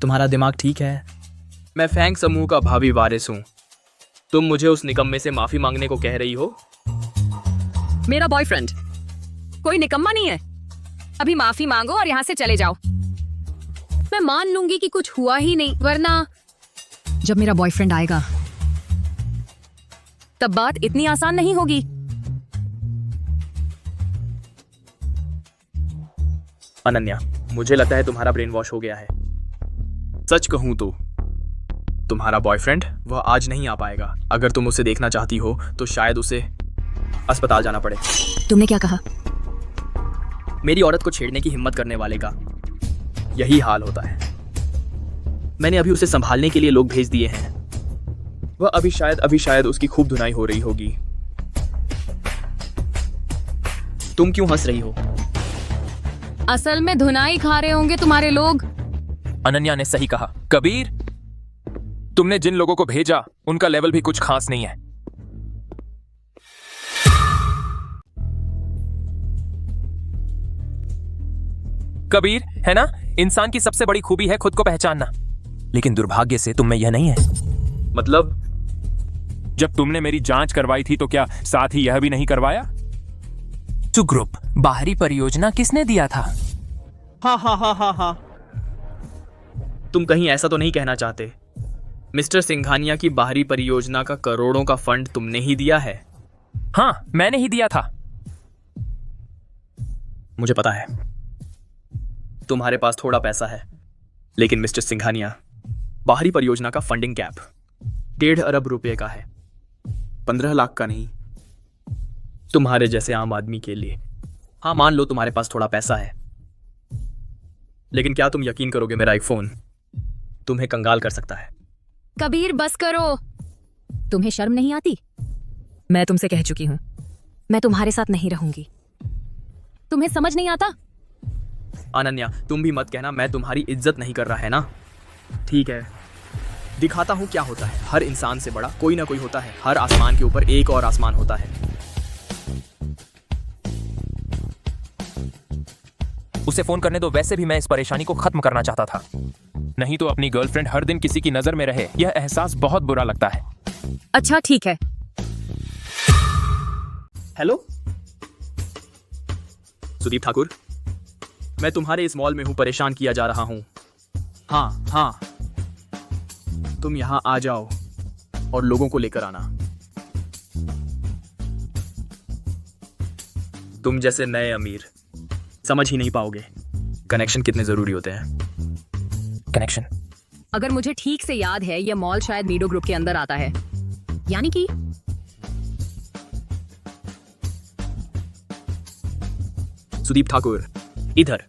तुम्हारा दिमाग ठीक है? मैं फैंग समूह का भावी वारिस हूँ। तुम मुझे उस निकम्मे से माफी मांगने को कह रही हो? मेरा बॉयफ्रेंड कोई निकम्मा नहीं है। अभी माफी मांगो और यहाँ से चले जाओ। मैं मान लूंगी कि कुछ हुआ ही नहीं, वरना जब मेरा बॉयफ्रेंड आएगा तब बात इतनी आसान नहीं होगी। अनन्या, मुझे लगता है तुम्हारा ब्रेन वॉश हो गया है। सच कहूं तो तुम्हारा बॉयफ्रेंड वह आज नहीं आ पाएगा। अगर तुम उसे देखना चाहती हो तो शायद उसे अस्पताल जाना पड़े। तुमने क्या कहा? मेरी औरत को छेड़ने की हिम्मत करने वाले का यही हाल होता है। मैंने अभी उसे संभालने के लिए लोग भेज दिए हैं। वह अभी शायद उसकी खूब धुनाई हो रही होगी। तुम क्यों हंस रही हो? असल में धुनाई खा रहे होंगे तुम्हारे लोग। अनन्या ने सही कहा। कबीर, तुमने जिन लोगों को भेजा उनका लेवल भी कुछ खास नहीं है। कबीर, है ना, इंसान की सबसे बड़ी खूबी है खुद को पहचानना, लेकिन दुर्भाग्य से तुम में यह नहीं है। मतलब? जब तुमने मेरी जांच करवाई थी तो क्या साथ ही यह भी नहीं करवाया? टू ग्रुप बाहरी परियोजना किसने दिया था? हाँ। तुम कहीं ऐसा तो नहीं कहना चाहते मिस्टर सिंघानिया की बाहरी परियोजना का करोड़ों का फंड तुमने ही दिया है? हाँ, मैंने ही दिया था। मुझे पता है तुम्हारे पास थोड़ा पैसा है, लेकिन मिस्टर सिंघानिया, बाहरी परियोजना का फंडिंग कैप 1.5 अरब रुपए का है, 15 लाख का नहीं। तुम्हारे जैसे आम आदमी के लिए। हाँ, मान लो तुम्हारे पास थोड़ा पैसा है, लेकिन क्या तुम यकीन करोगे, मेरा एक फोन तुम्हें कंगाल कर सकता है। कबीर, बस करो। तुम्हें शर्म नहीं आती? मैं तुमसे कह चुकी हूं, मैं तुम्हारे साथ नहीं रहूंगी। तुम्हें समझ नहीं आता? अनन्या, तुम भी मत कहना मैं तुम्हारी इज्जत नहीं कर रहा, है ना? ठीक है, दिखाता हूं क्या होता है। हर इंसान से बड़ा कोई ना कोई होता है। हर आसमान के ऊपर एक और आसमान होता है। उसे फोन करने दो, वैसे भी मैं इस परेशानी को खत्म करना चाहता था। नहीं तो अपनी गर्लफ्रेंड हर दिन किसी की नजर में रहे, यह एहसास बहुत बुरा लगता है। अच्छा ठीक है। हेलो सुदीप ठाकुर, मैं तुम्हारे इस मॉल में हूं, परेशान किया जा रहा हूं। हाँ, तुम यहां आ जाओ और लोगों को लेकर आना। तुम जैसे नए अमीर समझ ही नहीं पाओगे कनेक्शन कितने जरूरी होते हैं। कनेक्शन? अगर मुझे ठीक से याद है, यह मॉल शायद मीडो ग्रुप के अंदर आता है, यानी कि सुदीप ठाकुर, इधर।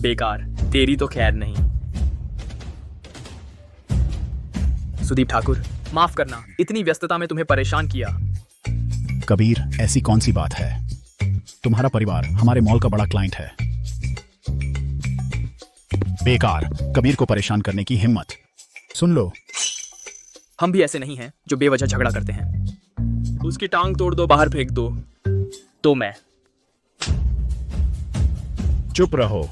बेकार, तेरी तो खैर नहीं। सुदीप ठाकुर, माफ करना, इतनी व्यस्तता में तुम्हें परेशान किया। कबीर, ऐसी कौन सी बात है? तुम्हारा परिवार हमारे मॉल का बड़ा क्लाइंट है। बेकार, कबीर को परेशान करने की हिम्मत। सुन लो, हम भी ऐसे नहीं हैं जो बेवजह झगड़ा करते हैं। उसकी टांग तोड़ दो, बाहर फेंक दो, तो मैं चुप रहो।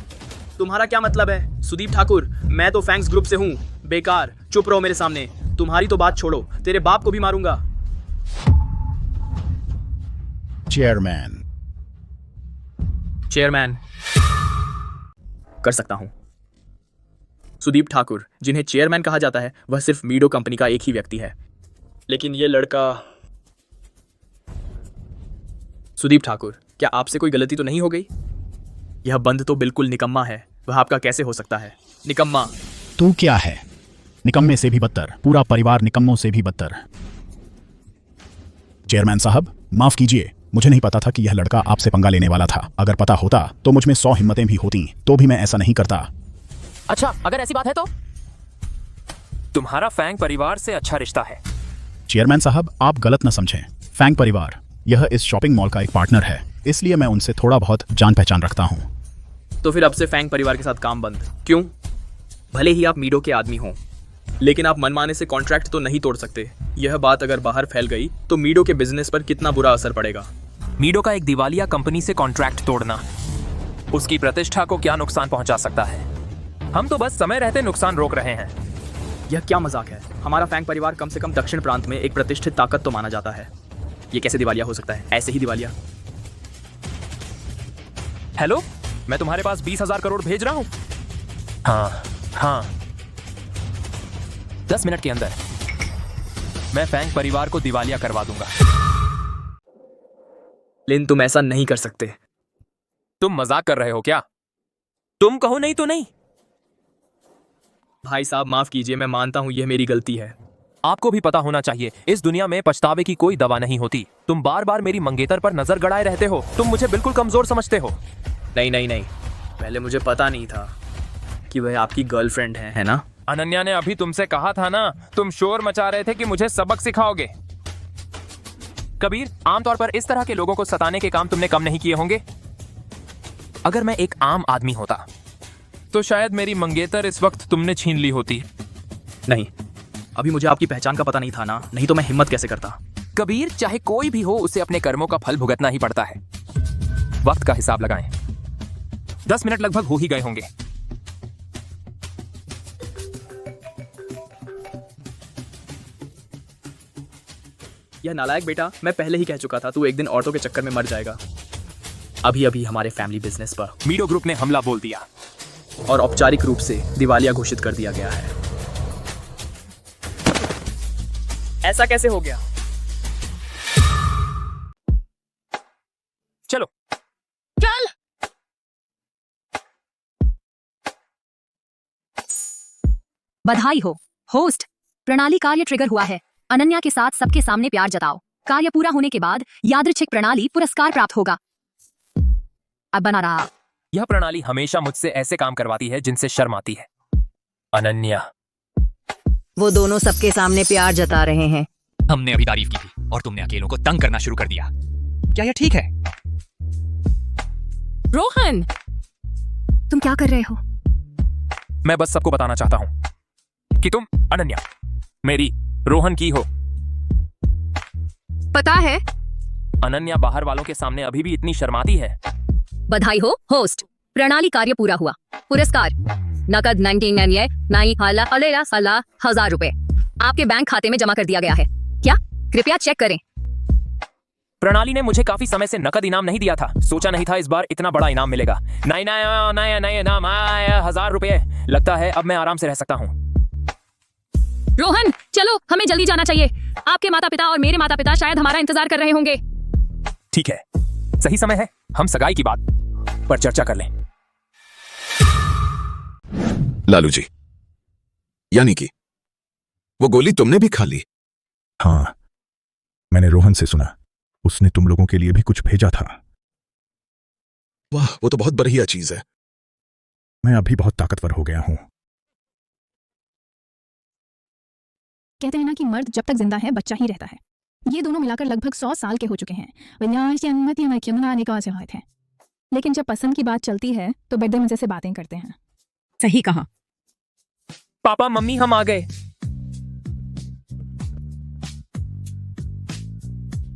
तुम्हारा क्या मतलब है? सुदीप ठाकुर, मैं तो फैंग्स ग्रुप से हूं। बेकार, चुप रहो मेरे सामने। तुम्हारी तो बात छोड़ो, तेरे बाप को भी मारूंगा। चेयरमैन। चेयरमैन कर सकता हूं। सुदीप ठाकुर, जिन्हें चेयरमैन कहा जाता है, वह सिर्फ मीडो कंपनी का एक ही व्यक्ति है। लेकिन ये लड़का सुदीप ठाकुर, क्या आपसे कोई गलती तो नहीं हो गई? यह बंद तो बिल्कुल निकम्मा है। वह आपका कैसे हो सकता है? निकम्मा। तू क्या है? निकम्मे से भी बदतर, पूरा परिवार निकम्मों से भी बदतर। चेयरमैन साहब, माफ कीजिए, मुझे नहीं पता था कि यह लड़का आपसे पंगा लेने वाला था। अगर पता होता तो मुझ में 100 हिम्मतें भी होती, तो भी मैं ऐसा नहीं करता। अच्छा, अगर ऐसी बात है तो तुम्हारा फैंग परिवार से अच्छा रिश्ता है। चेयरमैन साहब, आप गलत न समझें। फैंग परिवार यह इस शॉपिंग मॉल का एक पार्टनर है, इसलिए मैं उनसे थोड़ा बहुत जान पहचान रखता हूँ। तो फिर अब से फैंग परिवार के साथ काम बंद। क्यों? भले ही आप मीडो के आदमी हों, लेकिन आप मनमाने से कॉन्ट्रैक्ट तो नहीं तोड़ सकते। यह बात अगर बाहर फैल गई तो मीडो के बिजनेस पर कितना बुरा असर पड़ेगा। मीडो का एक दिवालिया कंपनी से कॉन्ट्रैक्ट तोड़ना उसकी प्रतिष्ठा को क्या नुकसान पहुंचा सकता है? हम तो बस समय रहते नुकसान रोक रहे हैं। यह क्या मजाक है? हमारा फैंग परिवार कम से कम दक्षिण प्रांत में एक प्रतिष्ठित ताकत तो माना जाता है। ये कैसे दिवालिया हो सकता है? ऐसे ही दिवालिया। हेलो, मैं तुम्हारे पास 20,000 करोड़ भेज रहा हूं। हाँ, 10 मिनट के अंदर मैं फैंग परिवार को दिवालिया करवा दूंगा। लेकिन तुम ऐसा नहीं कर सकते। तुम मजाक कर रहे हो क्या? तुम कहो नहीं तो नहीं। भाई साहब, माफ कीजिए, मैं मानता हूं यह मेरी गलती है। आपको भी पता होना चाहिए, इस दुनिया में पछतावे की कोई दवा नहीं होती। तुम बार बार मेरी मंगेतर पर नजर गड़ाए रहते हो। तुम मुझे बिल्कुल कमजोर समझते हो। नहीं, पहले मुझे पता नहीं था कि वह आपकी गर्लफ्रेंड है ना? अनन्या ने अभी तुमसे कहा था ना, तुम शोर मचा रहे थे कि मुझे सबक सिखाओगे। कबीर, आमतौर पर इस तरह के लोगों को सताने के काम तुमने कम नहीं किए होंगे। अगर मैं एक आम आदमी होता तो शायद मेरी मंगेतर इस वक्त तुमने छीन ली होती। नहीं, अभी मुझे आपकी पहचान का पता नहीं था ना, नहीं तो मैं हिम्मत कैसे करता। कबीर, चाहे कोई भी हो, उसे अपने कर्मों का फल भुगतना ही पड़ता है। वक्त का हिसाब लगाएं। 10 मिनट लगभग हो ही गए होंगे। यह नालायक बेटा, मैं पहले ही कह चुका था, तू एक दिन औरतों के चक्कर में मर जाएगा। अभी हमारे फैमिली बिजनेस पर मीडो ग्रुप ने हमला बोल दिया और औपचारिक रूप से दिवालिया घोषित कर दिया गया है। ऐसा कैसे हो गया? चलो चल। बधाई हो होस्ट, प्रणाली कार्य ट्रिगर हुआ है। अनन्या के साथ सबके सामने प्यार जताओ। कार्य पूरा होने के बाद यादृच्छिक प्रणाली पुरस्कार प्राप्त होगा। अब बना रहा। यह प्रणाली हमेशा मुझसे ऐसे काम करवाती है जिनसे शर्म आती है। अनन्या, वो दोनों सबके सामने प्यार जता रहे हैं। हमने अभी तारीफ की थी और तुमने अकेलों को तंग करना शुरू कर दिया। क्या यह ठीक है? रोहन, तुम क्या कर रहे हो? मैं बस सबको बताना चाहता हूं कि तुम अनन्या मेरी रोहन की हो। पता है, अनन्या बाहर वालों के सामने अभी भी इतनी शर्माती है। बधाई हो होस्ट, प्रणाली कार्य पूरा हुआ। पुरस्कार नकद 1,000 रुपए आपके बैंक खाते में जमा कर दिया गया है। क्या? कृपया चेक करें। प्रणाली ने मुझे काफी समय से नकद इनाम नहीं दिया था। सोचा नहीं था इस बार इतना बड़ा इनाम मिलेगा। नए इनाम 1,000 रुपए। लगता है अब मैं आराम से रह सकता हूँ। रोहन, चलो, हमें जल्दी जाना चाहिए। आपके माता पिता और मेरे माता पिता शायद हमारा इंतजार कर रहे होंगे। ठीक है, सही समय है हम सगाई की बात पर चर्चा कर लें। लालू जी, यानी कि वो गोली तुमने भी खा ली? हाँ, मैंने रोहन से सुना, उसने तुम लोगों के लिए भी कुछ भेजा था। वाह, वो तो बहुत बढ़िया चीज है। मैं अभी बहुत ताकतवर हो गया हूं। कहते हैं ना कि मर्द जब तक जिंदा है बच्चा ही रहता है। ये दोनों मिलाकर लगभग 100 साल के हो चुके हैं। है। लेकिन जब पसंद की बात चलती है तो बड़े मजे से बातें करते हैं। सही कहा। पापा मम्मी, हम आ गए।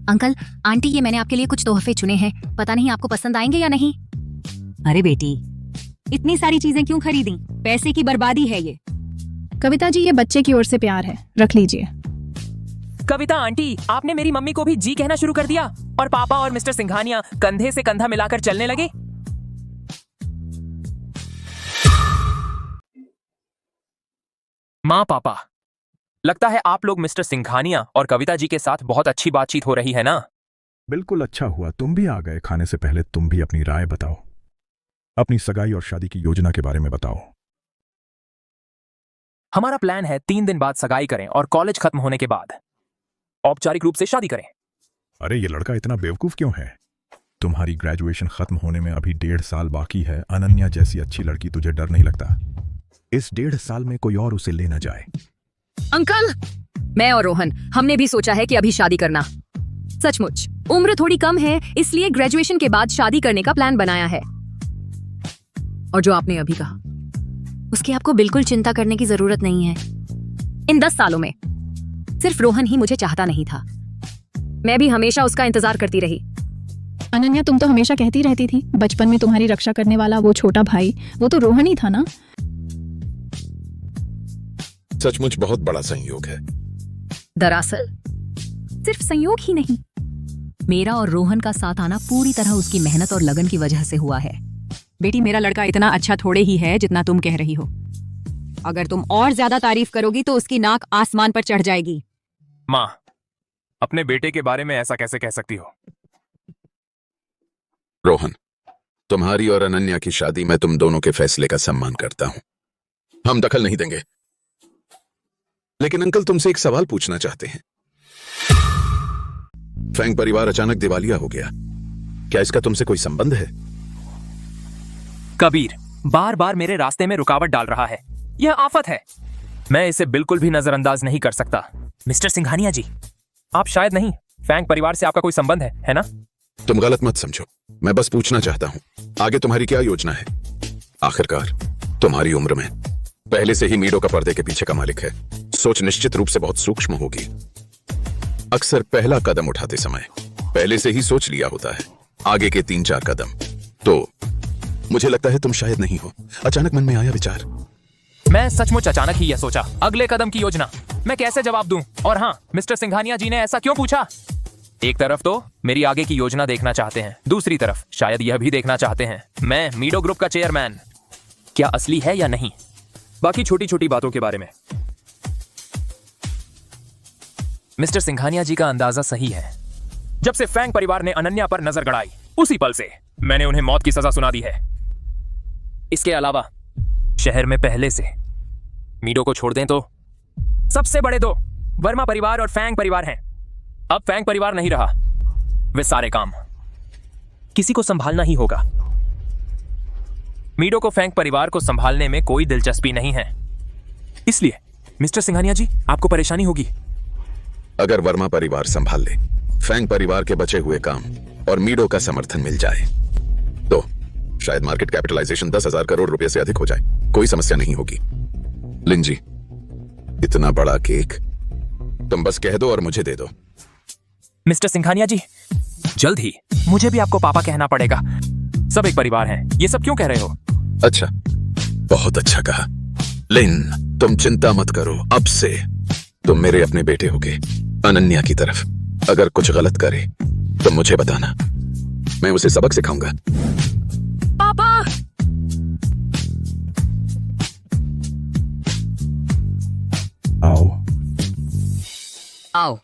अंकल, आंटी, ये मैंने आपके लिए कुछ तोहफे चुने हैं। पता नहीं आपको पसंद आएंगे या नहीं। अरे बेटी, इतनी सारी चीजें क्यों खरीदी? पैसे की बर्बादी है ये। कविता जी, ये बच्चे की ओर से प्यार है, रख लीजिए। कविता आंटी, आपने मेरी मम्मी को भी जी कहना शुरू कर दिया और पापा और मिस्टर सिंघानिया कंधे से कंधा मिलाकर चलने लगे। माँ पापा, लगता है आप लोग मिस्टर सिंघानिया और कविता जी के साथ बहुत अच्छी बातचीत हो रही है ना? बिल्कुल अच्छा हुआ तुम भी आ गए। खाने से पहले तुम भी अपनी राय बताओ, अपनी सगाई और शादी की योजना के बारे में बताओ। हमारा प्लान है 3 दिन बाद सगाई करें और कॉलेज खत्म होने के बाद औपचारिक रूप से शादी करें। अरे ये लड़का इतना बेवकूफ क्यों है? तुम्हारी ग्रेजुएशन खत्म होने में अभी 1.5 साल बाकी है। अनन्या जैसी अच्छी लड़की, तुझे डर नहीं लगता इस 1.5 साल में कोई और उसे ले न जाए? अंकल, मैं और रोहन हमने भी सोचा है कि अभी शादी करना। सचमुच उम्र थोड़ी कम है, इसलिए ग्रेजुएशन के बाद शादी करने का प्लान बनाया है। और जो आपने अभी कहा, उसकी आपको बिल्कुल चिंता करने की जरूरत नहीं है। इन 10 सालों में सिर्फ रोहन ही मुझे चाहता नहीं था, मैं भी हमेशा उसका इंतजार करती रही। अनन्या, तुम तो हमेशा कहती रहती थी बचपन में तुम्हारी रक्षा करने वाला वो छोटा भाई, वो तो रोहन ही था ना? सचमुच बहुत बड़ा संयोग है। दरअसल सिर्फ संयोग ही नहीं, मेरा और रोहन का साथ आना पूरी तरह उसकी मेहनत और लगन की वजह से हुआ है। बेटी, मेरा लड़का इतना अच्छा थोड़े ही है जितना तुम कह रही हो। अगर तुम और ज्यादा तारीफ करोगी तो उसकी नाक आसमान पर चढ़ जाएगी। माँ, अपने बेटे के बारे में ऐसा कैसे कह सकती हो? रोहन, तुम्हारी और अनन्या की शादी में तुम दोनों के फैसले का सम्मान करता हूं। हम दखल नहीं देंगे। लेकिन अंकल, तुमसे एक सवाल पूछना चाहते हैं। फैंग परिवार अचानक दिवालिया हो गया, क्या इसका तुमसे कोई संबंध है? कबीर बार बार मेरे रास्ते में रुकावट डाल रहा है। यह आफत है, मैं इसे बिल्कुल भी नजरअंदाज नहीं कर सकता। मिस्टर सिंघानिया जी, आप शायद नहीं, फैंग परिवार से आपका कोई संबंध है ना? तुम गलत मत समझो, मैं बस पूछना चाहता हूं, आगे तुम्हारी क्या योजना है? आखिरकार तुम्हारी उम्र में पहले से ही मीडो का पर्दे के पीछे का मालिक है। सोच निश्चित रूप से बहुत सूक्ष्म होगी। अक्सर पहला कदम उठाते समय पहले से ही सोच लिया होता है आगे के 3-4 कदम। तो मुझे लगता है तुम शायद नहीं हो, अचानक मन में आया विचार। मैं सचमुच अचानक ही यह सोचा। अगले कदम की योजना मैं कैसे जवाब दूं? और हाँ, मिस्टर सिंघानिया जी ने ऐसा क्यों पूछा? एक तरफ तो मेरी आगे की योजना देखना चाहते हैं, दूसरी तरफ शायद यह भी देखना चाहते हैं मैं मीडो ग्रुप का चेयरमैन क्या असली है या नहीं। बाकी छोटी छोटी बातों के बारे में मिस्टर सिंघानिया जी का अंदाजा सही है। जब से फैंग परिवार ने अनन्या पर नजर गड़ाई, उसी पल से मैंने उन्हें मौत की सजा सुना दी है। इसके अलावा शहर में पहले से मीडो को छोड़ दें तो सबसे बड़े 2 वर्मा परिवार और फैंग परिवार हैं। अब फैंग परिवार नहीं रहा, वे सारे काम किसी को संभालना ही होगा। मीडो को फैंग परिवार को संभालने में कोई दिलचस्पी नहीं है, इसलिए मिस्टर सिंघानिया जी आपको परेशानी होगी। अगर वर्मा परिवार संभाल ले, फैंग परिवार के बचे हुए काम और मीडो का समर्थन मिल जाए तो शायद मार्केट कैपिटलाइजेशन 10,000 करोड़ रुपए से अधिक हो जाए। कोई समस्या नहीं होगी। लिंजी, इतना बड़ा केक तुम बस कह दो और मुझे दे दो। मिस्टर सिंघानिया जी, जल्द ही मुझे भी आपको पापा कहना पड़ेगा। सब एक परिवार हैं। ये सब क्यों कह रहे हो? अच्छा, बहुत अच्छा कहा। लिन, तुम चिंता मत करो, अब से तुम मेरे अपने बेटे होगे। अनन्या की तरफ अगर कुछ गलत करे तो मुझे बताना, मैं उसे सबक सिखाऊंगा। पापा, आओ आओ।